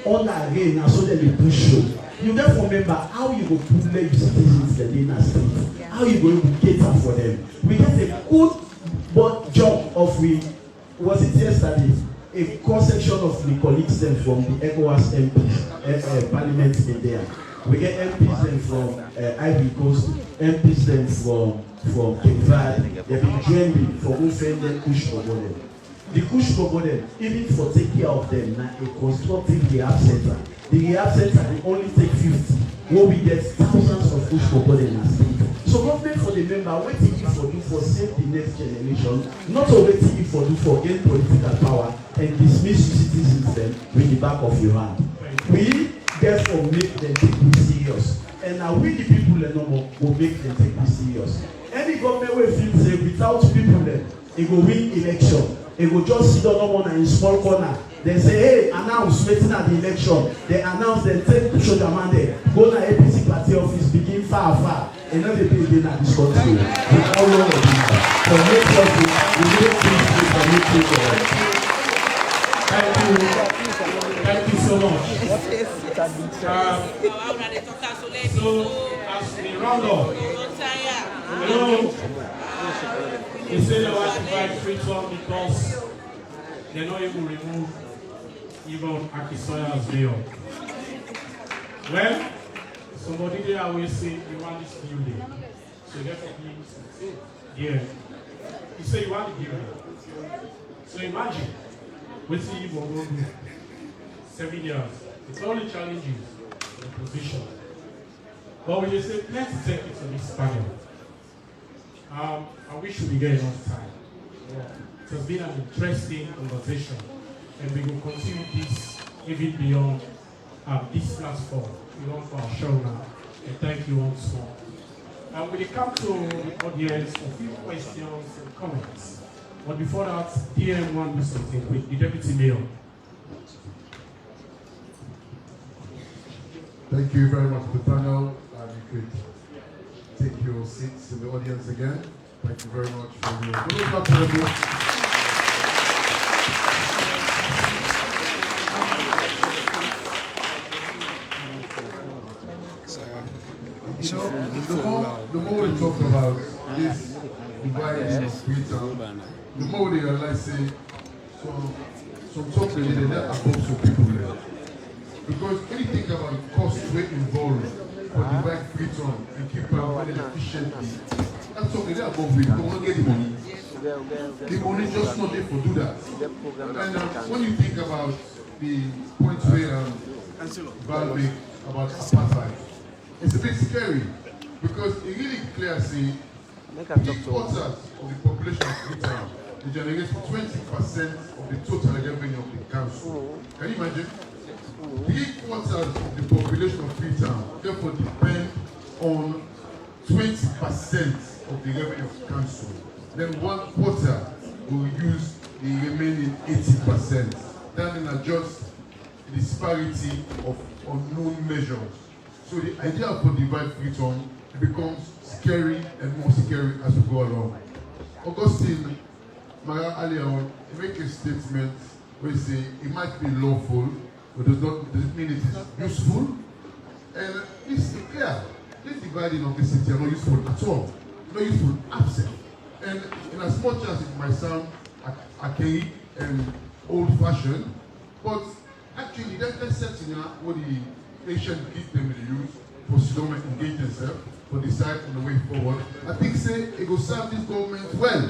On that rain, and so then they push you. You therefore remember how you go put your citizens in the street, how you go cater for them. We get a good job of was it yesterday? A cross section of the colleagues them from the ECOWAS MPs, Parliament in there. We get MPs then from Ivory Coast, MPs then from Cape Verde. They've been joining for offending push for them. The push for them, even for take care of them, now a constructive rehab center. The rehab center they only take 50, where we get thousands of push for them as people. So government for the member, waiting for do for save the next generation, not waiting for do for gain political power and dismiss citizens them with the back of your hand. We therefore make them take me serious. And now we the people will make them take me serious. Any government will feel say without people then, it will win election. It will just sit down in a small corner. They say, hey, announce waiting at the election. They announce they take shoulder man there. Go to APC party office, begin far. And then they pay again at this country. We all know the people. So make sure we make things and make things right. Thank you so much. So, as we round up, you say they want to buy Freetown because they're not able to remove even Akisoya as Leone. Well, somebody there always say you want this building. So you get to be yeah. You say you want the building. So imagine. We see you for 7 years. It's only challenges the position. But when you say, let's take it to this panel. I wish we get enough time. It has been an interesting conversation, and we will continue this even beyond this platform. We want for our show now, and thank you once more. When it comes to the audience, a few questions and comments. But before that, DM want to do something with the Deputy Mayor. Thank you very much, Nathaniel. You could take your seats in the audience again. Thank you very much for your good luck to the the more we talk about this dividing of Freetown, the more they realize say some talk related that above some people there. Because when you think about the cost rate involved for divide Freetown and keep running efficiently, that's something that above we don't get the money. The money just not there for do that. And when you think about the point where Val make about apartheid, it's a bit scary because it really clear say 3/4 of the population of Freetown generates 20% of the total revenue of the council. Can you imagine? 3/4 of the population of Freetown therefore depend on 20% of the revenue of the council. Then 1/4 will use the remaining 80%. That will adjust the disparity of unknown measures. So the idea for divide Freetown becomes scary and more scary as we go along. Augustine Mara earlier on, he make a statement where he say it might be lawful, but does it mean it is useful? And it's clear, this dividing of the city are not useful at all, not useful absent. And in as much as it might sound archaic and old-fashioned, but actually that's setting up what the ancient them to use for Sidoma engage themselves, for decide on the way forward. I think say it will serve this government well.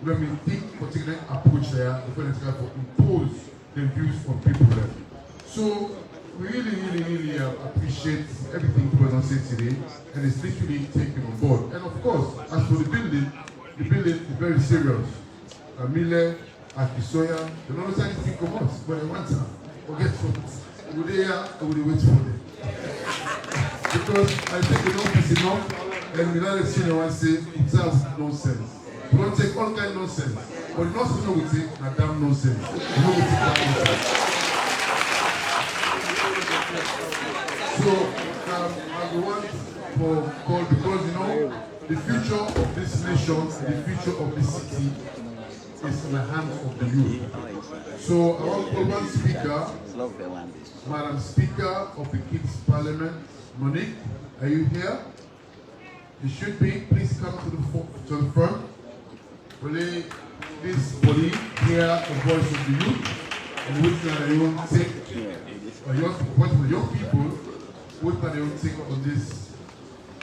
When we think particular approach there, the government try to impose the views from people there. So we really appreciate everything going on today, and it's literally taken on board. And of course, as for the building is very serious. Camille, Akisoya, they don't know anything come out, but they want to forget from it. Would they wait for them? Because I think enough is enough, and we not see anyone say it has nonsense. We don't take all kind of nonsense, but the nonsense we take na damn nonsense. We don't take that nonsense. So I want for call because the future of this nation, the future of this city is in the hands of the youth. So I want to call one speaker, Madam Speaker of the Kids Parliament, Monique. Are you here? You should be. Please come to the front. Really, this body hear the voice of the youth, and which are they will take young people, which are they will take on this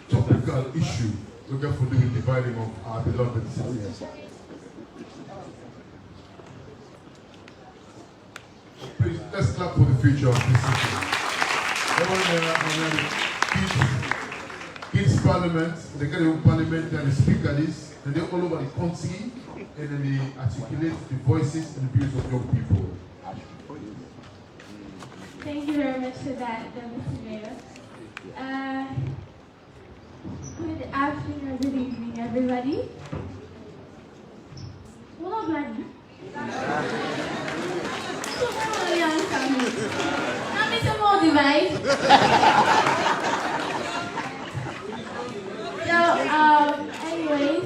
topical issue. Look out for the dividing of our beloved city. Please, let's clap for the future of this city. Kids Parliament, they get their own parliament and they speak at this, and they're all over the country, and then they articulate the voices and the views of young people. Thank you very much for that, Mr. Mayor. Good afternoon or good evening, everybody. Well, I'm glad. Not me some more device. So, anyways.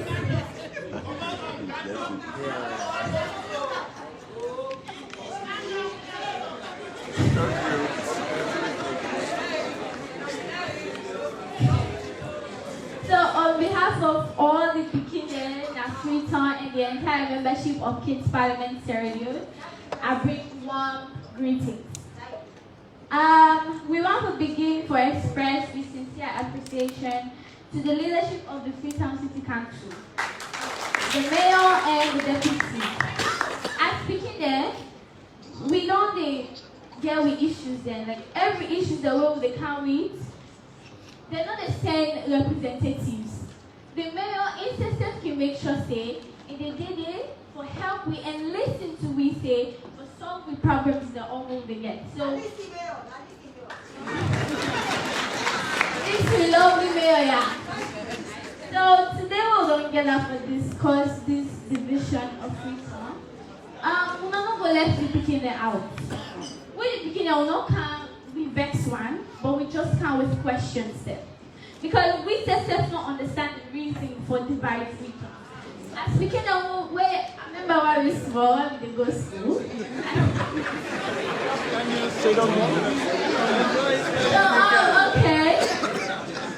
So, on behalf of all the Pekiners at Freetown and the entire membership of Kids Parliament Sierra Leone, I bring warm greetings. We want to begin to express with sincere appreciation to the leadership of the Freetown City Council, the mayor and the deputy. As speaking there, we don't deal with issues then. Like every issue the way they come with, they're not the same representatives. The mayor instead can make sure say, and they did it for help we and listen to we say for solve the problems that all they get. So this we love the mayor, yeah. So today we're going to get up and discuss this division of Freetown. We're not going to let the beginner out. When the beginner will not come with vex one, but we just come with questions there. Because we just don't understand the reason for divide Freetown. As we can know, I remember when we small, when we go to school. Okay.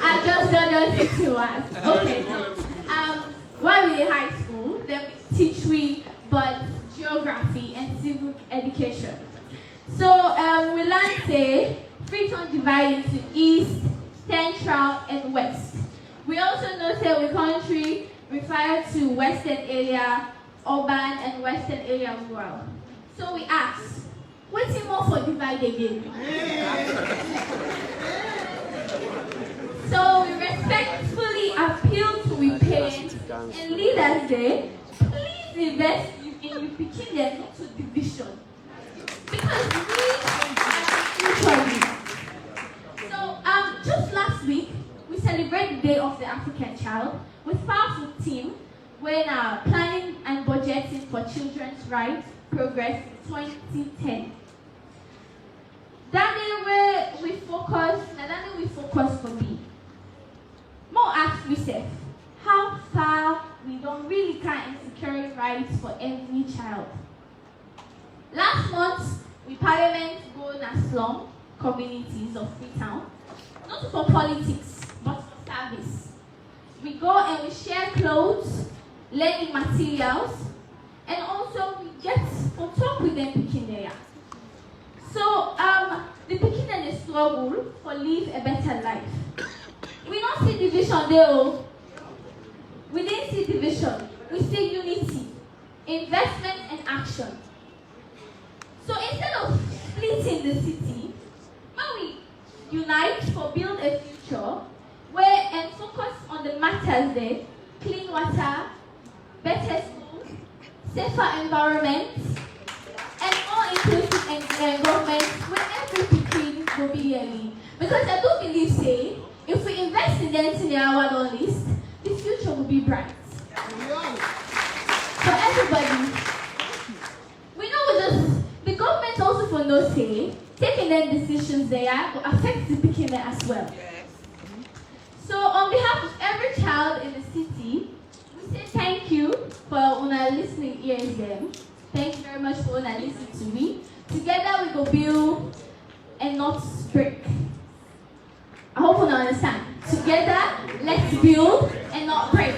I just don't know if you want. Okay. When we in high school, then we teach but geography and civic education. So we learn say Freetown divided into east, central, and west. We also know that we country refer to western area, urban, and western area rural. So we ask, what's it more for divide again? So we respectfully appeal to we parents and leaders there, please invest in your picking them to division. Because we are future. So just last week, we celebrated the Day of the African Child with powerful team when planning and budgeting for children's rights progress in 2010. That day we focus for me. More ask myself, how far we don't really can secure rights for every child. Last month, we Parliament go na slum communities of Freetown, not for politics, but for service. We go and we share clothes, learning materials, and also we get to talk with them Pekin there. So the Pekin and the struggle for live a better life. We don't see division there. We didn't see division. We see unity, investment, and action. So instead of splitting the city, when we unite for build a future where and focus on the matters there, clean water, better schools, safer environment, and all-inclusive government where every people will be healthy. Because I do believe, say, if we invest in them in our list, the future will be bright. For everybody, we know the government also for no say, taking their decisions there will affect the beginner as well. So on behalf of every child in the city, we say thank you for una listening ears them. Thank you very much for una listening to me. Together we go build and not break. I hope you understand. Together, let's build and not break.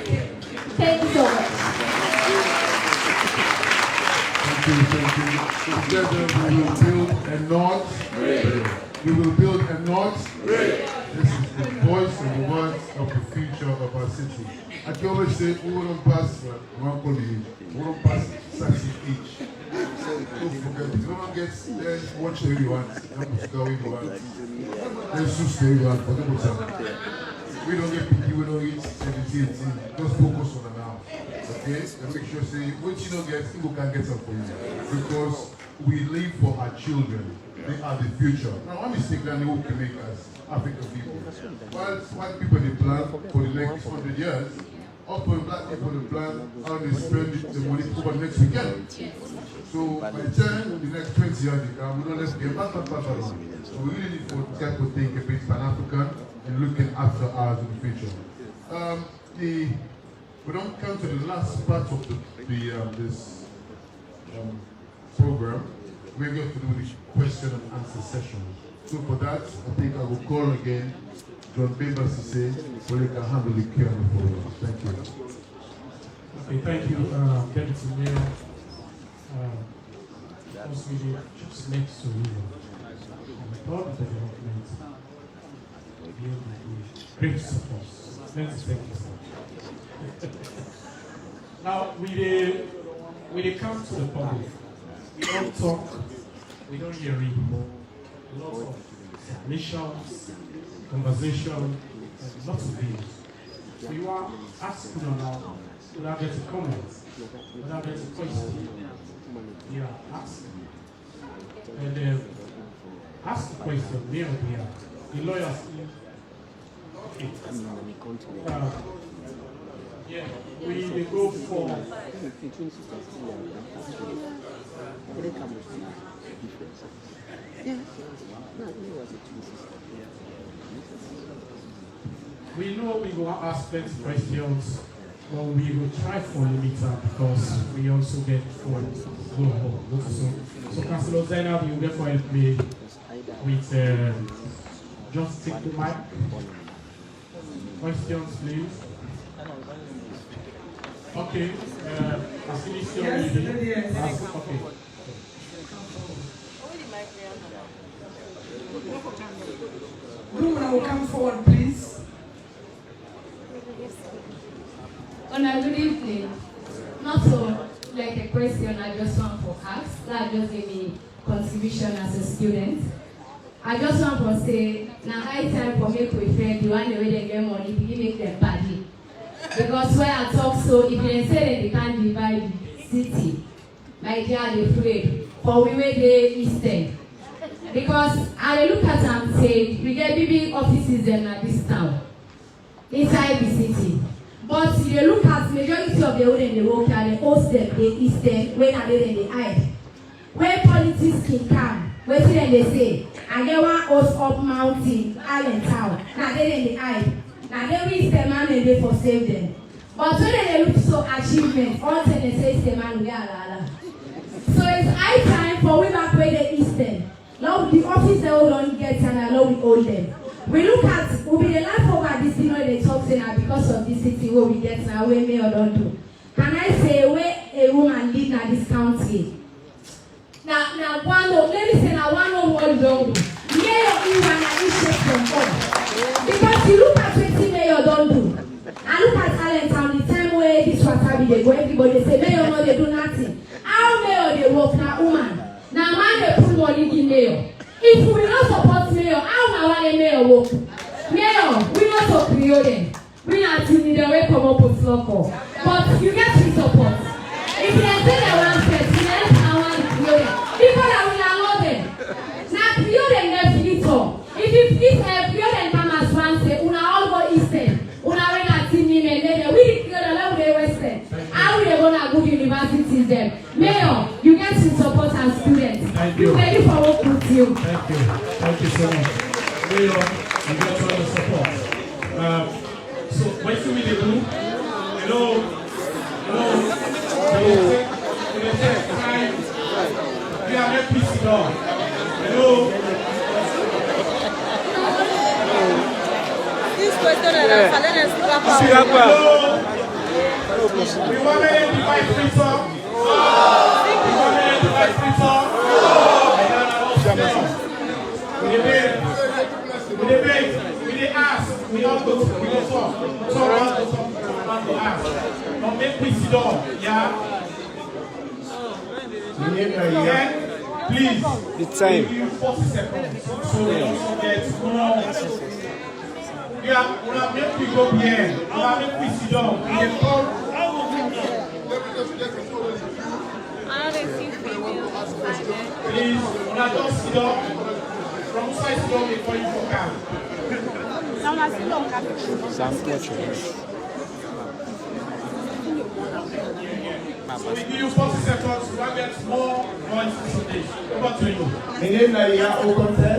Thank you so much. Thank you. Together we will build and not break. We will build and not break. This is the voice and the words of the future of our city. I can always say, we won't pass one colleague, we won't pass 60 each. Don't forget, if no one gets there, watch the way you want. Let's go where you want. Let's just stay where you want. We don't get picky, we don't eat 17, 18. Just focus on the now. Okay? And make sure, say, what you don't get, people can get some for you. Because we live for our children. They are the future. Now, one mistake that they can make as African people. While people they plan for the next 100 years, often black people they plan how they spend the money over the next weekend. So by the time the next 20 years they come, we don't let get back. So we really need to get to think a bit Pan-African and looking after ours in the future. We don't come to the last part of this program. We're going to do the question and answer session. So for that, I think I will call again John Bimba to say, well, you can handle the Q&A for you. Thank you. Okay, thank you, Deputy Mayor. First meeting just next to you. Thought the development great support. Let's thank you. Now, we come to the public. We don't talk, we don't hear it. Lots of submissions, conversation, and lots of views. So you are asking now, will I get a comment? Will I get a question? Yeah, ask. And ask the question, there. The lawyers. Okay. Yeah, we go for. We know we will ask plenty questions, but we will try for limiter because we also get for go. So Councillor Zainab, you get for help me with just take the mic. Questions, please. Okay, yes, okay. Rumor will come forward, please. Good evening. Not so like a question I just want to ask. That just gave me contribution as a student. I just want to say, now high time for me to friend the one way they get money, we make them party. Because when I talk so, if they say they can't divide the city, my dear, they afraid. For we were the Eastern. Because I look at them and say, we get big offices in this town, inside the city. But if you look at majority of the old and the work and they host them, the Eastern, when are they in the eye? When politics can come, what do they say? And they want us up mountain, island town. Now they in the eye. Now they reach the man and they for save them. But when they look so achievement, all they say is the man we are la. So it's high time for we back where the Eastern. Now the office they all don't get and I know we owe them. We look at, we'll be the life of our this thing where they talk now because of this city where we get now, where may or don't do. Can I say where a woman live in this country? Now one let me say now one what don't do. Mayor Iwan and issue from home. Because you look at what mayor don't do. And look at Allentown, the time where this was having they go, everybody say mayor no they do nothing. How mayor they work now woman? Now man they put money in mayor. If we don't support mayor, how na one mayor work? Mayor, we not so creative. We not need the way come up with local. But you get his support. If If they say they want pets, let's want Leone. People that will allow them. Now Leone never Freetown. If Leone come as one say, una all go eastern. Una when I see me, we the western. How we gonna go to universities then? Mayor, you get to support our students. Thank You you. ready for work with you? Thank you. Thank you so much. Mayor, you got all the support. So what do we do? Hello. We are very peace dog. Hello. This question is We want to divide Freetown. We want to divide Freetown. We debate, we ask, we don't go, we don't talk. To ask. Don't make peace dog, yeah? Then, please, the time. give you 40 seconds so we don't forget more. Yeah, we have make we go here. We have make we sit down. We dey call. Please, we have just sit down. From side sit down before you go down. So we give you 40 seconds. We will get more voices on this. Over to you. My name is Nadia Okonte,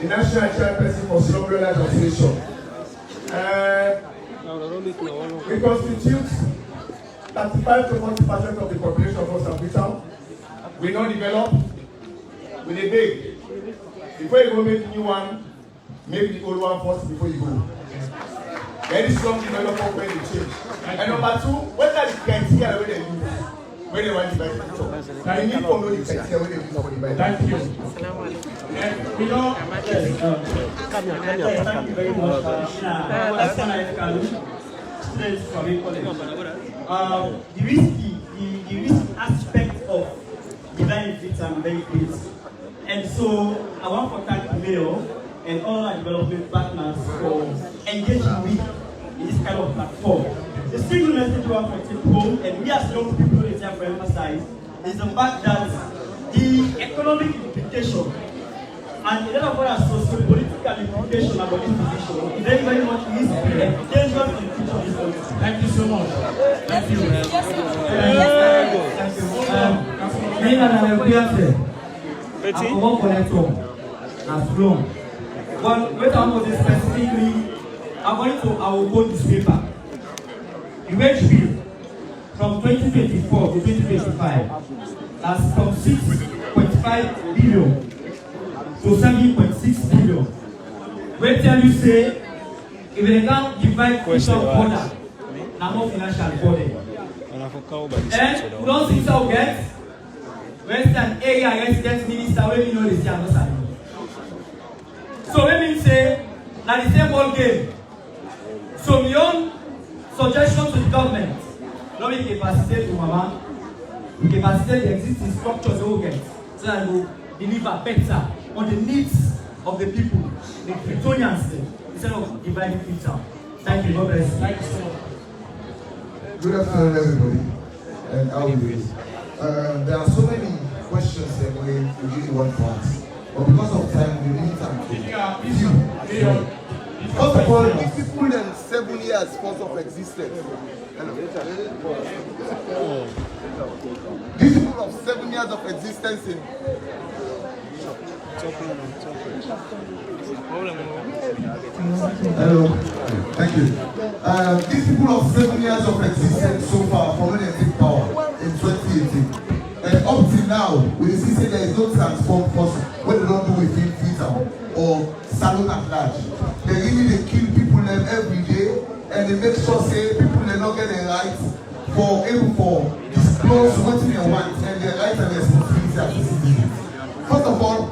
the National Chairperson for Slum Association. We constitute 35 to 40% of the population of Freetown. We don't develop, we dey big. Before you go make new one, make the old one first before you go. Very strong development when you change. And number two, what are the criteria when they use? When they want to buy Freetown? They need to know the criteria when they use for the buy. Thank you. We don't. Thank you very much. The risk aspect of divine Freetown very great. And so I want to thank the mayor and all our development partners for engaging with in this kind of platform. The single message we want to take home, and we as young people is here to emphasize, is the fact that the economic implication and a lot of other socio-political implication about this position is very, very much risky and dangerous in the future of this country. Thank you so much. Thank you. I work for network as long. Well, what I'm going to specifically, according to our own newspaper, the wage bill from 2024 to 2025 has from 6.5 billion to 7.6 billion. Wait till you say, if they can't divide Freetown border, now more financial burden. And we don't think so get Western area resident minister when you know the same. So when we say now the same ball game. So beyond suggestions to the government, not we capacitate to mama, we capacitate the existing structures they will get so that we will deliver better on the needs of the people, the Freetonians, instead of dividing Freetown. Thank you, God bless you. Thank you so much. Good afternoon, everybody. And how are you doing? There are so many questions that we really want to ask. But because of time, we need time to First of all, these people in 7 years force of existence. These people of 7 years of existence in Hello, thank you. These people of 7 years of existence so far for when they take power in 2018. And up till now, we see say there is no transform force when they don't do within Freetown or Salon at large. They really kill people every day and they make sure say people they not get the rights for even for disclose what they want and their rights and responsibilities as citizens. First of all,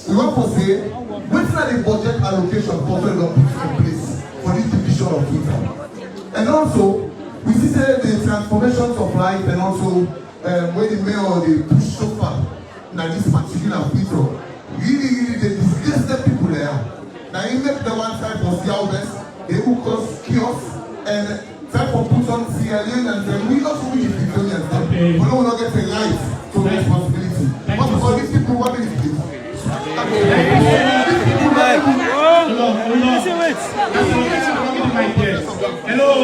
we want to say what's not the budget allocation for what we put in place for this division of Freetown. And also, we see say the transformations of life and also when the mayor they push so far now this particular Freetown, really they disgrace the people there. Now you make the one side for West, they will cause chaos and try to put on CLA and then we also be the Freetonians. Okay. But no one gets a life from responsibility. What for these people, what is this? Hello.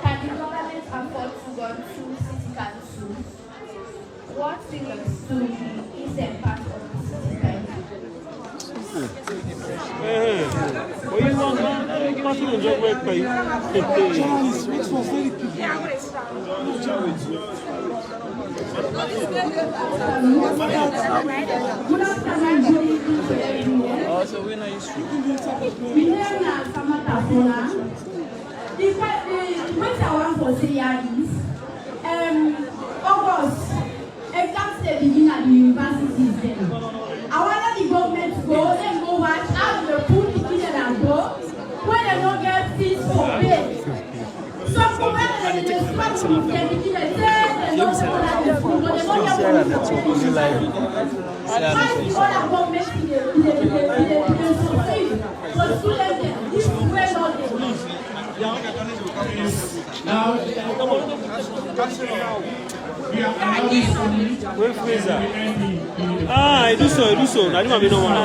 Can the government afford to run through city councils? What seems to be eastern part of the city council? August, exams they begin at the universities then. I want the government to go, then go watch how the poor kids and go when they don't get fees for pay. Some women they start to get the kids and say they don't support the school, but they don't get fees for pay. Why the other government in the succeed for students this is where not they Now, Where freezer? Ah, I do so. I do not know one.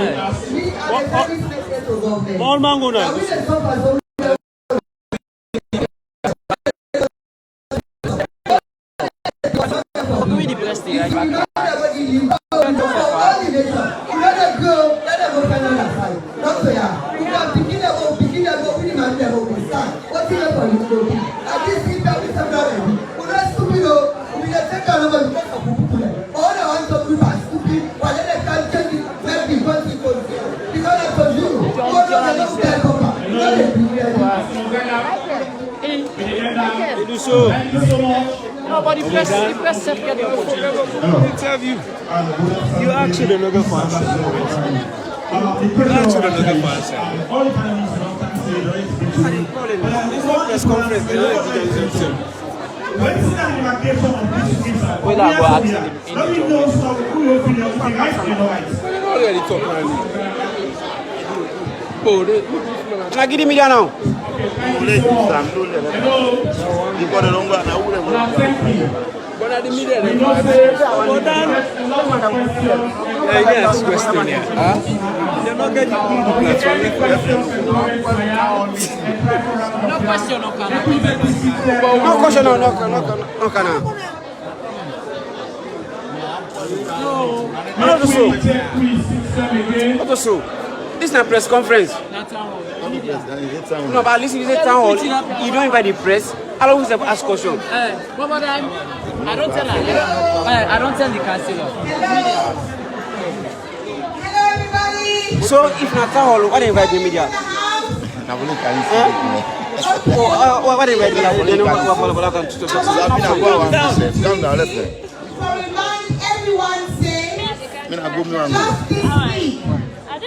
All mango now. Nobody press self get the opportunity. Interview. You actually don't know for answer. It's not press conference. They don't do themselves. Well, I go ask him in already talking already. Oh, now give me that now. Next question here. They're not getting no question, no can. No question, no can. What so? This is a press conference. No, but listen, it's a town hall. You don't invite the press. I'll always have ask questions. I don't tell her. I don't tell the councillor. Hello, everybody. So, if not town hall, why do you invite the media? Why do you invite the media? So remind everyone, say, just this week,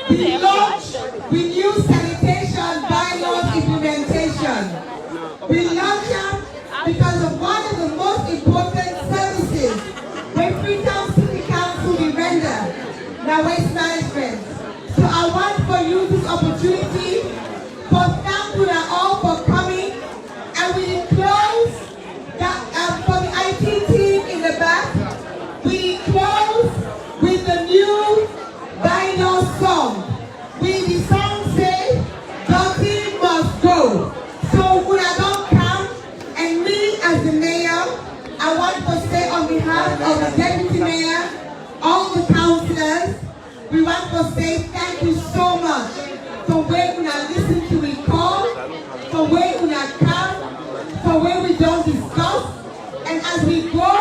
we launched new sanitation bylaws implementation. We launched them because of one of the most important services when Freetown City Council will render, now waste management. So I want for you this opportunity for thank you all for coming, and we close that for the IT team in the back. We close with the new bylaw song. The song say, "Nothing must go." So when I don't come, and me as the mayor, I want to say on behalf of the deputy mayor, all the councillors, we want to say thank you so much for where we are listen to we call, for where we are come, for where we don't discuss, and as we go,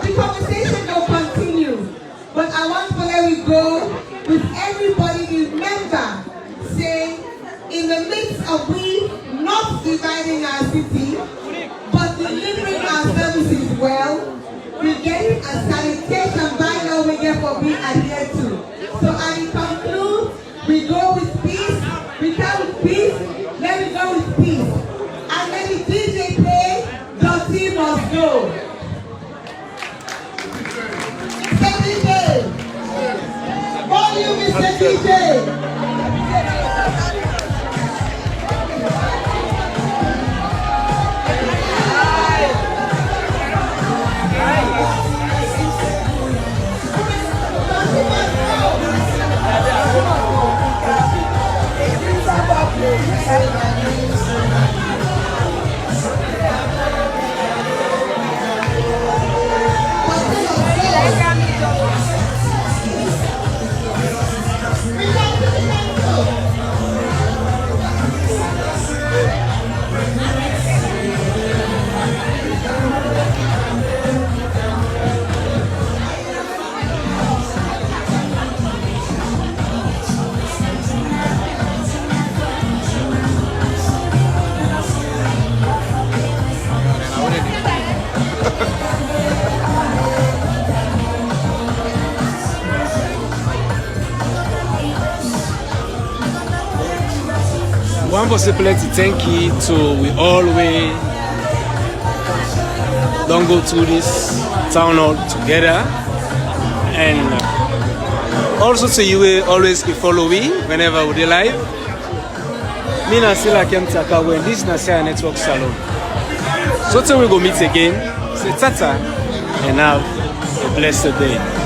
the conversation will continue. But I want to let we go with everybody remember, say, in the midst of we not dividing our city, but delivering our services well, we get a sanitation bylaw we get for being adhered to. So I conclude, we go with peace, we come with peace, let me go with peace. And let the DJ play, the team must go. Mr. DJ! Volume, Mr. DJ! want to say plenty thank you to we all way don't go through this town hall together, and also to you we always keep following whenever we live. Me and Sila came to Akawe, this is Nasia Network Salon. So till we go meet again, say tata and have a blessed day.